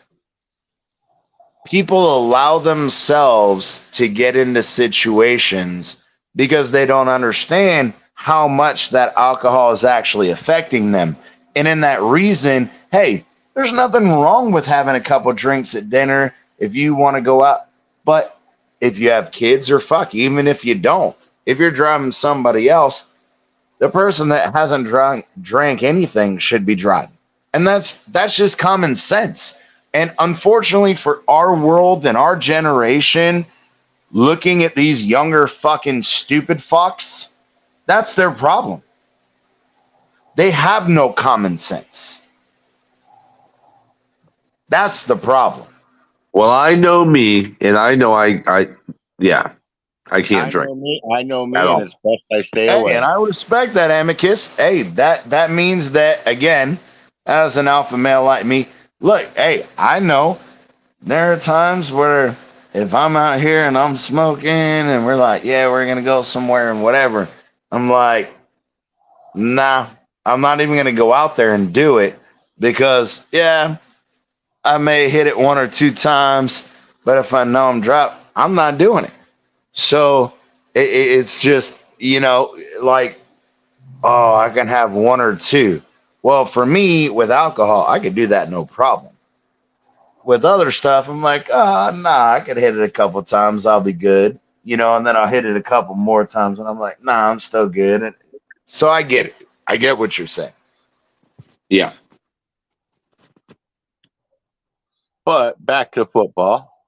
S1: allow themselves to get into situations because they don't understand how much that alcohol is actually affecting them. And in that reason, hey, there's nothing wrong with having a couple drinks at dinner if you want to go out, but if you have kids, or even if you don't, if you're driving somebody else, the person that hasn't drank anything should be driving. And that's just common sense. And unfortunately for our world and our generation, looking at these younger fucking stupid fucks, that's their problem. They have no common sense. That's the problem.
S4: Well, I know me, and I know I can't drink.
S7: I know me, and it's best I stay away.
S1: And I respect that, Amicus. Hey, that means that, again, as an alpha male like me, look, hey, I know there are times where if I'm out here and I'm smoking and we're like, yeah, we're going to go somewhere and whatever, I'm like, nah, I'm not even going to go out there and do it because, yeah, I may hit it 1 or 2 times, but if I know I'm dropped, I'm not doing it. So it's just, like, oh, I can have one or two. Well, for me, with alcohol, I could do that no problem. With other stuff, I'm like, oh, nah, I could hit it a couple times. I'll be good. And then I'll hit it a couple more times. And I'm like, nah, I'm still good. And so I get it. I get what you're saying.
S4: Yeah.
S7: But back to football.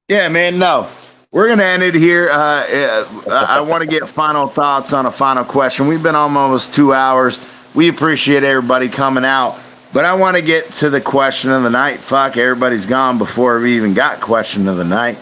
S1: Yeah, man, no. We're going to end it here. I want to get final thoughts on a final question. We've been almost 2 hours. We appreciate everybody coming out. But I want to get to the question of the night. Fuck, everybody's gone before we even got question of the night.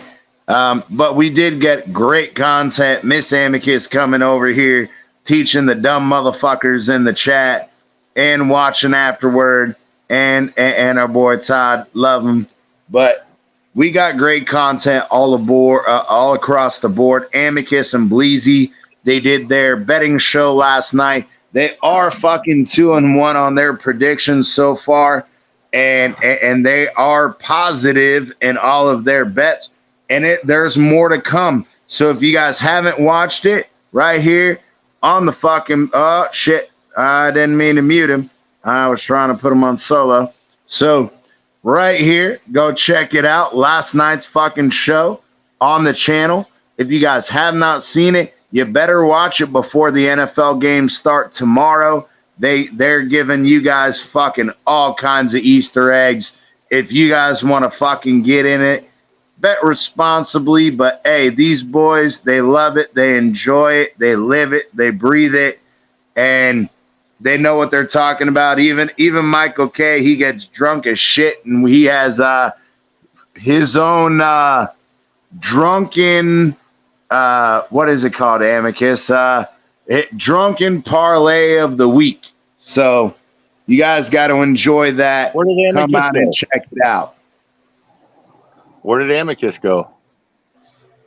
S1: But we did get great content. Miss Amicus coming over here, teaching the dumb motherfuckers in the chat and watching afterward. And our boy Todd, love him. But we got great content all aboard, all across the board. Amicus and Bleezy, they did their betting show last night. They are fucking 2-1 on their predictions so far, and they are positive in all of their bets. And there's more to come. So if you guys haven't watched it, right here on the fucking shit, I didn't mean to mute him. I was trying to put him on solo. So right here, go check it out. Last night's fucking show on the channel. If you guys have not seen it, you better watch it before the NFL games start tomorrow. They're giving you guys fucking all kinds of Easter eggs. If you guys want to fucking get in it, bet responsibly. But hey, these boys, they love it. They enjoy it. They live it. They breathe it. And they know what they're talking about. Even Michael K, he gets drunk as shit, and he has his own drunken what is it called, Amicus? Drunken parlay of the week. So you guys got to enjoy that.
S7: Where did Amicus
S1: Come out
S7: go?
S1: and check it out.
S7: Where did Amicus go?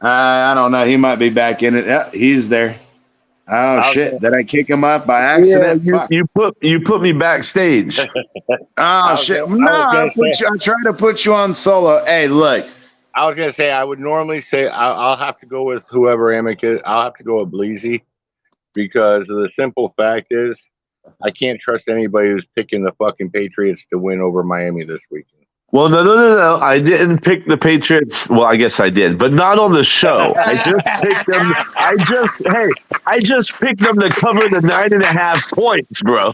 S1: I don't know. He might be back in it. Yeah, he's there. Oh shit! Did I kick him up by accident?
S4: Yeah, you put me backstage.
S1: Oh shit! No, I tried to put you on solo. Hey, look.
S7: I was gonna say I would normally say I'll have to go with whoever Amicus. I'll have to go with Bleezy because the simple fact is I can't trust anybody who's picking the fucking Patriots to win over Miami this weekend.
S4: Well, no. I didn't pick the Patriots. Well, I guess I did, but not on the show. I just picked them. I just picked them to cover the 9.5 points, bro.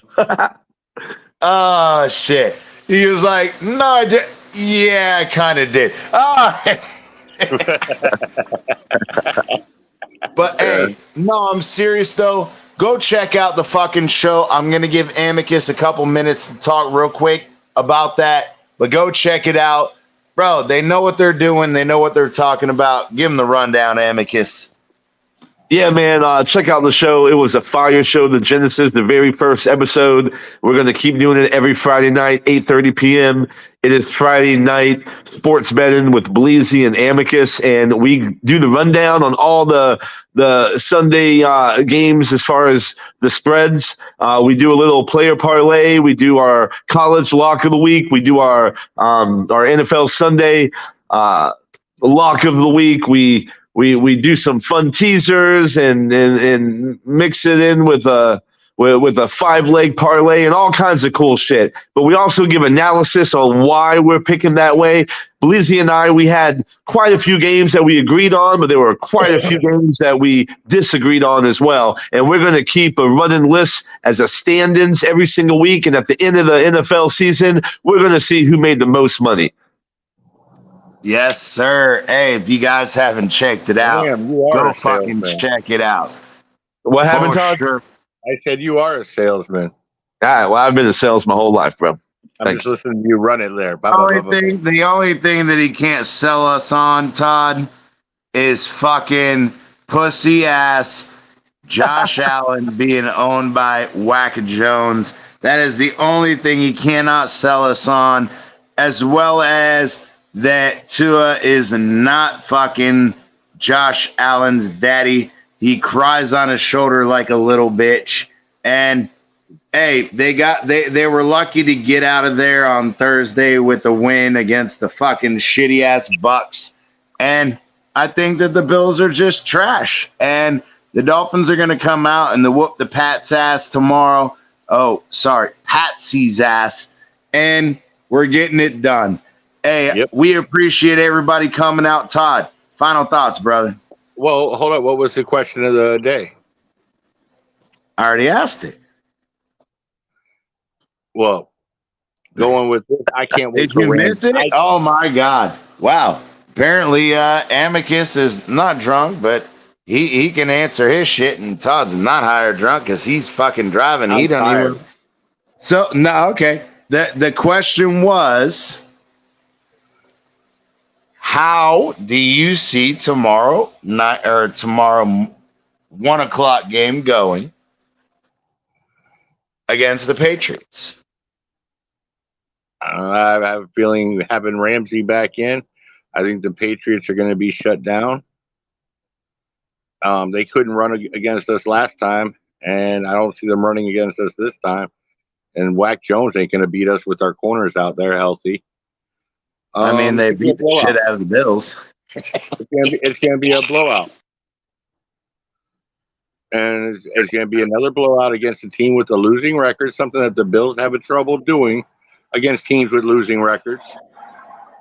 S1: Oh shit! He was like, "No, I did." Yeah, I kind of did. Oh. But hey, no, I'm serious though. Go check out the fucking show. I'm gonna give Amicus a couple minutes to talk real quick about that. But go check it out. Bro, they know what they're doing. They know what they're talking about. Give them the rundown, Amicus.
S4: Yeah, man, check out the show. It was a fire show, The Genesis, the very first episode. We're going to keep doing it every Friday night, 8:30 p.m. It is Friday night sports betting with Bleezy and Amicus, and we do the rundown on all the Sunday games as far as the spreads. We do a little player parlay. We do our college lock of the week. We do our NFL Sunday lock of the week. We do some fun teasers and mix it in with a 5-leg parlay and all kinds of cool shit. But we also give analysis on why we're picking that way. Bleezy and I, we had quite a few games that we agreed on, but there were quite a few games that we disagreed on as well. And we're going to keep a running list as a stand-ins every single week. And at the end of the NFL season, we're going to see who made the most money.
S1: Yes, sir. Hey, if you guys haven't checked it out, go fucking check it out.
S4: What happened, Todd?
S1: Sure.
S7: I said you are a salesman.
S4: All right. Well, I've been in sales my whole life, bro.
S7: I'm just listening to you run it there.
S1: The only thing that he can't sell us on, Todd, is fucking pussy ass Josh Allen being owned by Wack Jones. That is the only thing he cannot sell us on, as well as that Tua is not fucking Josh Allen's daddy. He cries on his shoulder like a little bitch. And hey, they were lucky to get out of there on Thursday with a win against the fucking shitty ass Bucks. And I think that the Bills are just trash. And The Dolphins are going to come out and whoop the Pats' ass tomorrow. Oh, sorry, Patsy's ass. And we're getting it done. Hey, we appreciate everybody coming out. Todd, final thoughts, brother.
S7: Well, hold on. What was the question of the day?
S1: I already asked it.
S7: Well, going with this, I can't wait.
S1: Did you miss it? Oh my God! Wow. Apparently, Amicus is not drunk, but he can answer his shit, and Todd's not higher drunk because he's fucking driving. He don't even. So no, okay. The question was, how do you see tomorrow night or tomorrow 1 o'clock game going against the Patriots?
S7: I have a feeling having Ramsey back in, I think the Patriots are going to be shut down. They couldn't run against us last time, and I don't see them running against us this time. And Wack Jones ain't going to beat us with our corners out there healthy.
S1: I mean, they beat the shit out of the Bills.
S7: It's going to be a blowout. And it's going to be another blowout against a team with a losing record, something that the Bills have trouble doing against teams with losing records.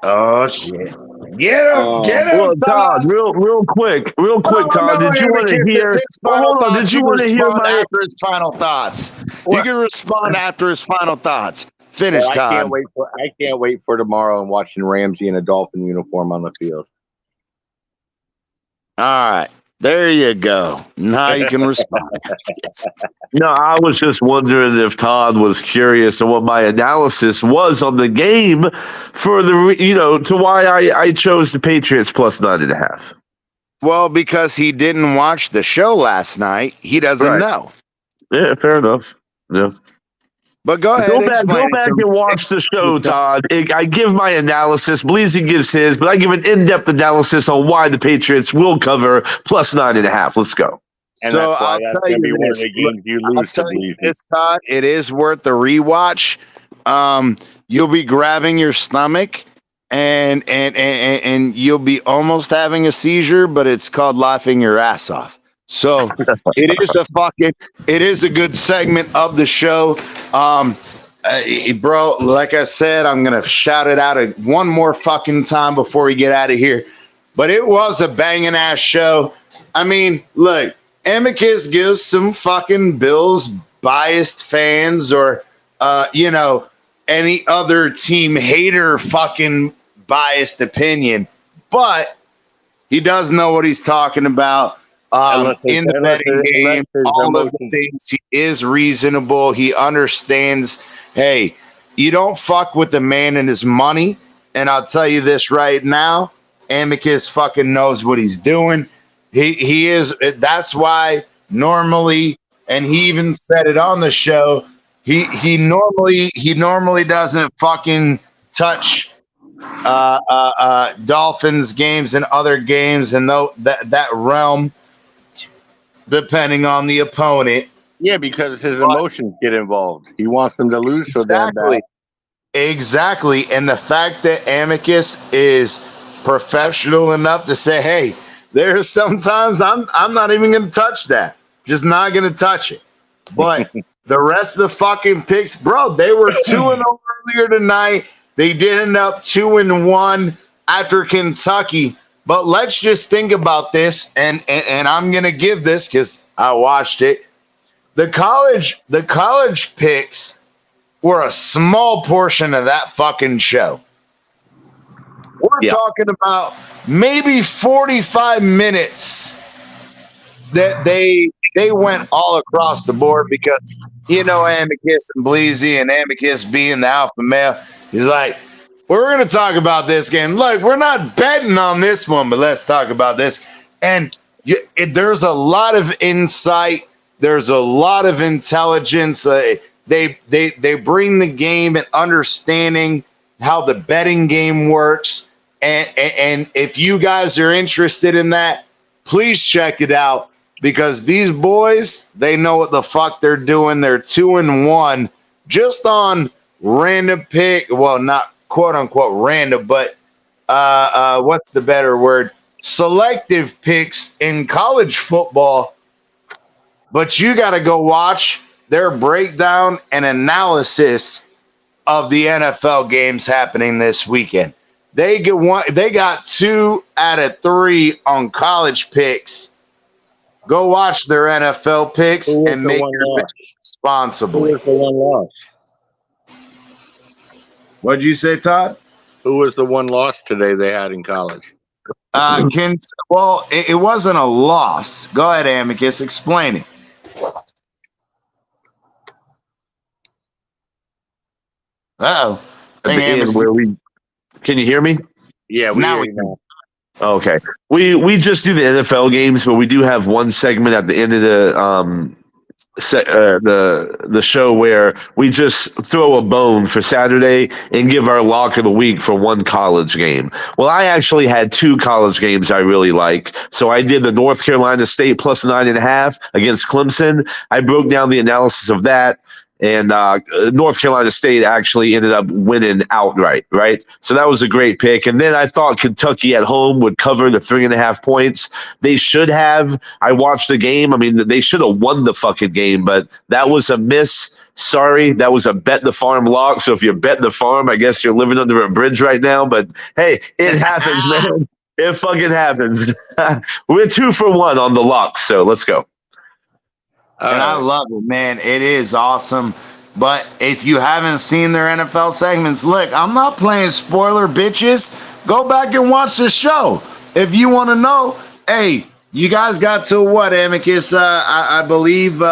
S1: Oh shit! Get him,
S4: well, Todd. Real quick, Todd. Did you want to hear? Hold on. Did you want to hear my
S1: after his final thoughts? You can respond after his final thoughts. Finish,
S7: Todd.
S1: I
S7: can't wait for tomorrow and watching Ramsey in a Dolphin uniform on the field.
S1: All right. There you go. Now you can respond.
S4: No, I was just wondering if Todd was curious on what my analysis was on the game for to why I chose the Patriots plus 9.5.
S1: Well, because he didn't watch the show last night, he doesn't know.
S4: Yeah, fair enough. Yeah.
S1: But go ahead.
S4: Go back and watch the show, Todd. I give my analysis. Bleezy gives his, but I give an in-depth analysis on why the Patriots will cover plus 9.5. Let's go.
S7: And so I'll tell
S1: you this, Todd. It is worth the rewatch. You'll be grabbing your stomach, and you'll be almost having a seizure, but it's called laughing your ass off. So it is a good segment of the show. Bro, like I said, I'm going to shout it out one more fucking time before we get out of here. But it was a banging ass show. I mean, look, Amicus gives some fucking Bills biased fans or, any other team hater fucking biased opinion. But he does know what he's talking about. In the betting game, all of the things, he is reasonable. He understands, hey, you don't fuck with the man and his money. And I'll tell you this right now, Amicus fucking knows what he's doing. He is. That's why normally, and he even said it on the show, he normally doesn't fucking touch Dolphins games and other games and that realm, depending on the opponent.
S7: Yeah, because his emotions get involved. He wants them to lose so damn bad.
S1: Exactly. And the fact that Amicus is professional enough to say, hey, there's sometimes I'm not even going to touch that. Just not going to touch it. But the rest of the fucking picks, bro, they were 2-0 earlier tonight. They did end up 2-1 after Kentucky. But let's just think about this, and I'm gonna give this because I watched it. The college picks were a small portion of that fucking show. We're talking about maybe 45 minutes that they went all across the board because Amicus and Bleezy and Amicus being the alpha male, he's like, we're going to talk about this game. Look, we're not betting on this one, but let's talk about this. And there's a lot of insight. There's a lot of intelligence. They bring the game and understanding how the betting game works. And if you guys are interested in that, please check it out because these boys, they know what the fuck they're doing. They're 2-1 just on random pick. Well, not quote unquote random, but what's the better word? Selective picks in college football. but you got to go watch their breakdown and analysis of the NFL games happening this weekend. They got 2 out of 3 on college picks. Go watch their NFL picks and make your picks responsibly.
S7: Who was the one loss?
S1: What'd you say, Todd?
S7: Who was the one loss today they had in college?
S1: It wasn't a loss. Go ahead, Amicus, explain it. Uh-oh.
S4: Can you hear me?
S7: Yeah, we hear you now.
S4: Okay. We just do the NFL games, but we do have one segment at the end of the show where we just throw a bone for Saturday and give our lock of the week for one college game. Well, I actually had 2 college games I really like. So I did the North Carolina State plus 9.5 against Clemson. I broke down the analysis of that. And North Carolina State actually ended up winning outright, right? So that was a great pick. And then I thought Kentucky at home would cover the 3.5 points. They should have. I watched the game. I mean, they should have won the fucking game, but that was a miss. Sorry, that was a bet the farm lock. So if you bet the farm, I guess you're living under a bridge right now. But hey, it happens, man. It fucking happens. We're 2 for 1 on the lock, so let's go.
S1: And I love it, man. It is awesome. But if you haven't seen their NFL segments, look, I'm not playing spoiler, bitches. Go back and watch the show. If you want to know, hey, you guys got to what, Amicus? I believe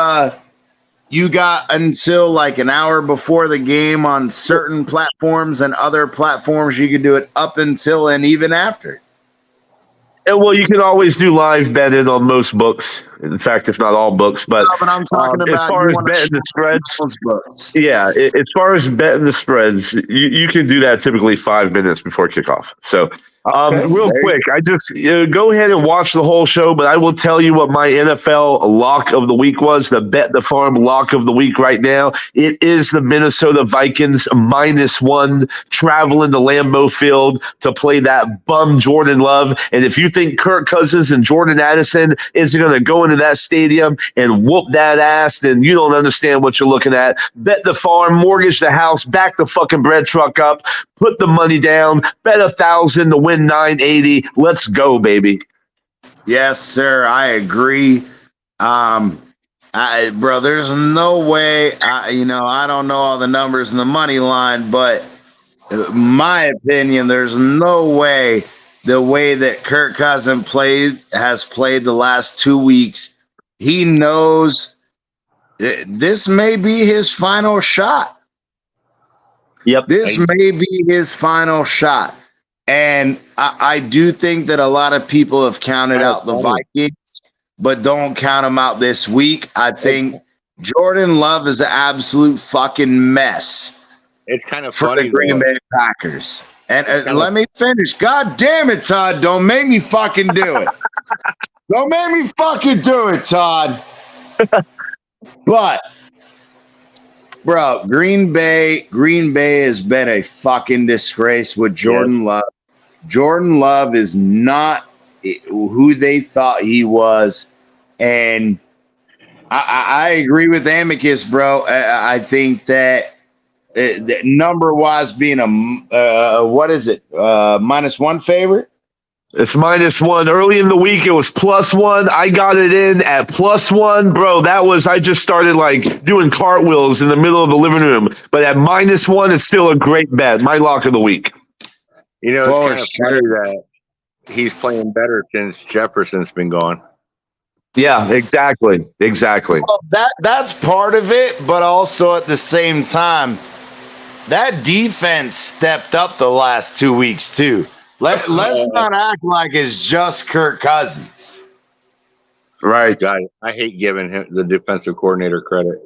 S1: you got until like an hour before the game on certain platforms, and other platforms you could do it up until and even after.
S4: Well, you can always do live betting on most books. In fact, if not all books, but
S1: I'm talking about
S4: as far as betting the spreads, as far as betting the spreads, you can do that typically 5 minutes before kickoff. So, real quick, I just go ahead and watch the whole show. But I will tell you what my NFL lock of the week was. The Bet the Farm lock of the week right now. It is the Minnesota Vikings -1 traveling to Lambeau Field to play that bum Jordan Love. And if you think Kirk Cousins and Jordan Addison is going to go into that stadium and whoop that ass, then you don't understand what you're looking at. Bet the farm, mortgage the house, back the fucking bread truck up, put the money down, bet 1,000 to win 980. Let's go, baby.
S1: Yes, sir. I agree. Bro, there's no way. I don't know all the numbers in the money line, but my opinion, there's no way the way that Kirk Cousins has played the last 2 weeks. He knows this may be his final shot.
S4: Yep.
S1: This may be his final shot. And I do think that a lot of people have counted out the Vikings, but don't count them out this week. I think Jordan Love is an absolute fucking mess.
S7: It's kind of
S1: for
S7: funny,
S1: the Green Bay Packers. And let me finish. God damn it, Todd. Don't make me fucking do it. Don't make me fucking do it, Todd. But, bro, Green Bay has been a fucking disgrace with Jordan Love. Jordan Love is not who they thought he was. And I agree with Amicus, bro. I think that number-wise being a -1 favorite?
S4: It's -1. Early in the week, it was +1. I got it in at +1. Bro, I just started like doing cartwheels in the middle of the living room. But at -1, it's still a great bet. My lock of the week.
S7: You know, it's kind of funny that he's playing better since Jefferson's been gone.
S4: Yeah, exactly.
S1: Well, that's part of it, but also at the same time, that defense stepped up the last 2 weeks too. Let's not act like it's just Kirk Cousins.
S4: Right.
S7: God, I hate giving him the defensive coordinator credit.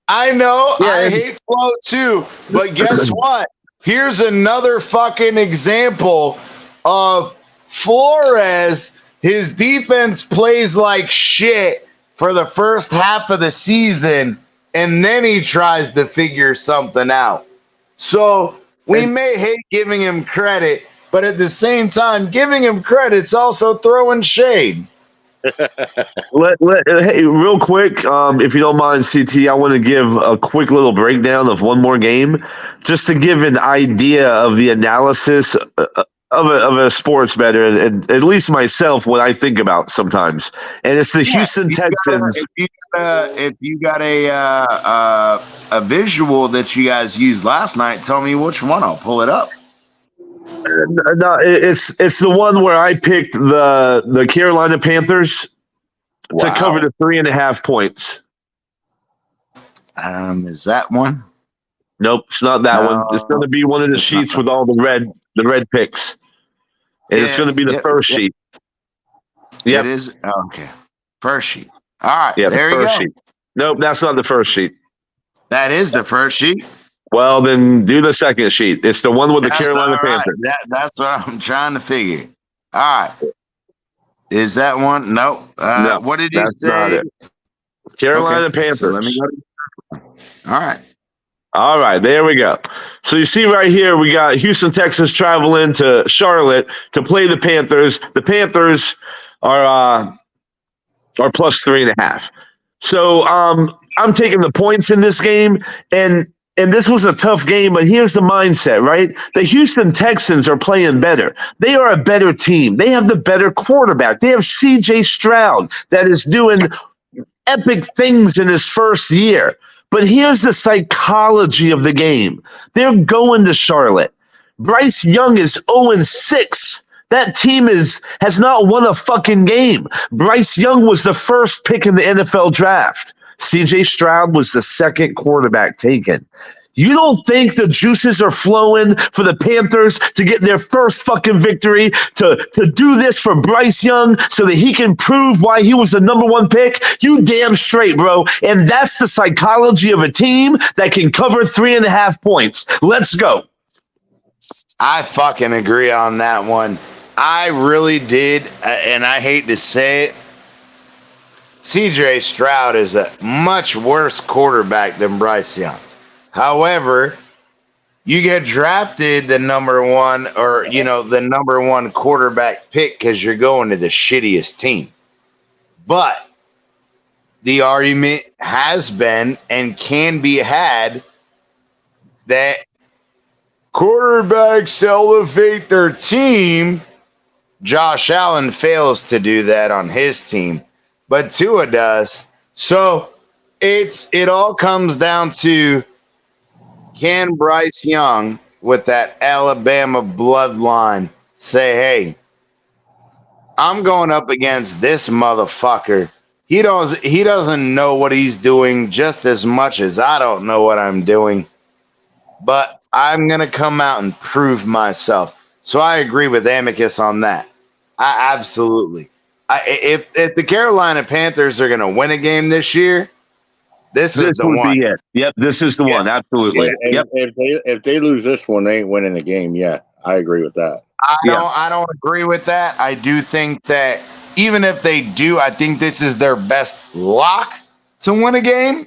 S1: I know. Yeah. I hate Flo too. But guess what? Here's another fucking example of Flores. His defense plays like shit for the first half of the season, and then he tries to figure something out. So we may hate giving him credit, but at the same time, giving him credit's also throwing shade.
S4: Hey, real quick, if you don't mind, CT, I want to give a quick little breakdown of one more game, just to give an idea of the analysis of a sports bettor, and at least myself, what I think about sometimes. And it's the Houston Texans.
S1: If you got a visual that you guys used last night, tell me which one. I'll pull it up.
S4: No, it's the one where I picked the Carolina Panthers to cover the 3.5 points.
S1: Is that one?
S4: Nope, it's not that one. It's going to be one of the sheets with all the red picks, and it's going to be the first sheet.
S1: Yeah, it is. Okay, first sheet. All right,
S4: yeah,
S1: there you go.
S4: Sheet. Nope, that's not the first sheet.
S1: That is the first sheet.
S4: Well, then do the second sheet. It's the one with the Carolina Panthers.
S1: That's what I'm trying to figure. All right. Is that one? Nope. No, what did you say?
S4: Not it. Carolina Panthers. So
S1: let me go. All right.
S4: All right, there we go. So you see right here, we got Houston Texans traveling to Charlotte to play the Panthers. The Panthers are plus 3.5. So I'm taking the points in this game, and this was a tough game, but here's the mindset, right? The Houston Texans are playing better. They are a better team. They have the better quarterback. They have C.J. Stroud that is doing epic things in his first year. But here's the psychology of the game. They're going to Charlotte. Bryce Young is 0-6. That team has not won a fucking game. Bryce Young was the first pick in the NFL draft. C.J. Stroud was the second quarterback taken. You don't think the juices are flowing for the Panthers to get their first fucking victory, to do this for Bryce Young so that he can prove why he was the number one pick? You damn straight, bro. And that's the psychology of a team that can cover 3.5 points. Let's go.
S1: I fucking agree on that one. I really did, and I hate to say it, C.J. Stroud is a much worse quarterback than Bryce Young. However, you get drafted the number one quarterback pick because you're going to the shittiest team. But the argument has been and can be had that quarterbacks elevate their team. Josh Allen fails to do that on his team, but Tua does. So it all comes down to, can Bryce Young, with that Alabama bloodline, say, hey, I'm going up against this motherfucker. He doesn't know what he's doing just as much as I don't know what I'm doing, but I'm going to come out and prove myself. So I agree with Amicus on that. I absolutely. If the Carolina Panthers are going to win a game this year, this is the one.
S4: Be it. Yep, this is the one. Absolutely. Yep.
S7: If they lose this one, they ain't winning the game yet. I agree with that.
S1: I don't agree with that. I do think that even if they do, I think this is their best lock to win a game.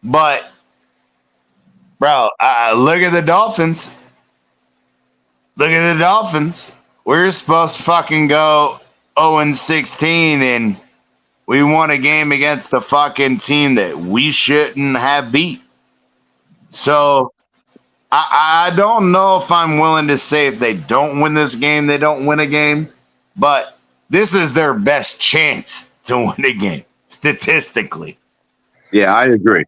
S1: But, bro, look at the Dolphins. Look at the Dolphins. We're supposed to fucking go 0-16, and we won a game against the fucking team that we shouldn't have beat. So I don't know if I'm willing to say if they don't win this game, they don't win a game. But this is their best chance to win a game, statistically.
S4: Yeah, I agree.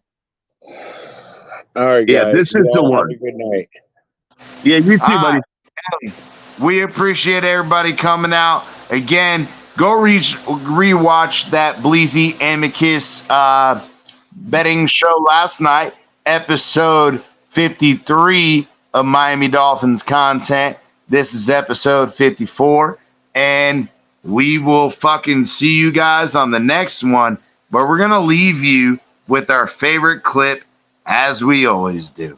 S7: All right, guys.
S4: Yeah, this is the one.
S7: Good night.
S4: Yeah, you too, buddy.
S1: We appreciate everybody coming out. Again, go rewatch that Bleezy Amicus betting show last night, episode 53 of Miami Dolphins content. This is episode 54, and we will fucking see you guys on the next one. But we're going to leave you with our favorite clip, as we always do.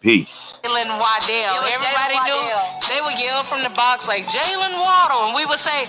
S1: Peace.
S13: Jalen Waddell. Everybody knew they would yell from the box like Jalen Waddle, and we would say,